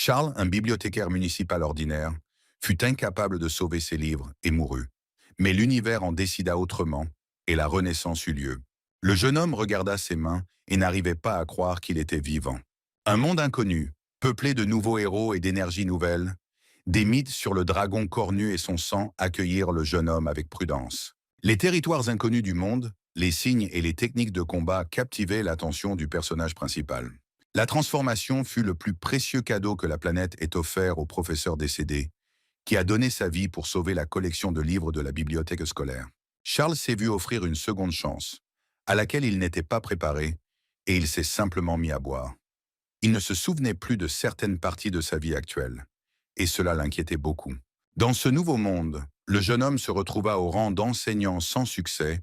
Charles, un bibliothécaire municipal ordinaire, fut incapable de sauver ses livres et mourut. Mais l'univers en décida autrement, et la Renaissance eut lieu. Le jeune homme regarda ses mains et n'arrivait pas à croire qu'il était vivant. Un monde inconnu, peuplé de nouveaux héros et d'énergies nouvelles, des mythes sur le dragon cornu et son sang accueillirent le jeune homme avec prudence. Les territoires inconnus du monde, les signes et les techniques de combat captivaient l'attention du personnage principal. La transformation fut le plus précieux cadeau que la planète ait offert au professeur décédé, qui a donné sa vie pour sauver la collection de livres de la bibliothèque scolaire. Charles s'est vu offrir une seconde chance, à laquelle il n'était pas préparé, et il s'est simplement mis à boire. Il ne se souvenait plus de certaines parties de sa vie actuelle, et cela l'inquiétait beaucoup. Dans ce nouveau monde, le jeune homme se retrouva au rang d'enseignant sans succès,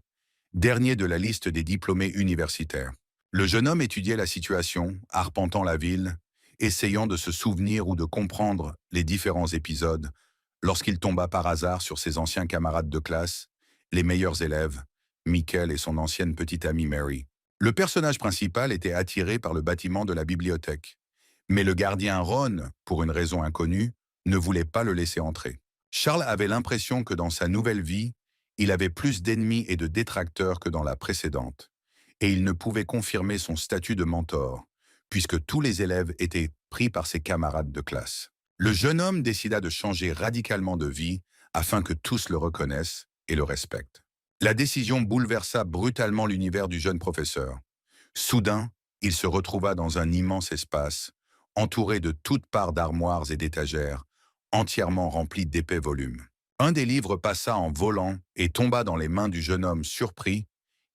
dernier de la liste des diplômés universitaires. Le jeune homme étudiait la situation, arpentant la ville, essayant de se souvenir ou de comprendre les différents épisodes, lorsqu'il tomba par hasard sur ses anciens camarades de classe, les meilleurs élèves, Michael et son ancienne petite amie Mary. Le personnage principal était attiré par le bâtiment de la bibliothèque, mais le gardien Ron, pour une raison inconnue, ne voulait pas le laisser entrer. Charles avait l'impression que dans sa nouvelle vie, il avait plus d'ennemis et de détracteurs que dans la précédente, et il ne pouvait confirmer son statut de mentor, puisque tous les élèves étaient pris par ses camarades de classe. Le jeune homme décida de changer radicalement de vie afin que tous le reconnaissent et le respectent. La décision bouleversa brutalement l'univers du jeune professeur. Soudain, il se retrouva dans un immense espace, entouré de toutes parts d'armoires et d'étagères, entièrement remplis d'épais volumes. Un des livres passa en volant et tomba dans les mains du jeune homme surpris,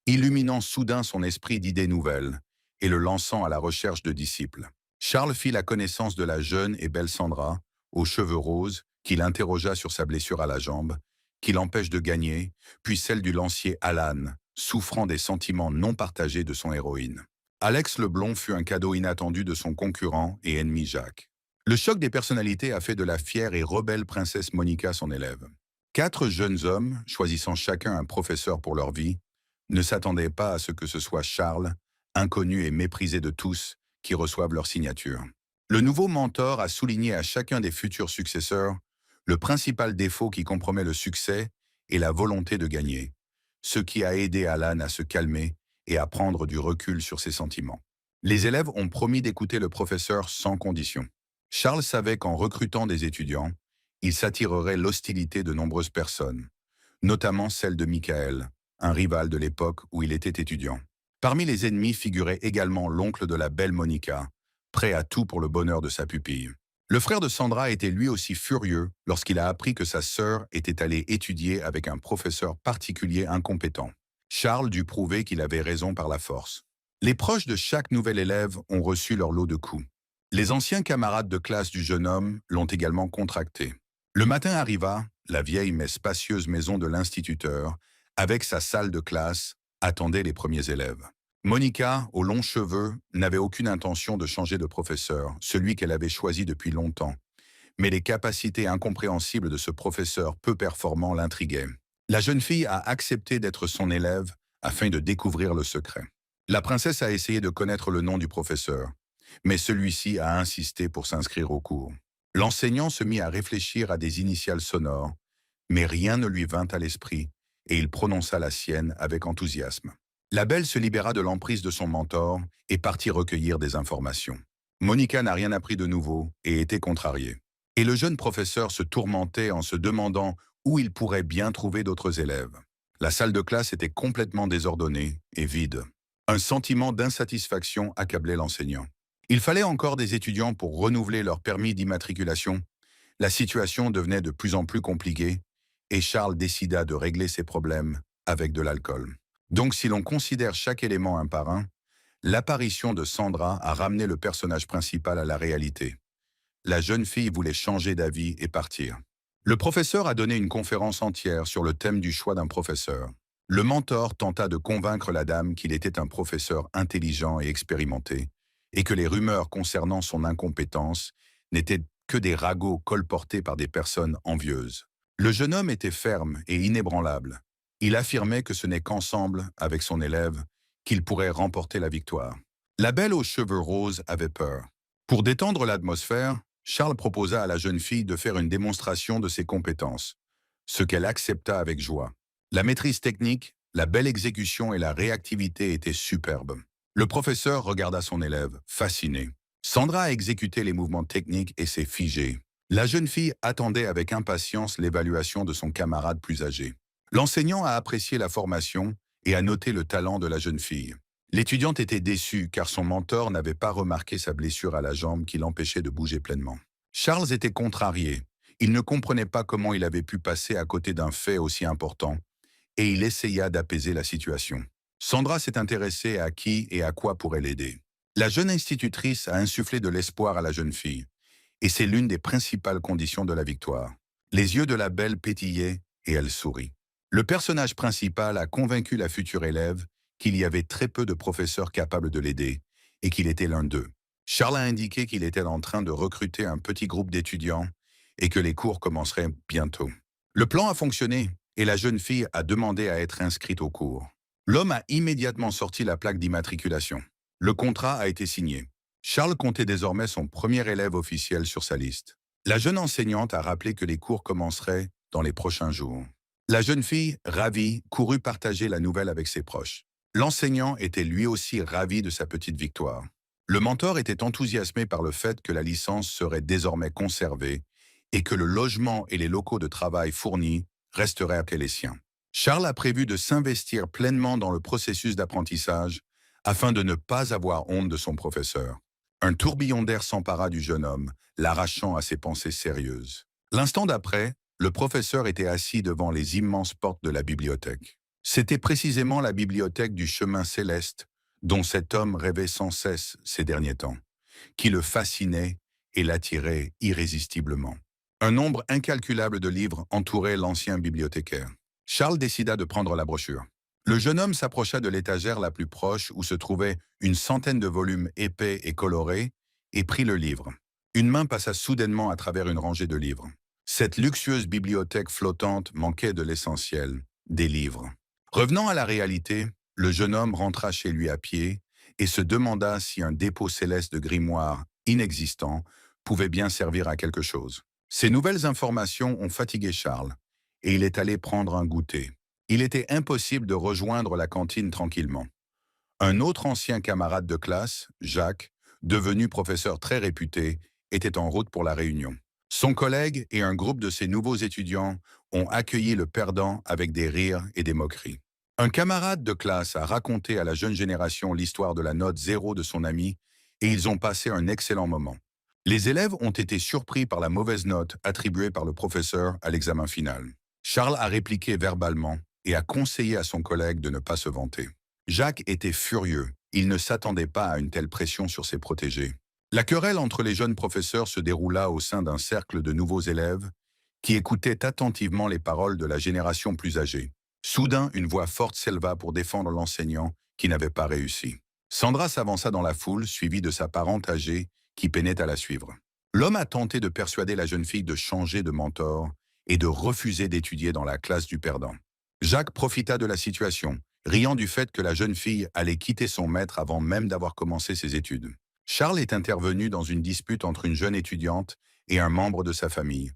illuminant soudain son esprit d'idées nouvelles et le lançant à la recherche de disciples. Charles fit la connaissance de la jeune et belle Sandra, aux cheveux roses, qui l'interrogea sur sa blessure à la jambe, qui l'empêche de gagner, puis celle du lancier Alan, souffrant des sentiments non partagés de son héroïne. Alex le Blond fut un cadeau inattendu de son concurrent et ennemi Jacques. Le choc des personnalités a fait de la fière et rebelle princesse Monica son élève. 4 jeunes hommes, choisissant chacun un professeur pour leur vie, ne s'attendaient pas à ce que ce soit Charles, inconnu et méprisé de tous, qui reçoivent leur signature. Le nouveau mentor a souligné à chacun des futurs successeurs le principal défaut qui compromet le succès est la volonté de gagner, ce qui a aidé Alan à se calmer et à prendre du recul sur ses sentiments. Les élèves ont promis d'écouter le professeur sans condition. Charles savait qu'en recrutant des étudiants, il s'attirerait l'hostilité de nombreuses personnes, notamment celle de Michael, un rival de l'époque où il était étudiant. Parmi les ennemis figurait également l'oncle de la belle Monica, prêt à tout pour le bonheur de sa pupille. Le frère de Sandra était lui aussi furieux lorsqu'il a appris que sa sœur était allée étudier avec un professeur particulier incompétent. Charles dut prouver qu'il avait raison par la force. Les proches de chaque nouvel élève ont reçu leur lot de coups. Les anciens camarades de classe du jeune homme l'ont également contracté. Le matin arriva, la vieille mais spacieuse maison de l'instituteur, avec sa salle de classe, attendait les premiers élèves. Monica, aux longs cheveux, n'avait aucune intention de changer de professeur, celui qu'elle avait choisi depuis longtemps. Mais les capacités incompréhensibles de ce professeur peu performant l'intriguaient. La jeune fille a accepté d'être son élève afin de découvrir le secret. La princesse a essayé de connaître le nom du professeur, mais celui-ci a insisté pour s'inscrire au cours. L'enseignant se mit à réfléchir à des initiales sonores, mais rien ne lui vint à l'esprit, et il prononça la sienne avec enthousiasme. La belle se libéra de l'emprise de son mentor et partit recueillir des informations. Monica n'a rien appris de nouveau et était contrariée. Et le jeune professeur se tourmentait en se demandant où il pourrait bien trouver d'autres élèves. La salle de classe était complètement désordonnée et vide. Un sentiment d'insatisfaction accablait l'enseignant. Il fallait encore des étudiants pour renouveler leur permis d'immatriculation. La situation devenait de plus en plus compliquée et Charles décida de régler ses problèmes avec de l'alcool. Donc si l'on considère chaque élément un par un, l'apparition de Sandra a ramené le personnage principal à la réalité. La jeune fille voulait changer d'avis et partir. Le professeur a donné une conférence entière sur le thème du choix d'un professeur. Le mentor tenta de convaincre la dame qu'il était un professeur intelligent et expérimenté, et que les rumeurs concernant son incompétence n'étaient que des ragots colportés par des personnes envieuses. Le jeune homme était ferme et inébranlable. Il affirmait que ce n'est qu'ensemble, avec son élève, qu'il pourrait remporter la victoire. La belle aux cheveux roses avait peur. Pour détendre l'atmosphère, Charles proposa à la jeune fille de faire une démonstration de ses compétences, ce qu'elle accepta avec joie. La maîtrise technique, la belle exécution et la réactivité étaient superbes. Le professeur regarda son élève, fasciné. Sandra a exécuté les mouvements techniques et s'est figée. La jeune fille attendait avec impatience l'évaluation de son camarade plus âgé. L'enseignant a apprécié la formation et a noté le talent de la jeune fille. L'étudiante était déçue car son mentor n'avait pas remarqué sa blessure à la jambe qui l'empêchait de bouger pleinement. Charles était contrarié. Il ne comprenait pas comment il avait pu passer à côté d'un fait aussi important et il essaya d'apaiser la situation. Sandra s'est intéressée à qui et à quoi pourrait l'aider. La jeune institutrice a insufflé de l'espoir à la jeune fille, et c'est l'une des principales conditions de la victoire. Les yeux de la belle pétillaient et elle sourit. Le personnage principal a convaincu la future élève qu'il y avait très peu de professeurs capables de l'aider et qu'il était l'un d'eux. Charles a indiqué qu'il était en train de recruter un petit groupe d'étudiants et que les cours commenceraient bientôt. Le plan a fonctionné et la jeune fille a demandé à être inscrite au cours. L'homme a immédiatement sorti la plaque d'immatriculation. Le contrat a été signé. Charles comptait désormais son premier élève officiel sur sa liste. La jeune enseignante a rappelé que les cours commenceraient dans les prochains jours. La jeune fille, ravie, courut partager la nouvelle avec ses proches. L'enseignant était lui aussi ravi de sa petite victoire. Le mentor était enthousiasmé par le fait que la licence serait désormais conservée et que le logement et les locaux de travail fournis resteraient après les siens. Charles a prévu de s'investir pleinement dans le processus d'apprentissage afin de ne pas avoir honte de son professeur. Un tourbillon d'air s'empara du jeune homme, l'arrachant à ses pensées sérieuses. L'instant d'après, le professeur était assis devant les immenses portes de la bibliothèque. C'était précisément la bibliothèque du chemin céleste dont cet homme rêvait sans cesse ces derniers temps, qui le fascinait et l'attirait irrésistiblement. Un nombre incalculable de livres entourait l'ancien bibliothécaire. Charles décida de prendre la brochure. Le jeune homme s'approcha de l'étagère la plus proche où se trouvaient une centaine de volumes épais et colorés et prit le livre. Une main passa soudainement à travers une rangée de livres. Cette luxueuse bibliothèque flottante manquait de l'essentiel, des livres. Revenant à la réalité, le jeune homme rentra chez lui à pied et se demanda si un dépôt céleste de grimoires inexistant pouvait bien servir à quelque chose. Ces nouvelles informations ont fatigué Charles et il est allé prendre un goûter. Il était impossible de rejoindre la cantine tranquillement. Un autre ancien camarade de classe, Jacques, devenu professeur très réputé, était en route pour la réunion. Son collègue et un groupe de ses nouveaux étudiants ont accueilli le perdant avec des rires et des moqueries. Un camarade de classe a raconté à la jeune génération l'histoire de la note 0 de son ami et ils ont passé un excellent moment. Les élèves ont été surpris par la mauvaise note attribuée par le professeur à l'examen final. Charles a répliqué verbalement et a conseillé à son collègue de ne pas se vanter. Jacques était furieux. Il ne s'attendait pas à une telle pression sur ses protégés. La querelle entre les jeunes professeurs se déroula au sein d'un cercle de nouveaux élèves qui écoutaient attentivement les paroles de la génération plus âgée. Soudain, une voix forte s'éleva pour défendre l'enseignant qui n'avait pas réussi. Sandra s'avança dans la foule, suivie de sa parente âgée qui peinait à la suivre. L'homme a tenté de persuader la jeune fille de changer de mentor et de refuser d'étudier dans la classe du perdant. Jacques profita de la situation, riant du fait que la jeune fille allait quitter son maître avant même d'avoir commencé ses études. Charles est intervenu dans une dispute entre une jeune étudiante et un membre de sa famille,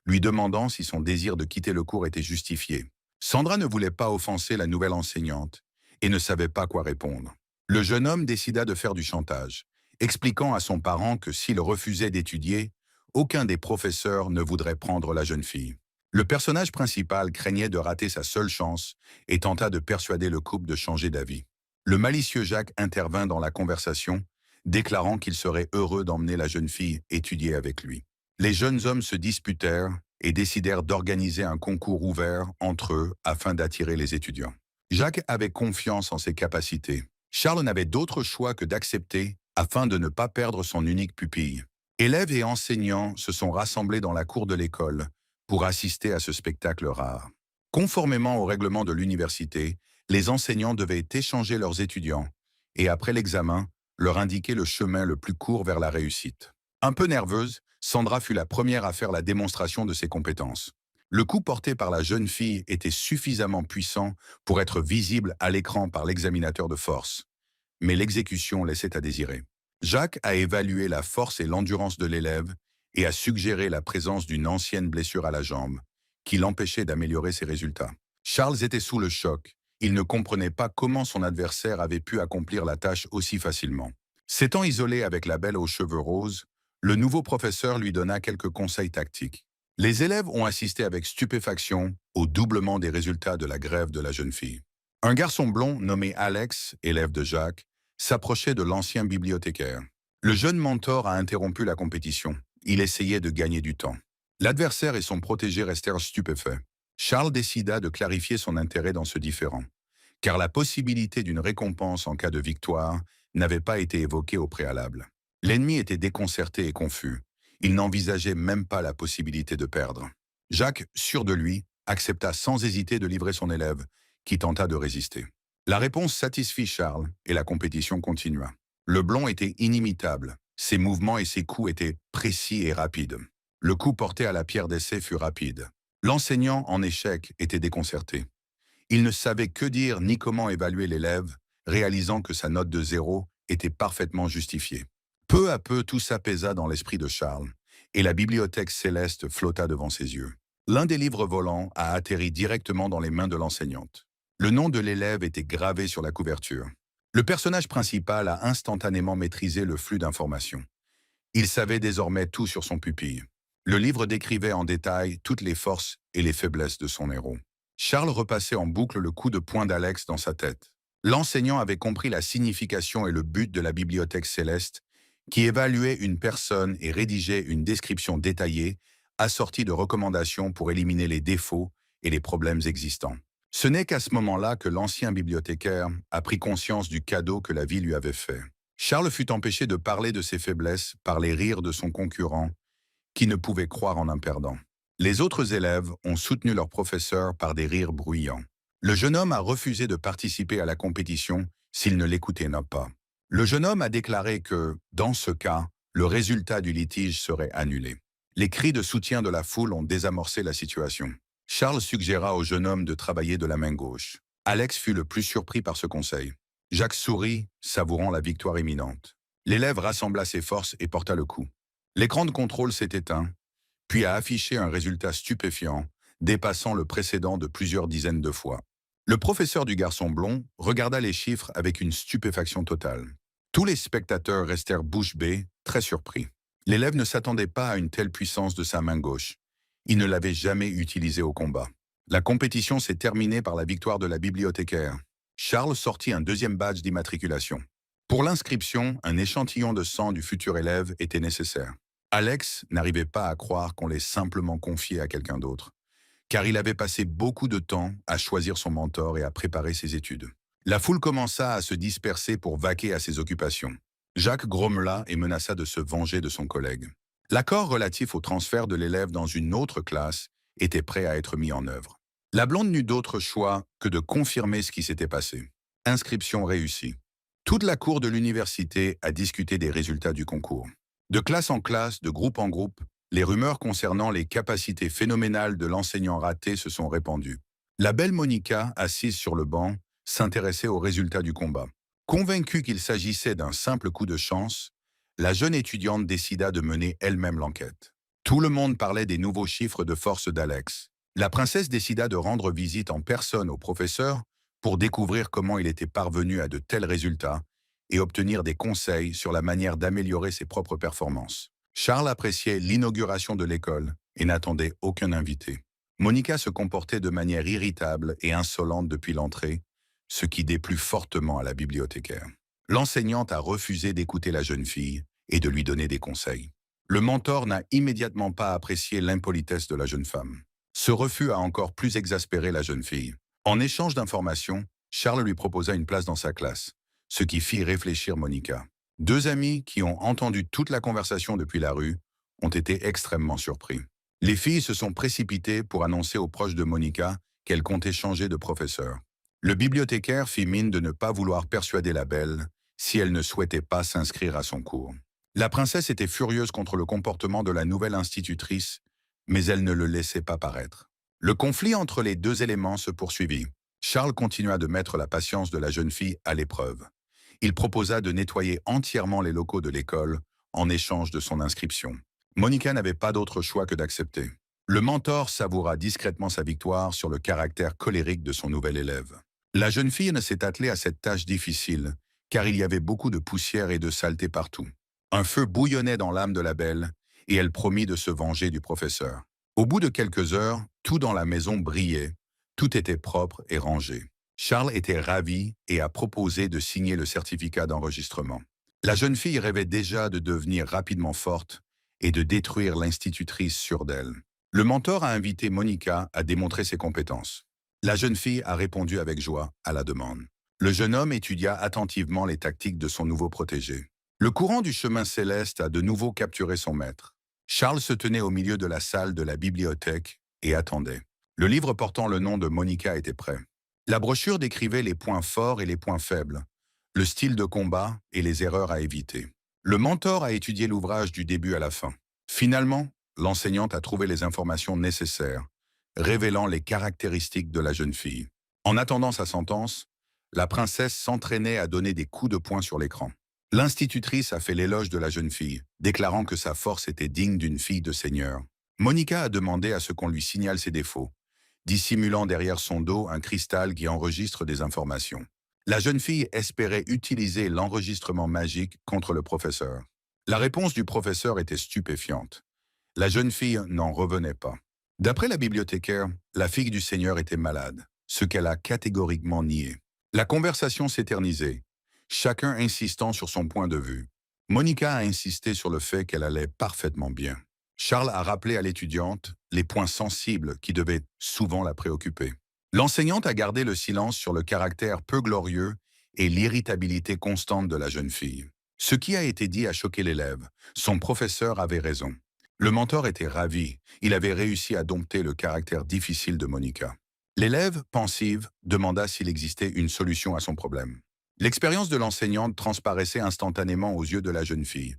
lui demandant si son désir de quitter le cours était justifié. Sandra ne voulait pas offenser la nouvelle enseignante et ne savait pas quoi répondre. Le jeune homme décida de faire du chantage, expliquant à son parent que s'il refusait d'étudier, aucun des professeurs ne voudrait prendre la jeune fille. Le personnage principal craignait de rater sa seule chance et tenta de persuader le couple de changer d'avis. Le malicieux Jacques intervint dans la conversation, déclarant qu'il serait heureux d'emmener la jeune fille étudier avec lui. Les jeunes hommes se disputèrent et décidèrent d'organiser un concours ouvert entre eux afin d'attirer les étudiants. Jacques avait confiance en ses capacités. Charles n'avait d'autre choix que d'accepter afin de ne pas perdre son unique pupille. Élèves et enseignants se sont rassemblés dans la cour de l'école pour assister à ce spectacle rare. Conformément au règlement de l'université, les enseignants devaient échanger leurs étudiants et après l'examen, leur indiquer le chemin le plus court vers la réussite. Un peu nerveuse, Sandra fut la première à faire la démonstration de ses compétences. Le coup porté par la jeune fille était suffisamment puissant pour être visible à l'écran par l'examinateur de force, mais l'exécution laissait à désirer. Jacques a évalué la force et l'endurance de l'élève et a suggéré la présence d'une ancienne blessure à la jambe, qui l'empêchait d'améliorer ses résultats. Charles était sous le choc. Il ne comprenait pas comment son adversaire avait pu accomplir la tâche aussi facilement. S'étant isolé avec la belle aux cheveux roses, le nouveau professeur lui donna quelques conseils tactiques. Les élèves ont assisté avec stupéfaction au doublement des résultats de la grève de la jeune fille. Un garçon blond nommé Alex, élève de Jacques, s'approchait de l'ancien bibliothécaire. Le jeune mentor a interrompu la compétition. Il essayait de gagner du temps. L'adversaire et son protégé restèrent stupéfaits. Charles décida de clarifier son intérêt dans ce différend, car la possibilité d'une récompense en cas de victoire n'avait pas été évoquée au préalable. L'ennemi était déconcerté et confus. Il n'envisageait même pas la possibilité de perdre. Jacques, sûr de lui, accepta sans hésiter de livrer son élève, qui tenta de résister. La réponse satisfit Charles et la compétition continua. Le blond était inimitable. Ses mouvements et ses coups étaient précis et rapides. Le coup porté à la pierre d'essai fut rapide. L'enseignant en échec était déconcerté. Il ne savait que dire ni comment évaluer l'élève, réalisant que sa note de 0 était parfaitement justifiée. Peu à peu, tout s'apaisa dans l'esprit de Charles, et la bibliothèque céleste flotta devant ses yeux. L'un des livres volants a atterri directement dans les mains de l'enseignante. Le nom de l'élève était gravé sur la couverture. Le personnage principal a instantanément maîtrisé le flux d'informations. Il savait désormais tout sur son pupille. Le livre décrivait en détail toutes les forces et les faiblesses de son héros. Charles repassait en boucle le coup de poing d'Alex dans sa tête. L'enseignant avait compris la signification et le but de la bibliothèque céleste, qui évaluait une personne et rédigeait une description détaillée, assortie de recommandations pour éliminer les défauts et les problèmes existants. Ce n'est qu'à ce moment-là que l'ancien bibliothécaire a pris conscience du cadeau que la vie lui avait fait. Charles fut empêché de parler de ses faiblesses par les rires de son concurrent, qui ne pouvait croire en un perdant. Les autres élèves ont soutenu leur professeur par des rires bruyants. Le jeune homme a refusé de participer à la compétition s'il ne l'écoutait pas. Le jeune homme a déclaré que, dans ce cas, le résultat du litige serait annulé. Les cris de soutien de la foule ont désamorcé la situation. Charles suggéra au jeune homme de travailler de la main gauche. Alex fut le plus surpris par ce conseil. Jacques sourit, savourant la victoire imminente. L'élève rassembla ses forces et porta le coup. L'écran de contrôle s'est éteint, puis a affiché un résultat stupéfiant, dépassant le précédent de plusieurs dizaines de fois. Le professeur du garçon blond regarda les chiffres avec une stupéfaction totale. Tous les spectateurs restèrent bouche bée, très surpris. L'élève ne s'attendait pas à une telle puissance de sa main gauche. Il ne l'avait jamais utilisée au combat. La compétition s'est terminée par la victoire de la bibliothécaire. Charles sortit un deuxième badge d'immatriculation. Pour l'inscription, un échantillon de sang du futur élève était nécessaire. Alex n'arrivait pas à croire qu'on l'ait simplement confié à quelqu'un d'autre, car il avait passé beaucoup de temps à choisir son mentor et à préparer ses études. La foule commença à se disperser pour vaquer à ses occupations. Jacques grommela et menaça de se venger de son collègue. L'accord relatif au transfert de l'élève dans une autre classe était prêt à être mis en œuvre. La blonde n'eut d'autre choix que de confirmer ce qui s'était passé. Inscription réussie. Toute la cour de l'université a discuté des résultats du concours. De classe en classe, de groupe en groupe, les rumeurs concernant les capacités phénoménales de l'enseignant raté se sont répandues. La belle Monica, assise sur le banc, s'intéressait aux résultats du combat. Convaincue qu'il s'agissait d'un simple coup de chance, la jeune étudiante décida de mener elle-même l'enquête. Tout le monde parlait des nouveaux chiffres de force d'Alex. La princesse décida de rendre visite en personne au professeur pour découvrir comment il était parvenu à de tels résultats et obtenir des conseils sur la manière d'améliorer ses propres performances. Charles appréciait l'inauguration de l'école et n'attendait aucun invité. Monica se comportait de manière irritable et insolente depuis l'entrée, ce qui déplut fortement à la bibliothécaire. L'enseignante a refusé d'écouter la jeune fille et de lui donner des conseils. Le mentor n'a immédiatement pas apprécié l'impolitesse de la jeune femme. Ce refus a encore plus exaspéré la jeune fille. En échange d'informations, Charles lui proposa une place dans sa classe, ce qui fit réfléchir Monica. Deux amis qui ont entendu toute la conversation depuis la rue ont été extrêmement surpris. Les filles se sont précipitées pour annoncer aux proches de Monica qu'elle comptait changer de professeur. Le bibliothécaire fit mine de ne pas vouloir persuader la belle si elle ne souhaitait pas s'inscrire à son cours. La princesse était furieuse contre le comportement de la nouvelle institutrice, mais elle ne le laissait pas paraître. Le conflit entre les deux éléments se poursuivit. Charles continua de mettre la patience de la jeune fille à l'épreuve. Il proposa de nettoyer entièrement les locaux de l'école en échange de son inscription. Monica n'avait pas d'autre choix que d'accepter. Le mentor savoura discrètement sa victoire sur le caractère colérique de son nouvel élève. La jeune fille ne s'est attelée à cette tâche difficile, car il y avait beaucoup de poussière et de saleté partout. Un feu bouillonnait dans l'âme de la belle, et elle promit de se venger du professeur. Au bout de quelques heures, tout dans la maison brillait, tout était propre et rangé. Charles était ravi et a proposé de signer le certificat d'enregistrement. La jeune fille rêvait déjà de devenir rapidement forte et de détruire l'institutrice sûre d'elle. Le mentor a invité Monica à démontrer ses compétences. La jeune fille a répondu avec joie à la demande. Le jeune homme étudia attentivement les tactiques de son nouveau protégé. Le courant du chemin céleste a de nouveau capturé son maître. Charles se tenait au milieu de la salle de la bibliothèque et attendait. Le livre portant le nom de Monica était prêt. La brochure décrivait les points forts et les points faibles, le style de combat et les erreurs à éviter. Le mentor a étudié l'ouvrage du début à la fin. Finalement, l'enseignante a trouvé les informations nécessaires, révélant les caractéristiques de la jeune fille. En attendant sa sentence, la princesse s'entraînait à donner des coups de poing sur l'écran. L'institutrice a fait l'éloge de la jeune fille, déclarant que sa force était digne d'une fille de seigneur. Monica a demandé à ce qu'on lui signale ses défauts, dissimulant derrière son dos un cristal qui enregistre des informations. La jeune fille espérait utiliser l'enregistrement magique contre le professeur. La réponse du professeur était stupéfiante. La jeune fille n'en revenait pas. D'après la bibliothécaire, la fille du Seigneur était malade, ce qu'elle a catégoriquement nié. La conversation s'éternisait, chacun insistant sur son point de vue. Monica a insisté sur le fait qu'elle allait parfaitement bien. Charles a rappelé à l'étudiante les points sensibles qui devaient souvent la préoccuper. L'enseignante a gardé le silence sur le caractère peu glorieux et l'irritabilité constante de la jeune fille. Ce qui a été dit a choqué l'élève. Son professeur avait raison. Le mentor était ravi. Il avait réussi à dompter le caractère difficile de Monica. L'élève, pensive, demanda s'il existait une solution à son problème. L'expérience de l'enseignante transparaissait instantanément aux yeux de la jeune fille.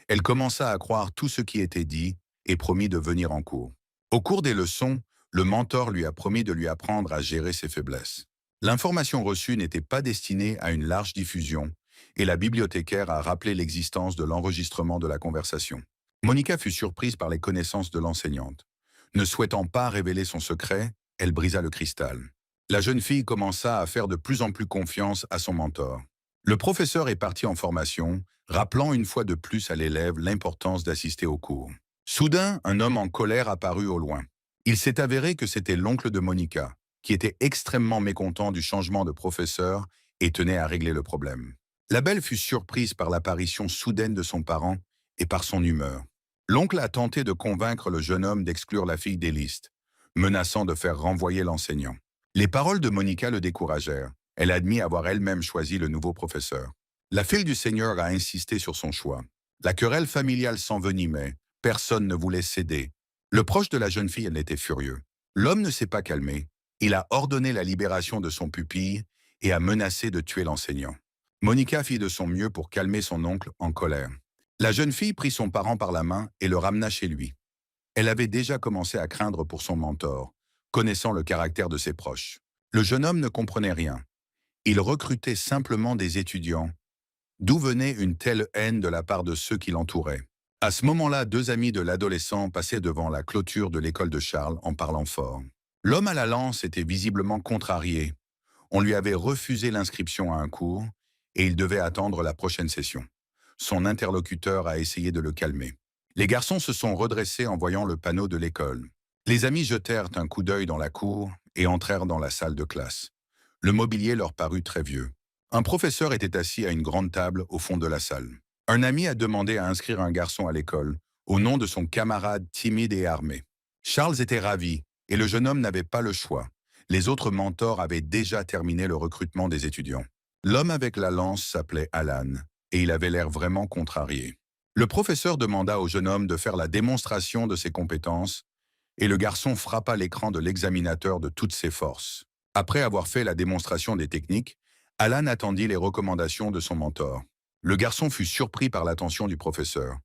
Elle commença à croire tout ce qui était dit et promit de venir en cours. Au cours des leçons, le mentor lui a promis de lui apprendre à gérer ses faiblesses. L'information reçue n'était pas destinée à une large diffusion et la bibliothécaire a rappelé l'existence de l'enregistrement de la conversation. Monica fut surprise par les connaissances de l'enseignante. Ne souhaitant pas révéler son secret, elle brisa le cristal. La jeune fille commença à faire de plus en plus confiance à son mentor. Le professeur est parti en formation, rappelant une fois de plus à l'élève l'importance d'assister aux cours. Soudain, un homme en colère apparut au loin. Il s'est avéré que c'était l'oncle de Monica, qui était extrêmement mécontent du changement de professeur et tenait à régler le problème. La belle fut surprise par l'apparition soudaine de son parent et par son humeur. L'oncle a tenté de convaincre le jeune homme d'exclure la fille des listes, menaçant de faire renvoyer l'enseignant. Les paroles de Monica le découragèrent. Elle admit avoir elle-même choisi le nouveau professeur. La fille du Seigneur a insisté sur son choix. La querelle familiale s'envenimait. Personne ne voulait céder. Le proche de la jeune fille en était furieux. L'homme ne s'est pas calmé. Il a ordonné la libération de son pupille et a menacé de tuer l'enseignant. Monica fit de son mieux pour calmer son oncle en colère. La jeune fille prit son parent par la main et le ramena chez lui. Elle avait déjà commencé à craindre pour son mentor, connaissant le caractère de ses proches. Le jeune homme ne comprenait rien. Il recrutait simplement des étudiants. D'où venait une telle haine de la part de ceux qui l'entouraient? À ce moment-là, deux amis de l'adolescent passaient devant la clôture de l'école de Charles en parlant fort. L'homme à la lance était visiblement contrarié. On lui avait refusé l'inscription à un cours et il devait attendre la prochaine session. Son interlocuteur a essayé de le calmer. Les garçons se sont redressés en voyant le panneau de l'école. Les amis jetèrent un coup d'œil dans la cour et entrèrent dans la salle de classe. Le mobilier leur parut très vieux. Un professeur était assis à une grande table au fond de la salle. Un ami a demandé à inscrire un garçon à l'école, au nom de son camarade timide et armé. Charles était ravi, et le jeune homme n'avait pas le choix. Les autres mentors avaient déjà terminé le recrutement des étudiants. L'homme avec la lance s'appelait Alan, et il avait l'air vraiment contrarié. Le professeur demanda au jeune homme de faire la démonstration de ses compétences, et le garçon frappa l'écran de l'examinateur de toutes ses forces. Après avoir fait la démonstration des techniques, Alan attendit les recommandations de son mentor. Le garçon fut surpris par l'attention du professeur.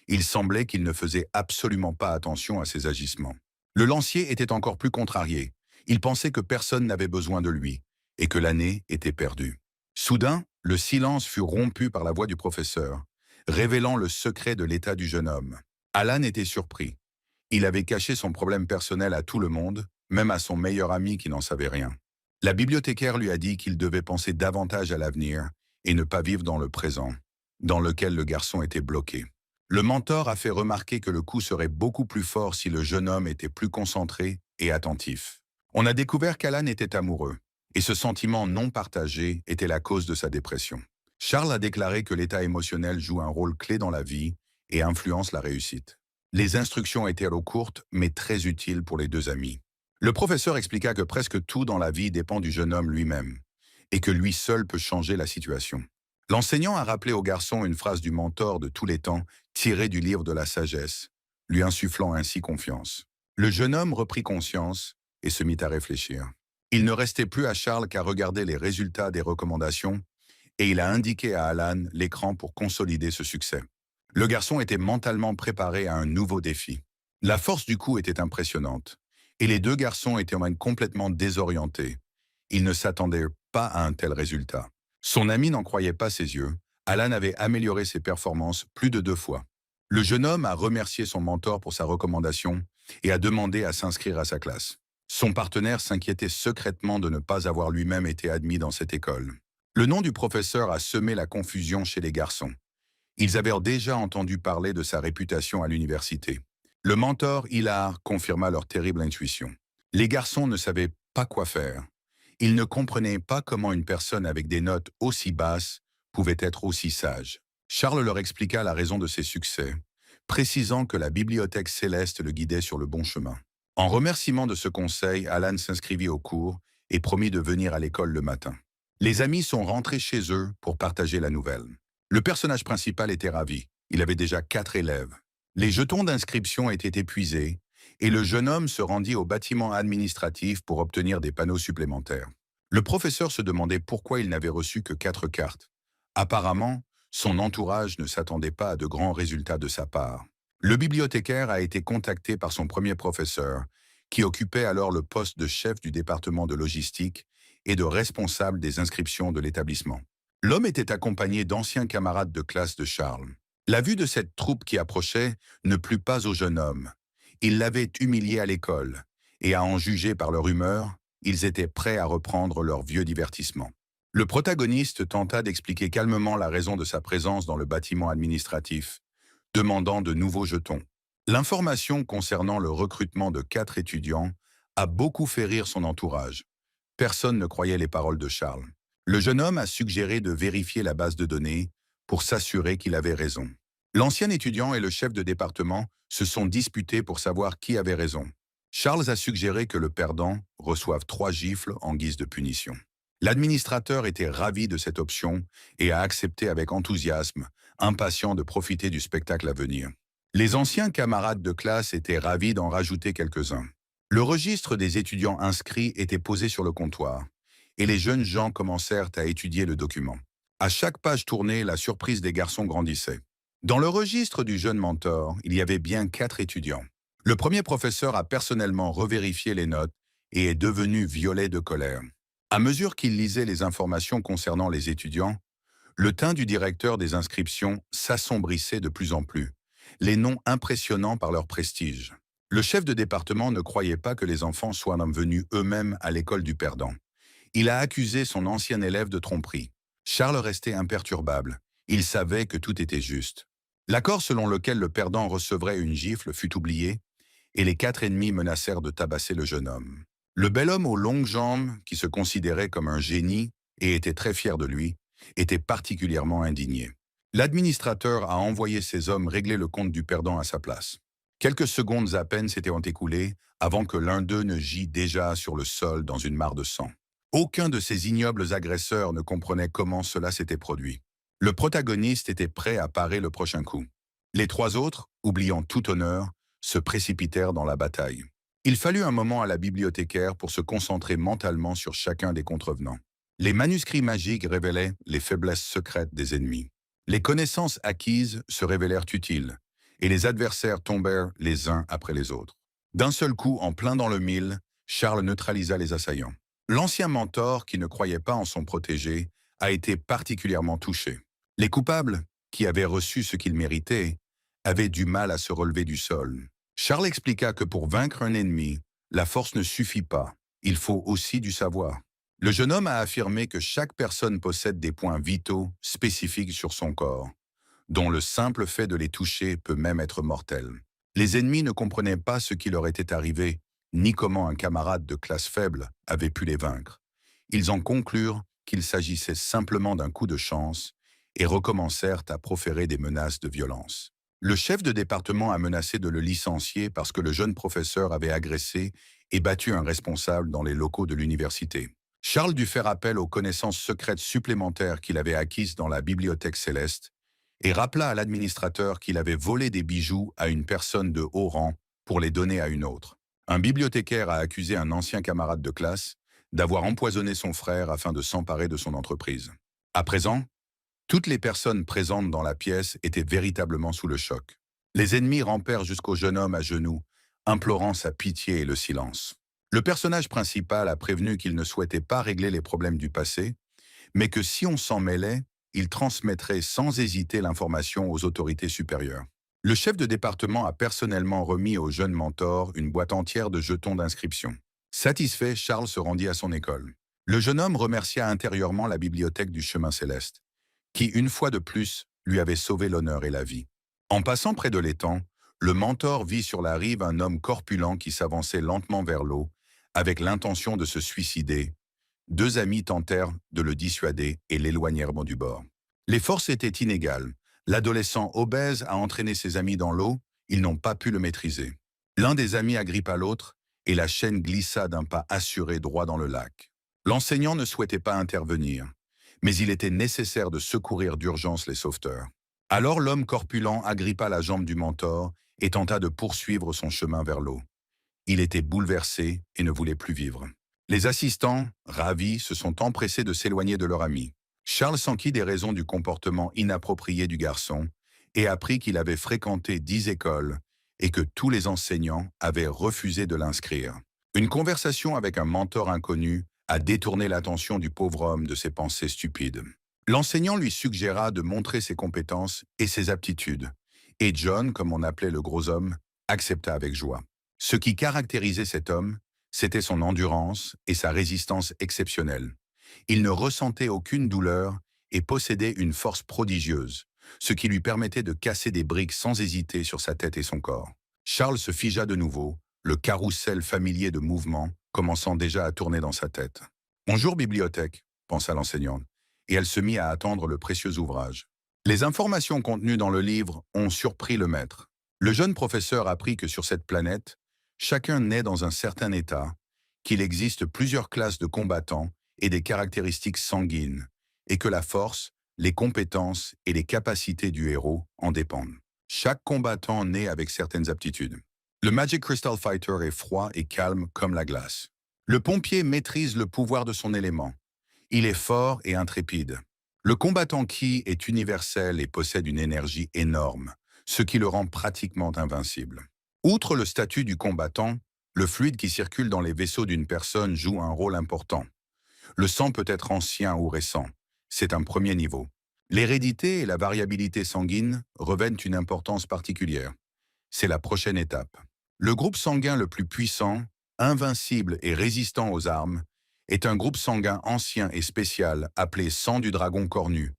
Il semblait qu'il ne faisait absolument pas attention à ses agissements. Le lancier était encore plus contrarié. Il pensait que personne n'avait besoin de lui et que l'année était perdue. Soudain, le silence fut rompu par la voix du professeur, révélant le secret de l'état du jeune homme. Alan était surpris. Il avait caché son problème personnel à tout le monde, même à son meilleur ami qui n'en savait rien. La bibliothécaire lui a dit qu'il devait penser davantage à l'avenir et ne pas vivre dans le présent, dans lequel le garçon était bloqué. Le mentor a fait remarquer que le coup serait beaucoup plus fort si le jeune homme était plus concentré et attentif. On a découvert qu'Alan était amoureux, et ce sentiment non partagé était la cause de sa dépression. Charles a déclaré que l'état émotionnel joue un rôle clé dans la vie et influence la réussite. Les instructions étaient alors courtes, mais très utiles pour les deux amis. Le professeur expliqua que presque tout dans la vie dépend du jeune homme lui-même, et que lui seul peut changer la situation. L'enseignant a rappelé au garçon une phrase du mentor de tous les temps, tirée du livre de la sagesse, lui insufflant ainsi confiance. Le jeune homme reprit conscience et se mit à réfléchir. Il ne restait plus à Charles qu'à regarder les résultats des recommandations, et il a indiqué à Alan l'écran pour consolider ce succès. Le garçon était mentalement préparé à un nouveau défi. La force du coup était impressionnante, et les deux garçons étaient même complètement désorientés. Ils ne s'attendaient pas à un tel résultat. Son ami n'en croyait pas ses yeux. Alan avait amélioré ses performances plus de 2 fois. Le jeune homme a remercié son mentor pour sa recommandation et a demandé à s'inscrire à sa classe. Son partenaire s'inquiétait secrètement de ne pas avoir lui-même été admis dans cette école. Le nom du professeur a semé la confusion chez les garçons. Ils avaient déjà entendu parler de sa réputation à l'université. Le mentor, Hilar, confirma leur terrible intuition. Les garçons ne savaient pas quoi faire. Ils ne comprenaient pas comment une personne avec des notes aussi basses pouvait être aussi sage. Charles leur expliqua la raison de ses succès, précisant que la bibliothèque céleste le guidait sur le bon chemin. En remerciement de ce conseil, Alan s'inscrivit au cours et promit de venir à l'école le matin. Les amis sont rentrés chez eux pour partager la nouvelle. Le personnage principal était ravi. Il avait déjà 4 élèves. Les jetons d'inscription étaient épuisés et le jeune homme se rendit au bâtiment administratif pour obtenir des panneaux supplémentaires. Le professeur se demandait pourquoi il n'avait reçu que 4 cartes. Apparemment, son entourage ne s'attendait pas à de grands résultats de sa part. Le bibliothécaire a été contacté par son premier professeur, qui occupait alors le poste de chef du département de logistique et de responsable des inscriptions de l'établissement. L'homme était accompagné d'anciens camarades de classe de Charles. La vue de cette troupe qui approchait ne plut pas au jeune homme. Ils l'avaient humilié à l'école, et à en juger par leur humeur, ils étaient prêts à reprendre leur vieux divertissement. Le protagoniste tenta d'expliquer calmement la raison de sa présence dans le bâtiment administratif, demandant de nouveaux jetons. L'information concernant le recrutement de 4 étudiants a beaucoup fait rire son entourage. Personne ne croyait les paroles de Charles. Le jeune homme a suggéré de vérifier la base de données pour s'assurer qu'il avait raison. L'ancien étudiant et le chef de département se sont disputés pour savoir qui avait raison. Charles a suggéré que le perdant reçoive 3 gifles en guise de punition. L'administrateur était ravi de cette option et a accepté avec enthousiasme, impatient de profiter du spectacle à venir. Les anciens camarades de classe étaient ravis d'en rajouter quelques-uns. Le registre des étudiants inscrits était posé sur le comptoir, et les jeunes gens commencèrent à étudier le document. À chaque page tournée, la surprise des garçons grandissait. Dans le registre du jeune mentor, il y avait bien 4 étudiants. Le premier professeur a personnellement revérifié les notes et est devenu violet de colère. À mesure qu'il lisait les informations concernant les étudiants, le teint du directeur des inscriptions s'assombrissait de plus en plus, les noms impressionnants par leur prestige. Le chef de département ne croyait pas que les enfants soient venus eux-mêmes à l'école du perdant. Il a accusé son ancien élève de tromperie. Charles restait imperturbable. Il savait que tout était juste. L'accord selon lequel le perdant recevrait une gifle fut oublié, et les 4 ennemis menacèrent de tabasser le jeune homme. Le bel homme aux longues jambes, qui se considérait comme un génie et était très fier de lui, était particulièrement indigné. L'administrateur a envoyé ses hommes régler le compte du perdant à sa place. Quelques secondes à peine s'étaient écoulées avant que l'un d'eux ne gît déjà sur le sol dans une mare de sang. Aucun de ces ignobles agresseurs ne comprenait comment cela s'était produit. Le protagoniste était prêt à parer le prochain coup. Les 3 autres, oubliant tout honneur, se précipitèrent dans la bataille. Il fallut un moment à la bibliothécaire pour se concentrer mentalement sur chacun des contrevenants. Les manuscrits magiques révélaient les faiblesses secrètes des ennemis. Les connaissances acquises se révélèrent utiles, et les adversaires tombèrent les uns après les autres. D'un seul coup, en plein dans le mille, Charles neutralisa les assaillants. L'ancien mentor, qui ne croyait pas en son protégé, a été particulièrement touché. Les coupables, qui avaient reçu ce qu'ils méritaient, avait du mal à se relever du sol. Charles expliqua que pour vaincre un ennemi, la force ne suffit pas, il faut aussi du savoir. Le jeune homme a affirmé que chaque personne possède des points vitaux spécifiques sur son corps, dont le simple fait de les toucher peut même être mortel. Les ennemis ne comprenaient pas ce qui leur était arrivé, ni comment un camarade de classe faible avait pu les vaincre. Ils en conclurent qu'il s'agissait simplement d'un coup de chance et recommencèrent à proférer des menaces de violence. Le chef de département a menacé de le licencier parce que le jeune professeur avait agressé et battu un responsable dans les locaux de l'université. Charles dut faire appel aux connaissances secrètes supplémentaires qu'il avait acquises dans la bibliothèque céleste et rappela à l'administrateur qu'il avait volé des bijoux à une personne de haut rang pour les donner à une autre. Un bibliothécaire a accusé un ancien camarade de classe d'avoir empoisonné son frère afin de s'emparer de son entreprise. À présent, toutes les personnes présentes dans la pièce étaient véritablement sous le choc. Les ennemis rampèrent jusqu'au jeune homme à genoux, implorant sa pitié et le silence. Le personnage principal a prévenu qu'il ne souhaitait pas régler les problèmes du passé, mais que si on s'en mêlait, il transmettrait sans hésiter l'information aux autorités supérieures. Le chef de département a personnellement remis au jeune mentor une boîte entière de jetons d'inscription. Satisfait, Charles se rendit à son école. Le jeune homme remercia intérieurement la bibliothèque du chemin céleste, qui, une fois de plus, lui avait sauvé l'honneur et la vie. En passant près de l'étang, le mentor vit sur la rive un homme corpulent qui s'avançait lentement vers l'eau, avec l'intention de se suicider. Deux amis tentèrent de le dissuader et l'éloignèrent du bord. Les forces étaient inégales. L'adolescent obèse a entraîné ses amis dans l'eau, ils n'ont pas pu le maîtriser. L'un des amis agrippa l'autre, et la chaîne glissa d'un pas assuré droit dans le lac. L'enseignant ne souhaitait pas intervenir, mais il était nécessaire de secourir d'urgence les sauveteurs. Alors l'homme corpulent agrippa la jambe du mentor et tenta de poursuivre son chemin vers l'eau. Il était bouleversé et ne voulait plus vivre. Les assistants, ravis, se sont empressés de s'éloigner de leur ami. Charles s'enquit des raisons du comportement inapproprié du garçon et apprit qu'il avait fréquenté 10 écoles et que tous les enseignants avaient refusé de l'inscrire. Une conversation avec un mentor inconnu a détourné l'attention du pauvre homme de ses pensées stupides. L'enseignant lui suggéra de montrer ses compétences et ses aptitudes, et John, comme on appelait le gros homme, accepta avec joie. Ce qui caractérisait cet homme, c'était son endurance et sa résistance exceptionnelle. Il ne ressentait aucune douleur et possédait une force prodigieuse, ce qui lui permettait de casser des briques sans hésiter sur sa tête et son corps. Charles se figea de nouveau, le carrousel familier de mouvements commençant déjà à tourner dans sa tête. « Bonjour bibliothèque », pensa l'enseignante, et elle se mit à attendre le précieux ouvrage. Les informations contenues dans le livre ont surpris le maître. Le jeune professeur apprit que sur cette planète, chacun naît dans un certain état, qu'il existe plusieurs classes de combattants et des caractéristiques sanguines, et que la force, les compétences et les capacités du héros en dépendent. Chaque combattant naît avec certaines aptitudes. Le Magic Crystal Fighter est froid et calme comme la glace. Le pompier maîtrise le pouvoir de son élément. Il est fort et intrépide. Le combattant Ki est universel et possède une énergie énorme, ce qui le rend pratiquement invincible. Outre le statut du combattant, le fluide qui circule dans les vaisseaux d'une personne joue un rôle important. Le sang peut être ancien ou récent. C'est un premier niveau. L'hérédité et la variabilité sanguine revêtent une importance particulière. C'est la prochaine étape. Le groupe sanguin le plus puissant, invincible et résistant aux armes, est un groupe sanguin ancien et spécial appelé sang du dragon cornu,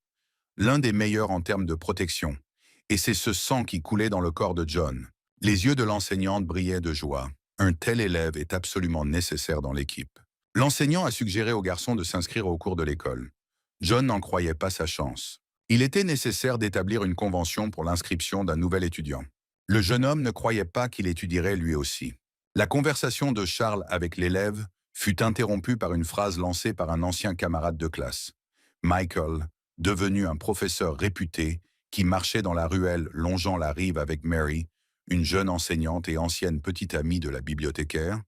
l'un des meilleurs en termes de protection. Et c'est ce sang qui coulait dans le corps de John. Les yeux de l'enseignante brillaient de joie. Un tel élève est absolument nécessaire dans l'équipe. L'enseignant a suggéré au garçon de s'inscrire au cours de l'école. John n'en croyait pas sa chance. Il était nécessaire d'établir une convention pour l'inscription d'un nouvel étudiant. Le jeune homme ne croyait pas qu'il étudierait lui aussi. La conversation de Charles avec l'élève fut interrompue par une phrase lancée par un ancien camarade de classe. Michael, devenu un professeur réputé, qui marchait dans la ruelle longeant la rive avec Mary, une jeune enseignante et ancienne petite amie de la bibliothécaire,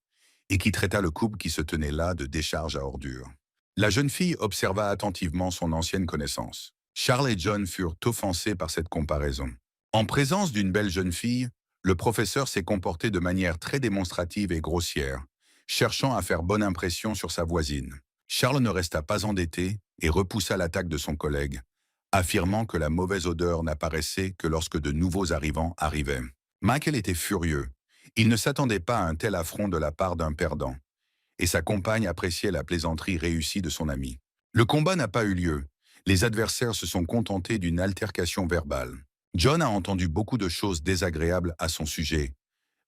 et qui traita le couple qui se tenait là de décharge à ordures. La jeune fille observa attentivement son ancienne connaissance. Charles et John furent offensés par cette comparaison. En présence d'une belle jeune fille, le professeur s'est comporté de manière très démonstrative et grossière, cherchant à faire bonne impression sur sa voisine. Charles ne resta pas endetté et repoussa l'attaque de son collègue, affirmant que la mauvaise odeur n'apparaissait que lorsque de nouveaux arrivants arrivaient. Michael était furieux. Il ne s'attendait pas à un tel affront de la part d'un perdant, et sa compagne appréciait la plaisanterie réussie de son ami. Le combat n'a pas eu lieu. Les adversaires se sont contentés d'une altercation verbale. John a entendu beaucoup de choses désagréables à son sujet,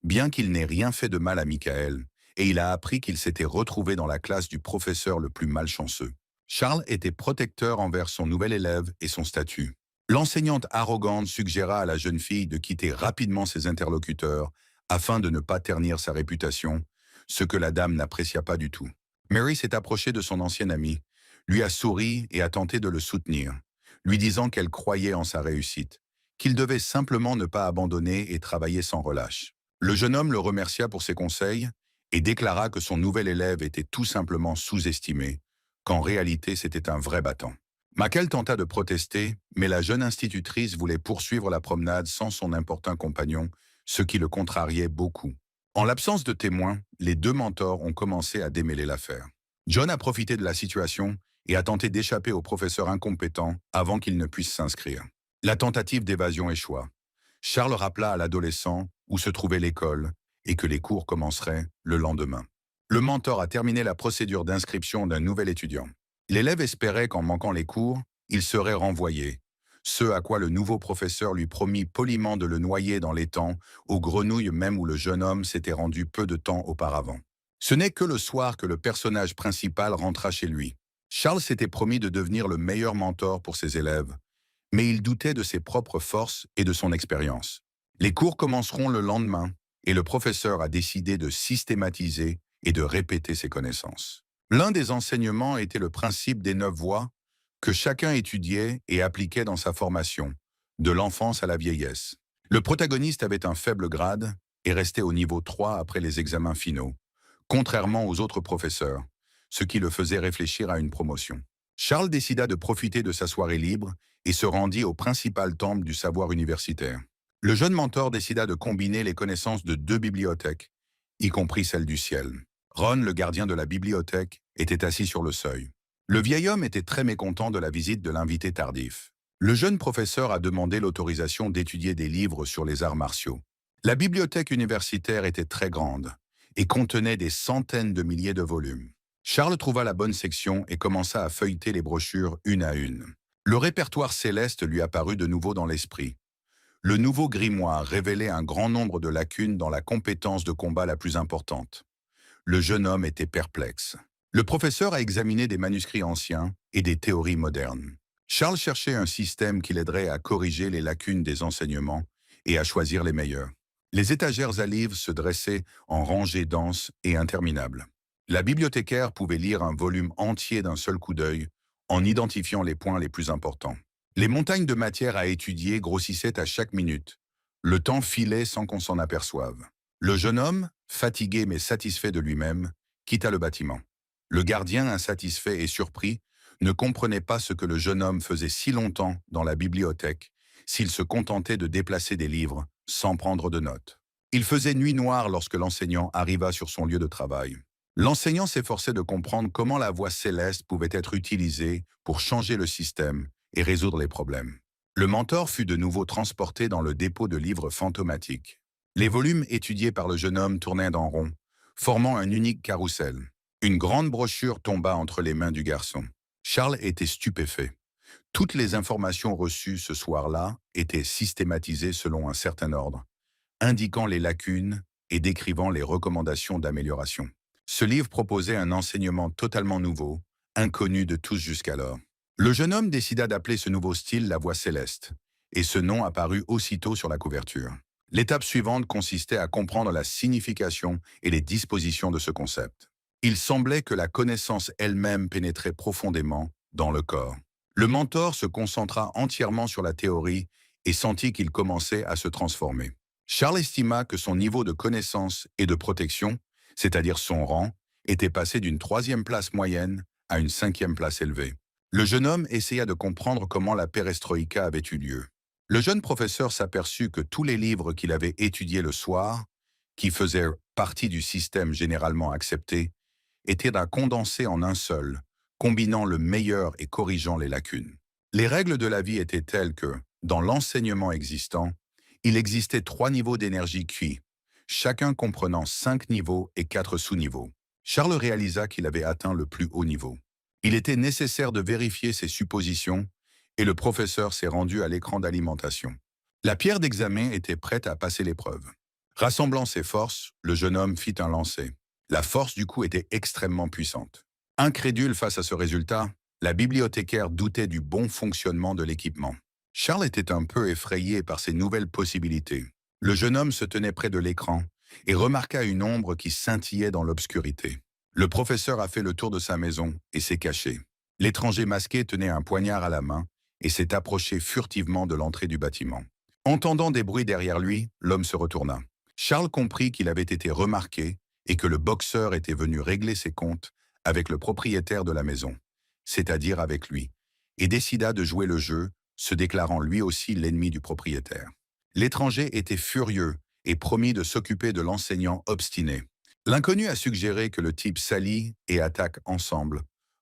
bien qu'il n'ait rien fait de mal à Michael, et il a appris qu'il s'était retrouvé dans la classe du professeur le plus malchanceux. Charles était protecteur envers son nouvel élève et son statut. L'enseignante arrogante suggéra à la jeune fille de quitter rapidement ses interlocuteurs afin de ne pas ternir sa réputation, ce que la dame n'apprécia pas du tout. Mary s'est approchée de son ancien ami, lui a souri et a tenté de le soutenir, lui disant qu'elle croyait en sa réussite, qu'il devait simplement ne pas abandonner et travailler sans relâche. Le jeune homme le remercia pour ses conseils et déclara que son nouvel élève était tout simplement sous-estimé, qu'en réalité c'était un vrai battant. Michael tenta de protester, mais la jeune institutrice voulait poursuivre la promenade sans son importun compagnon, ce qui le contrariait beaucoup. En l'absence de témoins, les deux mentors ont commencé à démêler l'affaire. John a profité de la situation et a tenté d'échapper au professeur incompétent avant qu'il ne puisse s'inscrire. La tentative d'évasion échoua. Charles rappela à l'adolescent où se trouvait l'école et que les cours commenceraient le lendemain. Le mentor a terminé la procédure d'inscription d'un nouvel étudiant. L'élève espérait qu'en manquant les cours, il serait renvoyé, ce à quoi le nouveau professeur lui promit poliment de le noyer dans l'étang, aux grenouilles même où le jeune homme s'était rendu peu de temps auparavant. Ce n'est que le soir que le personnage principal rentra chez lui. Charles s'était promis de devenir le meilleur mentor pour ses élèves, mais il doutait de ses propres forces et de son expérience. Les cours commenceront le lendemain, et le professeur a décidé de systématiser et de répéter ses connaissances. L'un des enseignements était le principe des 9 voies que chacun étudiait et appliquait dans sa formation, de l'enfance à la vieillesse. Le protagoniste avait un faible grade et restait au niveau 3 après les examens finaux, contrairement aux autres professeurs, ce qui le faisait réfléchir à une promotion. Charles décida de profiter de sa soirée libre et se rendit au principal temple du savoir universitaire. Le jeune mentor décida de combiner les connaissances de 2 bibliothèques, y compris celle du ciel. Ron, le gardien de la bibliothèque, était assis sur le seuil. Le vieil homme était très mécontent de la visite de l'invité tardif. Le jeune professeur a demandé l'autorisation d'étudier des livres sur les arts martiaux. La bibliothèque universitaire était très grande et contenait des centaines de milliers de volumes. Charles trouva la bonne section et commença à feuilleter les brochures une à une. Le répertoire céleste lui apparut de nouveau dans l'esprit. Le nouveau grimoire révélait un grand nombre de lacunes dans la compétence de combat la plus importante. Le jeune homme était perplexe. Le professeur a examiné des manuscrits anciens et des théories modernes. Charles cherchait un système qui l'aiderait à corriger les lacunes des enseignements et à choisir les meilleurs. Les étagères à livres se dressaient en rangées denses et interminables. La bibliothécaire pouvait lire un volume entier d'un seul coup d'œil en identifiant les points les plus importants. Les montagnes de matière à étudier grossissaient à chaque minute. Le temps filait sans qu'on s'en aperçoive. Le jeune homme, fatigué mais satisfait de lui-même, quitta le bâtiment. Le gardien, insatisfait et surpris, ne comprenait pas ce que le jeune homme faisait si longtemps dans la bibliothèque s'il se contentait de déplacer des livres sans prendre de notes. Il faisait nuit noire lorsque l'enseignant arriva sur son lieu de travail. L'enseignant s'efforçait de comprendre comment la voix céleste pouvait être utilisée pour changer le système et résoudre les problèmes. Le mentor fut de nouveau transporté dans le dépôt de livres fantomatiques. Les volumes étudiés par le jeune homme tournaient en rond, formant un unique carrousel. Une grande brochure tomba entre les mains du garçon. Charles était stupéfait. Toutes les informations reçues ce soir-là étaient systématisées selon un certain ordre, indiquant les lacunes et décrivant les recommandations d'amélioration. Ce livre proposait un enseignement totalement nouveau, inconnu de tous jusqu'alors. Le jeune homme décida d'appeler ce nouveau style la voie céleste, et ce nom apparut aussitôt sur la couverture. L'étape suivante consistait à comprendre la signification et les dispositions de ce concept. Il semblait que la connaissance elle-même pénétrait profondément dans le corps. Le mentor se concentra entièrement sur la théorie et sentit qu'il commençait à se transformer. Charles estima que son niveau de connaissance et de protection, c'est-à-dire son rang, était passé d'une 3e place moyenne à une 5e place élevée. Le jeune homme essaya de comprendre comment la perestroïka avait eu lieu. Le jeune professeur s'aperçut que tous les livres qu'il avait étudiés le soir, qui faisaient partie du système généralement accepté, étaient à condenser en un seul, combinant le meilleur et corrigeant les lacunes. Les règles de la vie étaient telles que, dans l'enseignement existant, il existait 3 niveaux d'énergie QI, chacun comprenant 5 niveaux et 4 sous-niveaux. Charles réalisa qu'il avait atteint le plus haut niveau. Il était nécessaire de vérifier ses suppositions et le professeur s'est rendu à l'écran d'alimentation. La pierre d'examen était prête à passer l'épreuve. Rassemblant ses forces, le jeune homme fit un lancer. La force du coup était extrêmement puissante. Incrédule face à ce résultat, la bibliothécaire doutait du bon fonctionnement de l'équipement. Charles était un peu effrayé par ces nouvelles possibilités. Le jeune homme se tenait près de l'écran et remarqua une ombre qui scintillait dans l'obscurité. Le professeur a fait le tour de sa maison et s'est caché. L'étranger masqué tenait un poignard à la main et s'est approché furtivement de l'entrée du bâtiment. Entendant des bruits derrière lui, l'homme se retourna. Charles comprit qu'il avait été remarqué et que le boxeur était venu régler ses comptes avec le propriétaire de la maison, c'est-à-dire avec lui, et décida de jouer le jeu, se déclarant lui aussi l'ennemi du propriétaire. L'étranger était furieux et promit de s'occuper de l'enseignant obstiné. L'inconnu a suggéré que le type s'allie et attaque ensemble,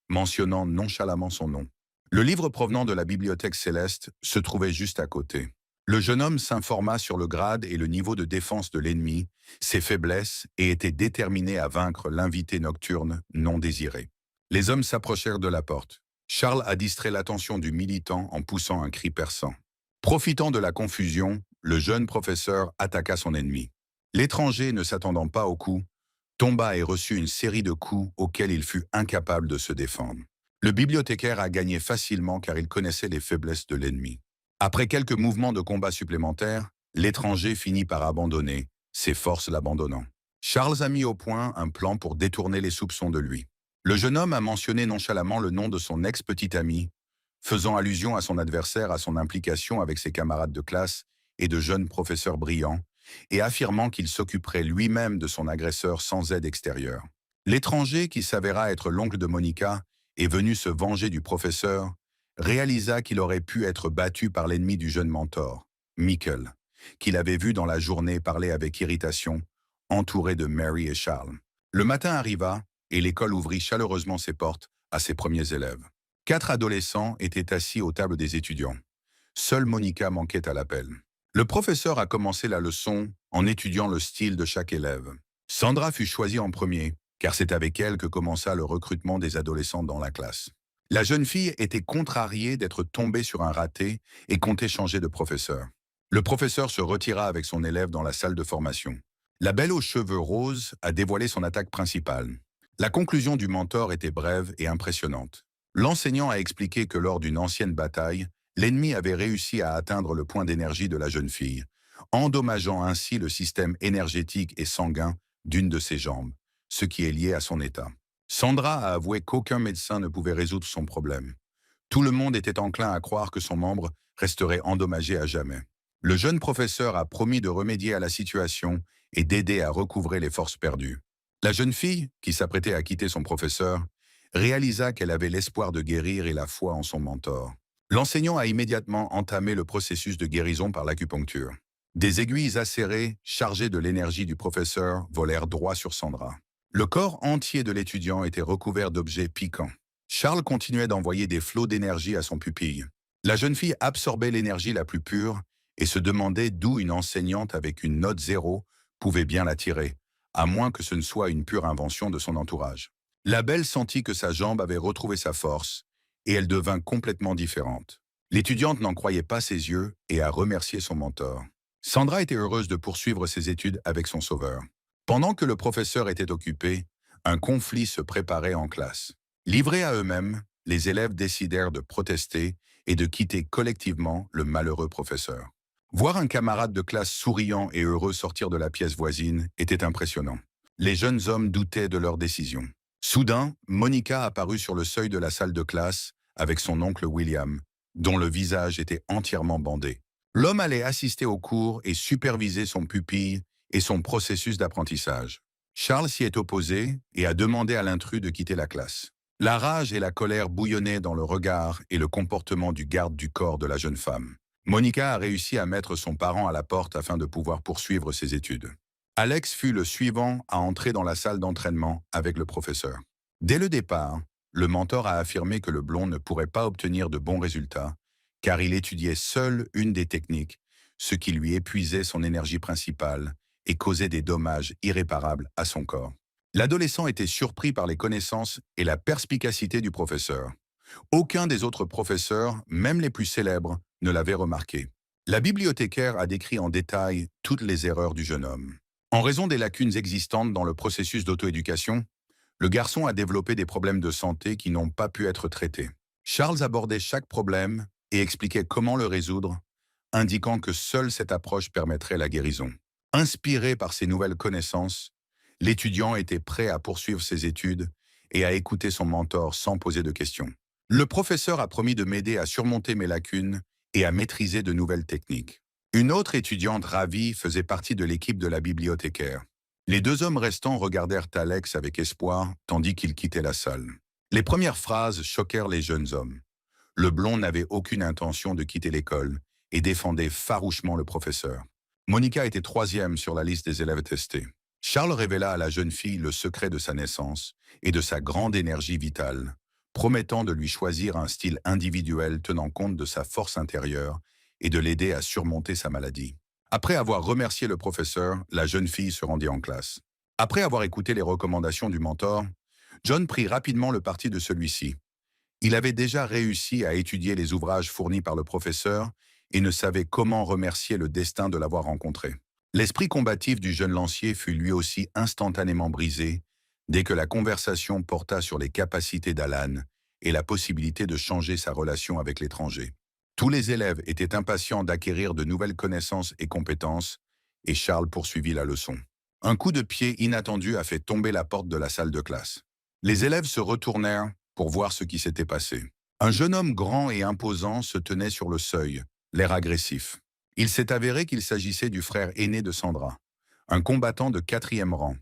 mentionnant nonchalamment son nom. Le livre provenant de la bibliothèque céleste se trouvait juste à côté. Le jeune homme s'informa sur le grade et le niveau de défense de l'ennemi, ses faiblesses, et était déterminé à vaincre l'invité nocturne non désiré. Les hommes s'approchèrent de la porte. Charles a distrait l'attention du militant en poussant un cri perçant. Profitant de la confusion, le jeune professeur attaqua son ennemi. L'étranger, ne s'attendant pas au coup, tomba et reçut une série de coups auxquels il fut incapable de se défendre. Le bibliothécaire a gagné facilement car il connaissait les faiblesses de l'ennemi. Après quelques mouvements de combat supplémentaires, l'étranger finit par abandonner, ses forces l'abandonnant. Charles a mis au point un plan pour détourner les soupçons de lui. Le jeune homme a mentionné nonchalamment le nom de son ex-petit ami, faisant allusion à son adversaire à son implication avec ses camarades de classe et de jeunes professeurs brillants, et affirmant qu'il s'occuperait lui-même de son agresseur sans aide extérieure. L'étranger, qui s'avéra être l'oncle de Monica, est venu se venger du professeur, réalisa qu'il aurait pu être battu par l'ennemi du jeune mentor, Michael, qu'il avait vu dans la journée parler avec irritation, entouré de Mary et Charles. Le matin arriva, et l'école ouvrit chaleureusement ses portes à ses premiers élèves. 4 adolescents étaient assis aux tables des étudiants. Seule Monica manquait à l'appel. Le professeur a commencé la leçon en étudiant le style de chaque élève. Sandra fut choisie en premier, car c'est avec elle que commença le recrutement des adolescents dans la classe. La jeune fille était contrariée d'être tombée sur un raté et comptait changer de professeur. Le professeur se retira avec son élève dans la salle de formation. La belle aux cheveux roses a dévoilé son attaque principale. La conclusion du mentor était brève et impressionnante. L'enseignant a expliqué que lors d'une ancienne bataille, l'ennemi avait réussi à atteindre le point d'énergie de la jeune fille, endommageant ainsi le système énergétique et sanguin d'une de ses jambes, ce qui est lié à son état. Sandra a avoué qu'aucun médecin ne pouvait résoudre son problème. Tout le monde était enclin à croire que son membre resterait endommagé à jamais. Le jeune professeur a promis de remédier à la situation et d'aider à recouvrer les forces perdues. La jeune fille, qui s'apprêtait à quitter son professeur, réalisa qu'elle avait l'espoir de guérir et la foi en son mentor. L'enseignant a immédiatement entamé le processus de guérison par l'acupuncture. Des aiguilles acérées, chargées de l'énergie du professeur, volèrent droit sur Sandra. Le corps entier de l'étudiant était recouvert d'objets piquants. Charles continuait d'envoyer des flots d'énergie à son pupille. La jeune fille absorbait l'énergie la plus pure et se demandait d'où une enseignante avec une note 0 pouvait bien la tirer, à moins que ce ne soit une pure invention de son entourage. La belle sentit que sa jambe avait retrouvé sa force et elle devint complètement différente. L'étudiante n'en croyait pas ses yeux et a remercié son mentor. Sandra était heureuse de poursuivre ses études avec son sauveur. Pendant que le professeur était occupé, un conflit se préparait en classe. Livrés à eux-mêmes, les élèves décidèrent de protester et de quitter collectivement le malheureux professeur. Voir un camarade de classe souriant et heureux sortir de la pièce voisine était impressionnant. Les jeunes hommes doutaient de leur décision. Soudain, Monica apparut sur le seuil de la salle de classe avec son oncle William, dont le visage était entièrement bandé. L'homme allait assister au cours et superviser son pupille et son processus d'apprentissage. Charles s'y est opposé et a demandé à l'intrus de quitter la classe. La rage et la colère bouillonnaient dans le regard et le comportement du garde du corps de la jeune femme. Monica a réussi à mettre son parent à la porte afin de pouvoir poursuivre ses études. Alex fut le suivant à entrer dans la salle d'entraînement avec le professeur. Dès le départ, le mentor a affirmé que le blond ne pourrait pas obtenir de bons résultats car il étudiait seul une des techniques, ce qui lui épuisait son énergie principale et causait des dommages irréparables à son corps. L'adolescent était surpris par les connaissances et la perspicacité du professeur. Aucun des autres professeurs, même les plus célèbres, ne l'avait remarqué. La bibliothécaire a décrit en détail toutes les erreurs du jeune homme. En raison des lacunes existantes dans le processus d'auto-éducation, le garçon a développé des problèmes de santé qui n'ont pas pu être traités. Charles abordait chaque problème et expliquait comment le résoudre, indiquant que seule cette approche permettrait la guérison. Inspiré par ces nouvelles connaissances, l'étudiant était prêt à poursuivre ses études et à écouter son mentor sans poser de questions. Le professeur a promis de m'aider à surmonter mes lacunes et à maîtriser de nouvelles techniques. Une autre étudiante ravie faisait partie de l'équipe de la bibliothécaire. Les deux hommes restants regardèrent Alex avec espoir tandis qu'il quittait la salle. Les premières phrases choquèrent les jeunes hommes. Le blond n'avait aucune intention de quitter l'école et défendait farouchement le professeur. Monica était troisième sur la liste des élèves testés. Charles révéla à la jeune fille le secret de sa naissance et de sa grande énergie vitale, promettant de lui choisir un style individuel tenant compte de sa force intérieure et de l'aider à surmonter sa maladie. Après avoir remercié le professeur, la jeune fille se rendit en classe. Après avoir écouté les recommandations du mentor, John prit rapidement le parti de celui-ci. Il avait déjà réussi à étudier les ouvrages fournis par le professeur et ne savait comment remercier le destin de l'avoir rencontré. L'esprit combatif du jeune lancier fut lui aussi instantanément brisé dès que la conversation porta sur les capacités d'Alan et la possibilité de changer sa relation avec l'étranger. Tous les élèves étaient impatients d'acquérir de nouvelles connaissances et compétences, et Charles poursuivit la leçon. Un coup de pied inattendu a fait tomber la porte de la salle de classe. Les élèves se retournèrent pour voir ce qui s'était passé. Un jeune homme grand et imposant se tenait sur le seuil, l'air agressif. Il s'est avéré qu'il s'agissait du frère aîné de Sandra, un combattant de 4e rang.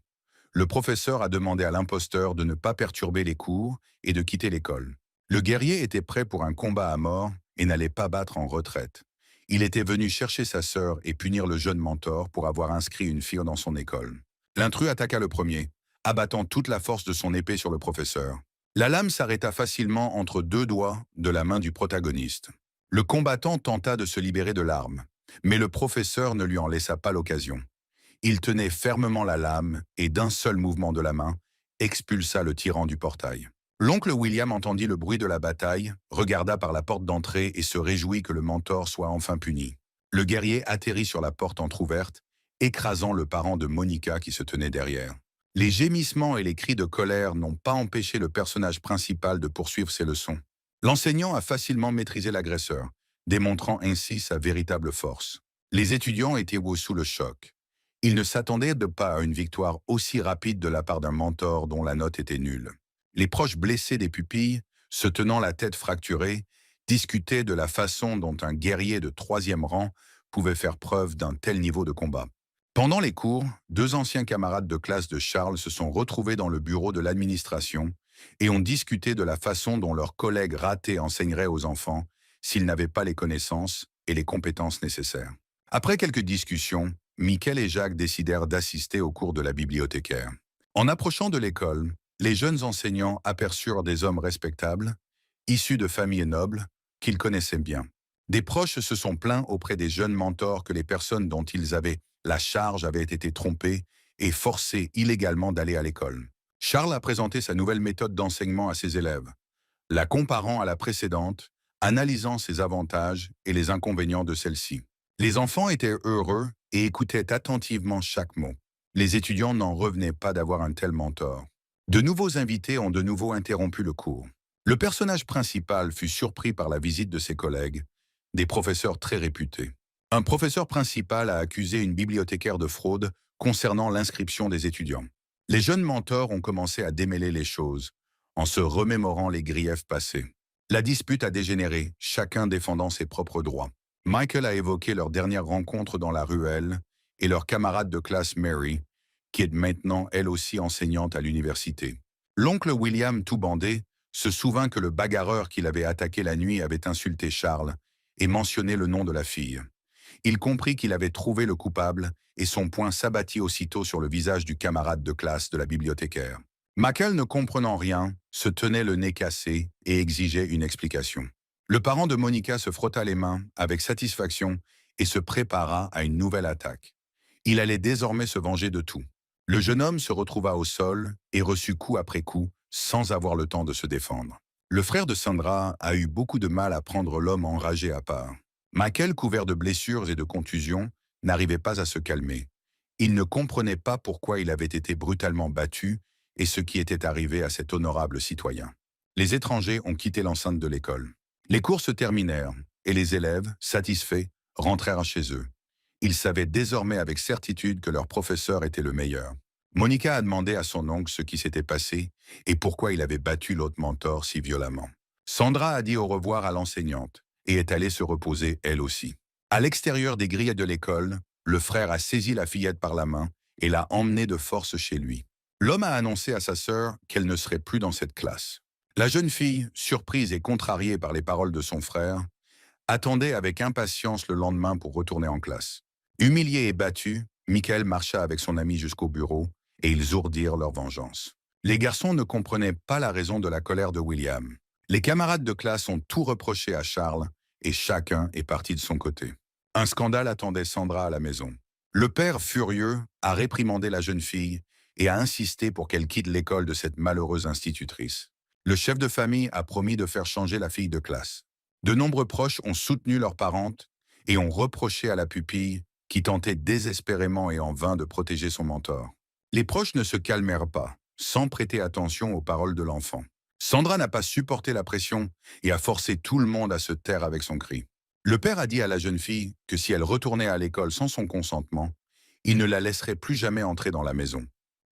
Le professeur a demandé à l'imposteur de ne pas perturber les cours et de quitter l'école. Le guerrier était prêt pour un combat à mort et n'allait pas battre en retraite. Il était venu chercher sa sœur et punir le jeune mentor pour avoir inscrit une fille dans son école. L'intrus attaqua le premier, abattant toute la force de son épée sur le professeur. La lame s'arrêta facilement entre deux doigts de la main du protagoniste. Le combattant tenta de se libérer de l'arme, mais le professeur ne lui en laissa pas l'occasion. Il tenait fermement la lame et d'un seul mouvement de la main, expulsa le tyran du portail. L'oncle William entendit le bruit de la bataille, regarda par la porte d'entrée et se réjouit que le mentor soit enfin puni. Le guerrier atterrit sur la porte entr'ouverte, écrasant le parent de Monica qui se tenait derrière. Les gémissements et les cris de colère n'ont pas empêché le personnage principal de poursuivre ses leçons. L'enseignant a facilement maîtrisé l'agresseur, démontrant ainsi sa véritable force. Les étudiants étaient sous le choc. Ils ne s'attendaient pas à une victoire aussi rapide de la part d'un mentor dont la note était nulle. Les proches blessés des pupilles, se tenant la tête fracturée, discutaient de la façon dont un guerrier de 3e rang pouvait faire preuve d'un tel niveau de combat. Pendant les cours, 2 anciens camarades de classe de Charles se sont retrouvés dans le bureau de l'administration et ont discuté de la façon dont leurs collègues ratés enseigneraient aux enfants s'ils n'avaient pas les connaissances et les compétences nécessaires. Après quelques discussions, Michael et Jacques décidèrent d'assister au cours de la bibliothécaire. En approchant de l'école, les jeunes enseignants aperçurent des hommes respectables, issus de familles nobles, qu'ils connaissaient bien. Des proches se sont plaints auprès des jeunes mentors que les personnes dont ils avaient la charge avaient été trompées et forcées illégalement d'aller à l'école. Charles a présenté sa nouvelle méthode d'enseignement à ses élèves, la comparant à la précédente, analysant ses avantages et les inconvénients de celle-ci. Les enfants étaient heureux et écoutaient attentivement chaque mot. Les étudiants n'en revenaient pas d'avoir un tel mentor. De nouveaux invités ont de nouveau interrompu le cours. Le personnage principal fut surpris par la visite de ses collègues, des professeurs très réputés. Un professeur principal a accusé une bibliothécaire de fraude concernant l'inscription des étudiants. Les jeunes mentors ont commencé à démêler les choses, en se remémorant les griefs passés. La dispute a dégénéré, chacun défendant ses propres droits. Michael a évoqué leur dernière rencontre dans la ruelle et leur camarade de classe Mary, qui est maintenant elle aussi enseignante à l'université. L'oncle William, tout bandé, se souvint que le bagarreur qu'il avait attaqué la nuit avait insulté Charles et mentionné le nom de la fille. Il comprit qu'il avait trouvé le coupable et son poing s'abattit aussitôt sur le visage du camarade de classe de la bibliothécaire. Michael, ne comprenant rien, se tenait le nez cassé et exigeait une explication. Le parent de Monica se frotta les mains avec satisfaction et se prépara à une nouvelle attaque. Il allait désormais se venger de tout. Le jeune homme se retrouva au sol et reçut coup après coup sans avoir le temps de se défendre. Le frère de Sandra a eu beaucoup de mal à prendre l'homme enragé à part. Michael, couvert de blessures et de contusions, n'arrivait pas à se calmer. Il ne comprenait pas pourquoi il avait été brutalement battu et ce qui était arrivé à cet honorable citoyen. Les étrangers ont quitté l'enceinte de l'école. Les cours se terminèrent et les élèves, satisfaits, rentrèrent chez eux. Ils savaient désormais avec certitude que leur professeur était le meilleur. Monica a demandé à son oncle ce qui s'était passé et pourquoi il avait battu l'autre mentor si violemment. Sandra a dit au revoir à l'enseignante et est allée se reposer elle aussi. À l'extérieur des grilles de l'école, le frère a saisi la fillette par la main et l'a emmenée de force chez lui. L'homme a annoncé à sa sœur qu'elle ne serait plus dans cette classe. La jeune fille, surprise et contrariée par les paroles de son frère, attendait avec impatience le lendemain pour retourner en classe. Humilié et battu, Michael marcha avec son ami jusqu'au bureau et ils ourdirent leur vengeance. Les garçons ne comprenaient pas la raison de la colère de William. Les camarades de classe ont tout reproché à Charles et chacun est parti de son côté. Un scandale attendait Sandra à la maison. Le père, furieux, a réprimandé la jeune fille et a insisté pour qu'elle quitte l'école de cette malheureuse institutrice. Le chef de famille a promis de faire changer la fille de classe. De nombreux proches ont soutenu leur parente et ont reproché à la pupille qui tentait désespérément et en vain de protéger son mentor. Les proches ne se calmèrent pas, sans prêter attention aux paroles de l'enfant. Sandra n'a pas supporté la pression et a forcé tout le monde à se taire avec son cri. Le père a dit à la jeune fille que si elle retournait à l'école sans son consentement, il ne la laisserait plus jamais entrer dans la maison.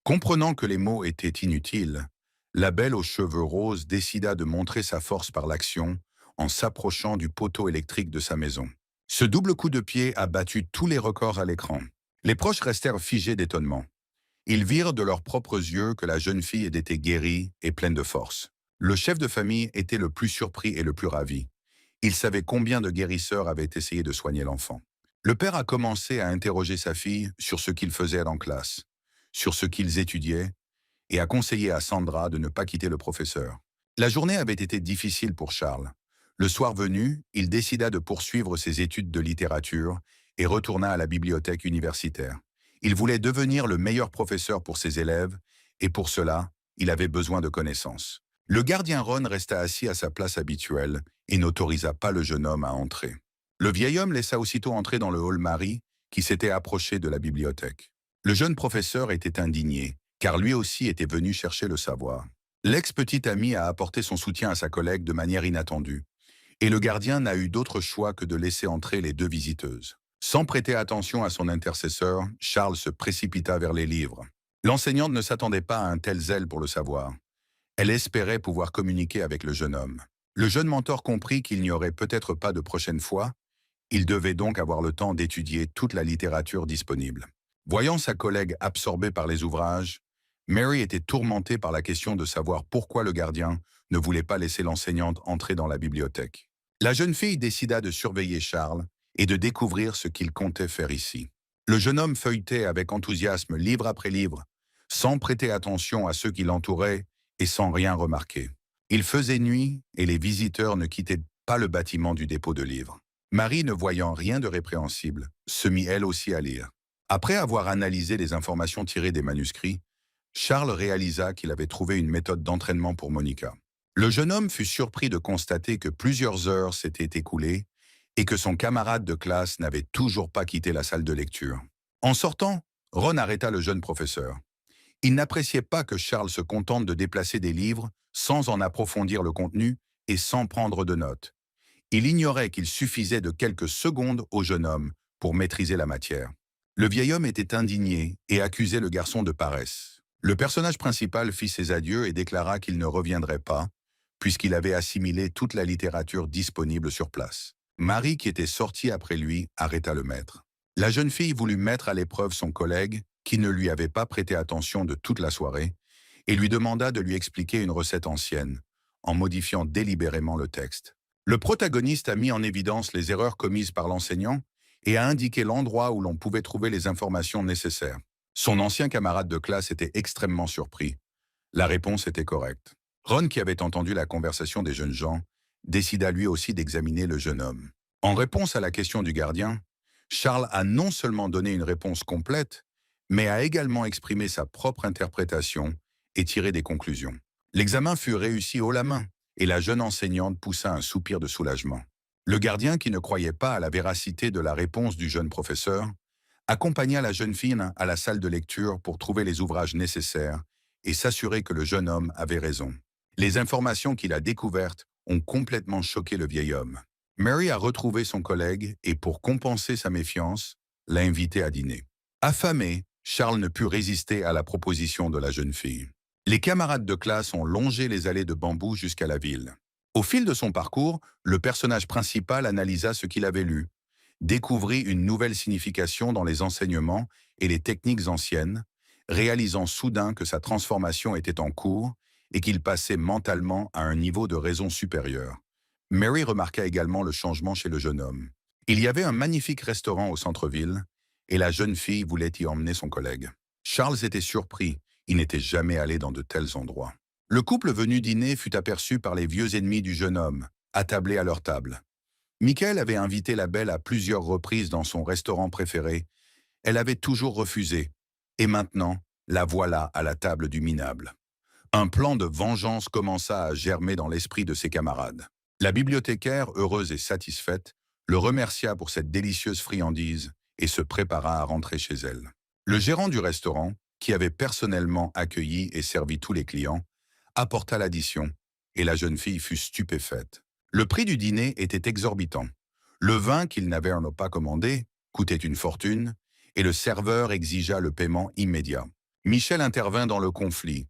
Comprenant que les mots étaient inutiles, la belle aux cheveux roses décida de montrer sa force par l'action en s'approchant du poteau électrique de sa maison. Ce double coup de pied a battu tous les records à l'écran. Les proches restèrent figés d'étonnement. Ils virent de leurs propres yeux que la jeune fille était guérie et pleine de force. Le chef de famille était le plus surpris et le plus ravi. Il savait combien de guérisseurs avaient essayé de soigner l'enfant. Le père a commencé à interroger sa fille sur ce qu'ils faisaient en classe, sur ce qu'ils étudiaient, et a conseillé à Sandra de ne pas quitter le professeur. La journée avait été difficile pour Charles. Le soir venu, il décida de poursuivre ses études de littérature et retourna à la bibliothèque universitaire. Il voulait devenir le meilleur professeur pour ses élèves et pour cela, il avait besoin de connaissances. Le gardien Ron resta assis à sa place habituelle et n'autorisa pas le jeune homme à entrer. Le vieil homme laissa aussitôt entrer dans le hall Marie, qui s'était approché de la bibliothèque. Le jeune professeur était indigné, car lui aussi était venu chercher le savoir. L'ex-petit ami a apporté son soutien à sa collègue de manière inattendue, et le gardien n'a eu d'autre choix que de laisser entrer les deux visiteuses. Sans prêter attention à son intercesseur, Charles se précipita vers les livres. L'enseignante ne s'attendait pas à un tel zèle pour le savoir. Elle espérait pouvoir communiquer avec le jeune homme. Le jeune mentor comprit qu'il n'y aurait peut-être pas de prochaine fois. Il devait donc avoir le temps d'étudier toute la littérature disponible. Voyant sa collègue absorbée par les ouvrages, Mary était tourmentée par la question de savoir pourquoi le gardien ne voulait pas laisser l'enseignante entrer dans la bibliothèque. La jeune fille décida de surveiller Charles et de découvrir ce qu'il comptait faire ici. Le jeune homme feuilletait avec enthousiasme livre après livre, sans prêter attention à ceux qui l'entouraient et sans rien remarquer. Il faisait nuit et les visiteurs ne quittaient pas le bâtiment du dépôt de livres. Marie, ne voyant rien de répréhensible, se mit elle aussi à lire. Après avoir analysé les informations tirées des manuscrits, Charles réalisa qu'il avait trouvé une méthode d'entraînement pour Monica. Le jeune homme fut surpris de constater que plusieurs heures s'étaient écoulées et que son camarade de classe n'avait toujours pas quitté la salle de lecture. En sortant, Ron arrêta le jeune professeur. Il n'appréciait pas que Charles se contente de déplacer des livres sans en approfondir le contenu et sans prendre de notes. Il ignorait qu'il suffisait de quelques secondes au jeune homme pour maîtriser la matière. Le vieil homme était indigné et accusait le garçon de paresse. Le personnage principal fit ses adieux et déclara qu'il ne reviendrait pas, puisqu'il avait assimilé toute la littérature disponible sur place. Marie, qui était sortie après lui, arrêta le maître. La jeune fille voulut mettre à l'épreuve son collègue, qui ne lui avait pas prêté attention de toute la soirée, et lui demanda de lui expliquer une recette ancienne, en modifiant délibérément le texte. Le protagoniste a mis en évidence les erreurs commises par l'enseignant et a indiqué l'endroit où l'on pouvait trouver les informations nécessaires. Son ancien camarade de classe était extrêmement surpris. La réponse était correcte. Ron, qui avait entendu la conversation des jeunes gens, décida lui aussi d'examiner le jeune homme. En réponse à la question du gardien, Charles a non seulement donné une réponse complète, mais a également exprimé sa propre interprétation et tiré des conclusions. L'examen fut réussi haut la main, et la jeune enseignante poussa un soupir de soulagement. Le gardien, qui ne croyait pas à la véracité de la réponse du jeune professeur, accompagna la jeune fille à la salle de lecture pour trouver les ouvrages nécessaires et s'assurer que le jeune homme avait raison. Les informations qu'il a découvertes ont complètement choqué le vieil homme. Mary a retrouvé son collègue et, pour compenser sa méfiance, l'a invité à dîner. Affamé, Charles ne put résister à la proposition de la jeune fille. Les camarades de classe ont longé les allées de bambou jusqu'à la ville. Au fil de son parcours, le personnage principal analysa ce qu'il avait lu, découvrit une nouvelle signification dans les enseignements et les techniques anciennes, réalisant soudain que sa transformation était en cours et qu'il passait mentalement à un niveau de raison supérieur. Mary remarqua également le changement chez le jeune homme. Il y avait un magnifique restaurant au centre-ville et la jeune fille voulait y emmener son collègue. Charles était surpris, il n'était jamais allé dans de tels endroits. Le couple venu dîner fut aperçu par les vieux ennemis du jeune homme, attablés à leur table. Michael avait invité la belle à plusieurs reprises dans son restaurant préféré. Elle avait toujours refusé. Et maintenant, la voilà à la table du minable. Un plan de vengeance commença à germer dans l'esprit de ses camarades. La bibliothécaire, heureuse et satisfaite, le remercia pour cette délicieuse friandise et se prépara à rentrer chez elle. Le gérant du restaurant, qui avait personnellement accueilli et servi tous les clients, apporta l'addition et la jeune fille fut stupéfaite. Le prix du dîner était exorbitant. Le vin qu'ils n'avaient pas commandé coûtait une fortune et le serveur exigea le paiement immédiat. Michel intervint dans le conflit,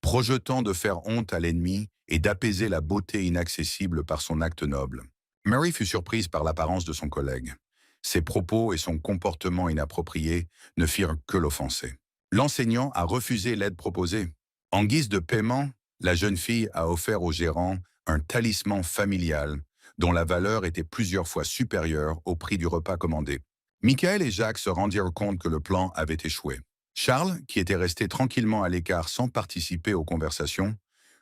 projetant de faire honte à l'ennemi et d'apaiser la beauté inaccessible par son acte noble. Mary fut surprise par l'apparence de son collègue. Ses propos et son comportement inapproprié ne firent que l'offenser. L'enseignant a refusé l'aide proposée. En guise de paiement, la jeune fille a offert au gérant un talisman familial dont la valeur était plusieurs fois supérieure au prix du repas commandé. Michael et Jacques se rendirent compte que le plan avait échoué. Charles, qui était resté tranquillement à l'écart sans participer aux conversations,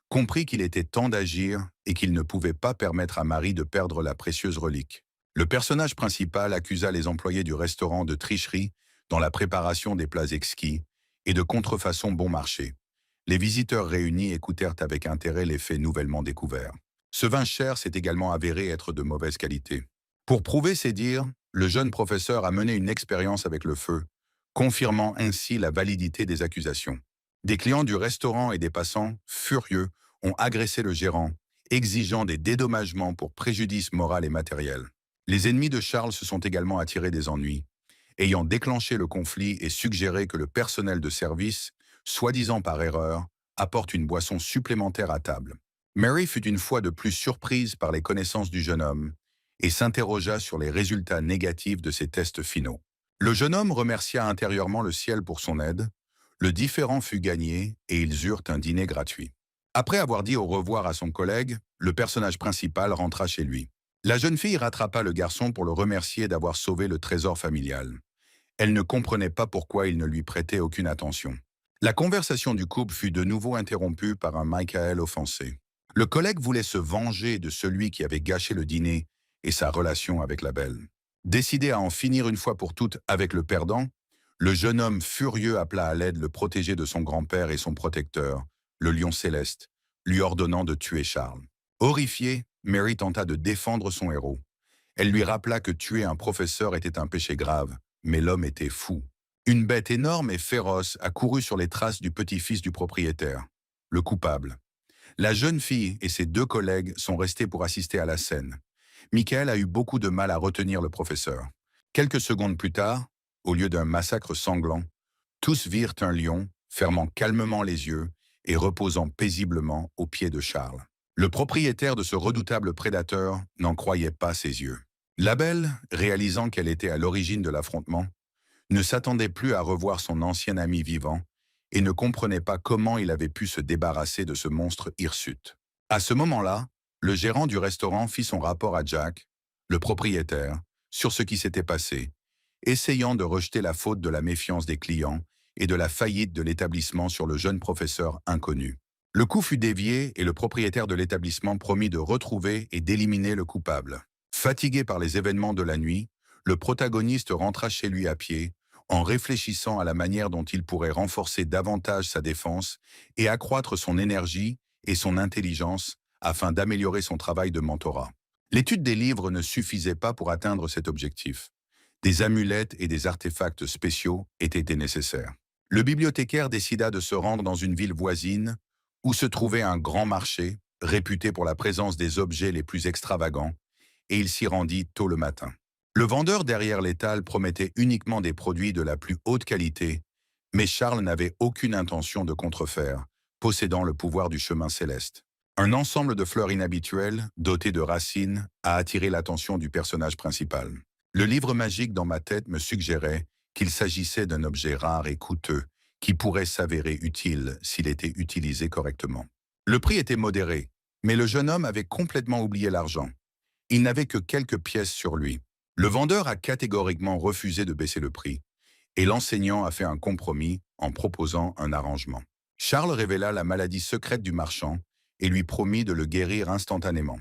comprit qu'il était temps d'agir et qu'il ne pouvait pas permettre à Marie de perdre la précieuse relique. Le personnage principal accusa les employés du restaurant de tricherie dans la préparation des plats exquis et de contrefaçon bon marché. Les visiteurs réunis écoutèrent avec intérêt les faits nouvellement découverts. Ce vin cher s'est également avéré être de mauvaise qualité. Pour prouver ses dires, le jeune professeur a mené une expérience avec le feu, confirmant ainsi la validité des accusations. Des clients du restaurant et des passants, furieux, ont agressé le gérant, exigeant des dédommagements pour préjudice moral et matériel. Les ennemis de Charles se sont également attirés des ennuis, ayant déclenché le conflit et suggéré que le personnel de service, soi-disant par erreur, apporte une boisson supplémentaire à table. Mary fut une fois de plus surprise par les connaissances du jeune homme et s'interrogea sur les résultats négatifs de ses tests finaux. Le jeune homme remercia intérieurement le ciel pour son aide, le différend fut gagné et ils eurent un dîner gratuit. Après avoir dit au revoir à son collègue, le personnage principal rentra chez lui. La jeune fille rattrapa le garçon pour le remercier d'avoir sauvé le trésor familial. Elle ne comprenait pas pourquoi il ne lui prêtait aucune attention. La conversation du couple fut de nouveau interrompue par un Michael offensé. Le collègue voulait se venger de celui qui avait gâché le dîner et sa relation avec la belle. Décidé à en finir une fois pour toutes avec le perdant, le jeune homme furieux appela à l'aide le protégé de son grand-père et son protecteur, le lion céleste, lui ordonnant de tuer Charles. Horrifiée, Mary tenta de défendre son héros. Elle lui rappela que tuer un professeur était un péché grave, mais l'homme était fou. Une bête énorme et féroce accourut sur les traces du petit-fils du propriétaire, le coupable. La jeune fille et ses deux collègues sont restés pour assister à la scène. Michael a eu beaucoup de mal à retenir le professeur. Quelques secondes plus tard, au lieu d'un massacre sanglant, tous virent un lion, fermant calmement les yeux et reposant paisiblement aux pieds de Charles. Le propriétaire de ce redoutable prédateur n'en croyait pas ses yeux. La belle, réalisant qu'elle était à l'origine de l'affrontement, ne s'attendait plus à revoir son ancien ami vivant et ne comprenait pas comment il avait pu se débarrasser de ce monstre hirsute. À ce moment-là, le gérant du restaurant fit son rapport à Jack, le propriétaire, sur ce qui s'était passé, essayant de rejeter la faute de la méfiance des clients et de la faillite de l'établissement sur le jeune professeur inconnu. Le coup fut dévié et le propriétaire de l'établissement promit de retrouver et d'éliminer le coupable. Fatigué par les événements de la nuit, le protagoniste rentra chez lui à pied, en réfléchissant à la manière dont il pourrait renforcer davantage sa défense et accroître son énergie et son intelligence afin d'améliorer son travail de mentorat. L'étude des livres ne suffisait pas pour atteindre cet objectif. Des amulettes et des artefacts spéciaux étaient nécessaires. Le bibliothécaire décida de se rendre dans une ville voisine où se trouvait un grand marché, réputé pour la présence des objets les plus extravagants, et il s'y rendit tôt le matin. Le vendeur derrière l'étal promettait uniquement des produits de la plus haute qualité, mais Charles n'avait aucune intention de contrefaire, possédant le pouvoir du chemin céleste. Un ensemble de fleurs inhabituelles, dotées de racines, a attiré l'attention du personnage principal. Le livre magique dans ma tête me suggérait qu'il s'agissait d'un objet rare et coûteux, qui pourrait s'avérer utile s'il était utilisé correctement. Le prix était modéré, mais le jeune homme avait complètement oublié l'argent. Il n'avait que quelques pièces sur lui. Le vendeur a catégoriquement refusé de baisser le prix, et l'enseignant a fait un compromis en proposant un arrangement. Charles révéla la maladie secrète du marchand et lui promit de le guérir instantanément.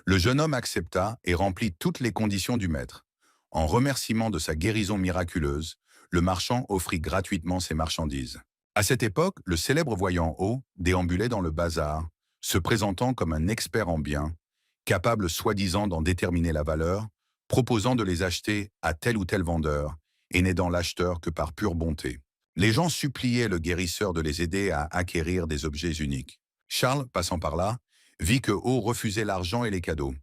Le jeune homme accepta et remplit toutes les conditions du maître. En remerciement de sa guérison miraculeuse, le marchand offrit gratuitement ses marchandises. À cette époque, le célèbre voyant haut déambulait dans le bazar, se présentant comme un expert en biens, capable soi-disant d'en déterminer la valeur, proposant de les acheter à tel ou tel vendeur, et n'aidant l'acheteur que par pure bonté. Les gens suppliaient le guérisseur de les aider à acquérir des objets uniques. Charles, passant par là, vit que Haut refusait l'argent et les cadeaux.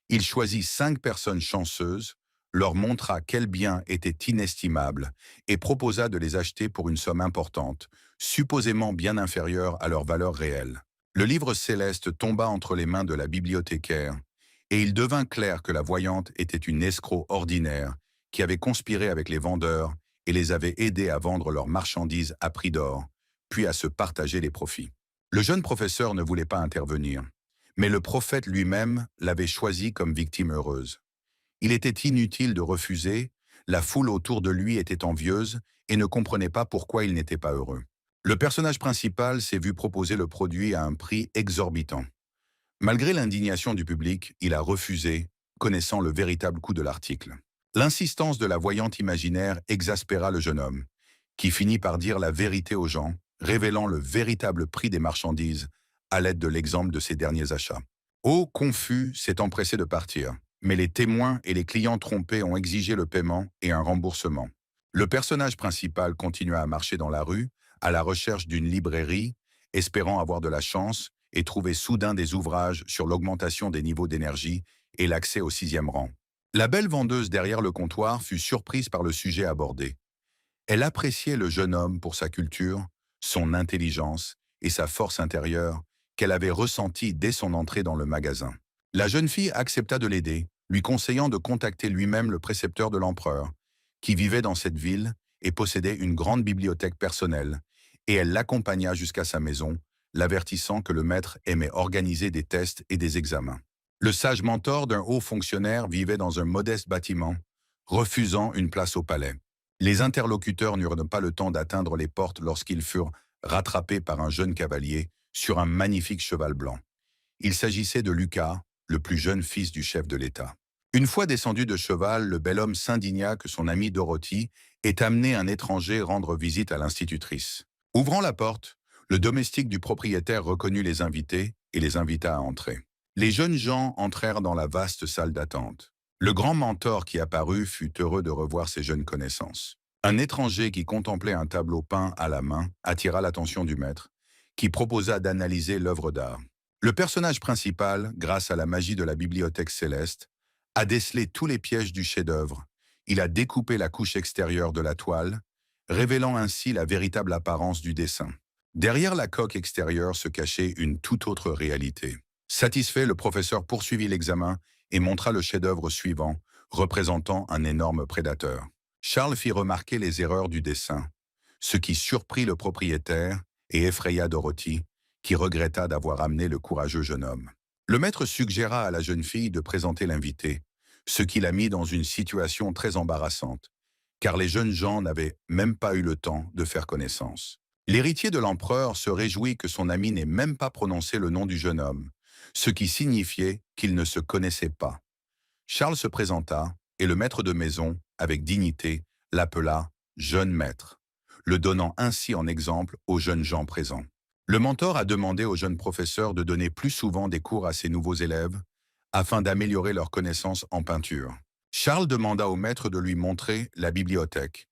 Il choisit 5 personnes chanceuses, leur montra quels biens étaient inestimables et proposa de les acheter pour une somme importante, supposément bien inférieure à leur valeur réelle. Le livre céleste tomba entre les mains de la bibliothécaire et il devint clair que la voyante était une escroc ordinaire qui avait conspiré avec les vendeurs et les avait aidés à vendre leurs marchandises à prix d'or, puis à se partager les profits. Le jeune professeur ne voulait pas intervenir, mais le prophète lui-même l'avait choisi comme victime heureuse. Il était inutile de refuser, la foule autour de lui était envieuse et ne comprenait pas pourquoi il n'était pas heureux. Le personnage principal s'est vu proposer le produit à un prix exorbitant. Malgré l'indignation du public, il a refusé, connaissant le véritable coût de l'article. L'insistance de la voyante imaginaire exaspéra le jeune homme, qui finit par dire la vérité aux gens, révélant le véritable prix des marchandises à l'aide de l'exemple de ses derniers achats. Haut, confus, s'est empressé de partir, mais les témoins et les clients trompés ont exigé le paiement et un remboursement. Le personnage principal continua à marcher dans la rue, à la recherche d'une librairie, espérant avoir de la chance et trouver soudain des ouvrages sur l'augmentation des niveaux d'énergie et l'accès au 6e rang. La belle vendeuse derrière le comptoir fut surprise par le sujet abordé. Elle appréciait le jeune homme pour sa culture, son intelligence et sa force intérieure qu'elle avait ressentie dès son entrée dans le magasin. La jeune fille accepta de l'aider, lui conseillant de contacter lui-même le précepteur de l'empereur, qui vivait dans cette ville et possédait une grande bibliothèque personnelle, et elle l'accompagna jusqu'à sa maison, l'avertissant que le maître aimait organiser des tests et des examens. Le sage mentor d'un haut fonctionnaire vivait dans un modeste bâtiment, refusant une place au palais. Les interlocuteurs n'eurent pas le temps d'atteindre les portes lorsqu'ils furent rattrapés par un jeune cavalier sur un magnifique cheval blanc. Il s'agissait de Lucas, le plus jeune fils du chef de l'État. Une fois descendu de cheval, le bel homme s'indigna que son amie Dorothy ait amené un étranger rendre visite à l'institutrice. Ouvrant la porte, le domestique du propriétaire reconnut les invités et les invita à entrer. Les jeunes gens entrèrent dans la vaste salle d'attente. Le grand mentor qui apparut fut heureux de revoir ses jeunes connaissances. Un étranger qui contemplait un tableau peint à la main attira l'attention du maître, qui proposa d'analyser l'œuvre d'art. Le personnage principal, grâce à la magie de la bibliothèque céleste, a décelé tous les pièges du chef-d'œuvre. Il a découpé la couche extérieure de la toile, révélant ainsi la véritable apparence du dessin. Derrière la coque extérieure se cachait une toute autre réalité. Satisfait, le professeur poursuivit l'examen et montra le chef-d'œuvre suivant, représentant un énorme prédateur. Charles fit remarquer les erreurs du dessin, ce qui surprit le propriétaire et effraya Dorothy, qui regretta d'avoir amené le courageux jeune homme. Le maître suggéra à la jeune fille de présenter l'invité, ce qui la mit dans une situation très embarrassante, car les jeunes gens n'avaient même pas eu le temps de faire connaissance. L'héritier de l'empereur se réjouit que son ami n'ait même pas prononcé le nom du jeune homme, ce qui signifiait qu'ils ne se connaissaient pas. Charles se présenta, et le maître de maison, avec dignité, l'appela « jeune maître », le donnant ainsi en exemple aux jeunes gens présents. Le mentor a demandé au jeune professeur de donner plus souvent des cours à ses nouveaux élèves, afin d'améliorer leurs connaissances en peinture. Charles demanda au maître de lui montrer la bibliothèque.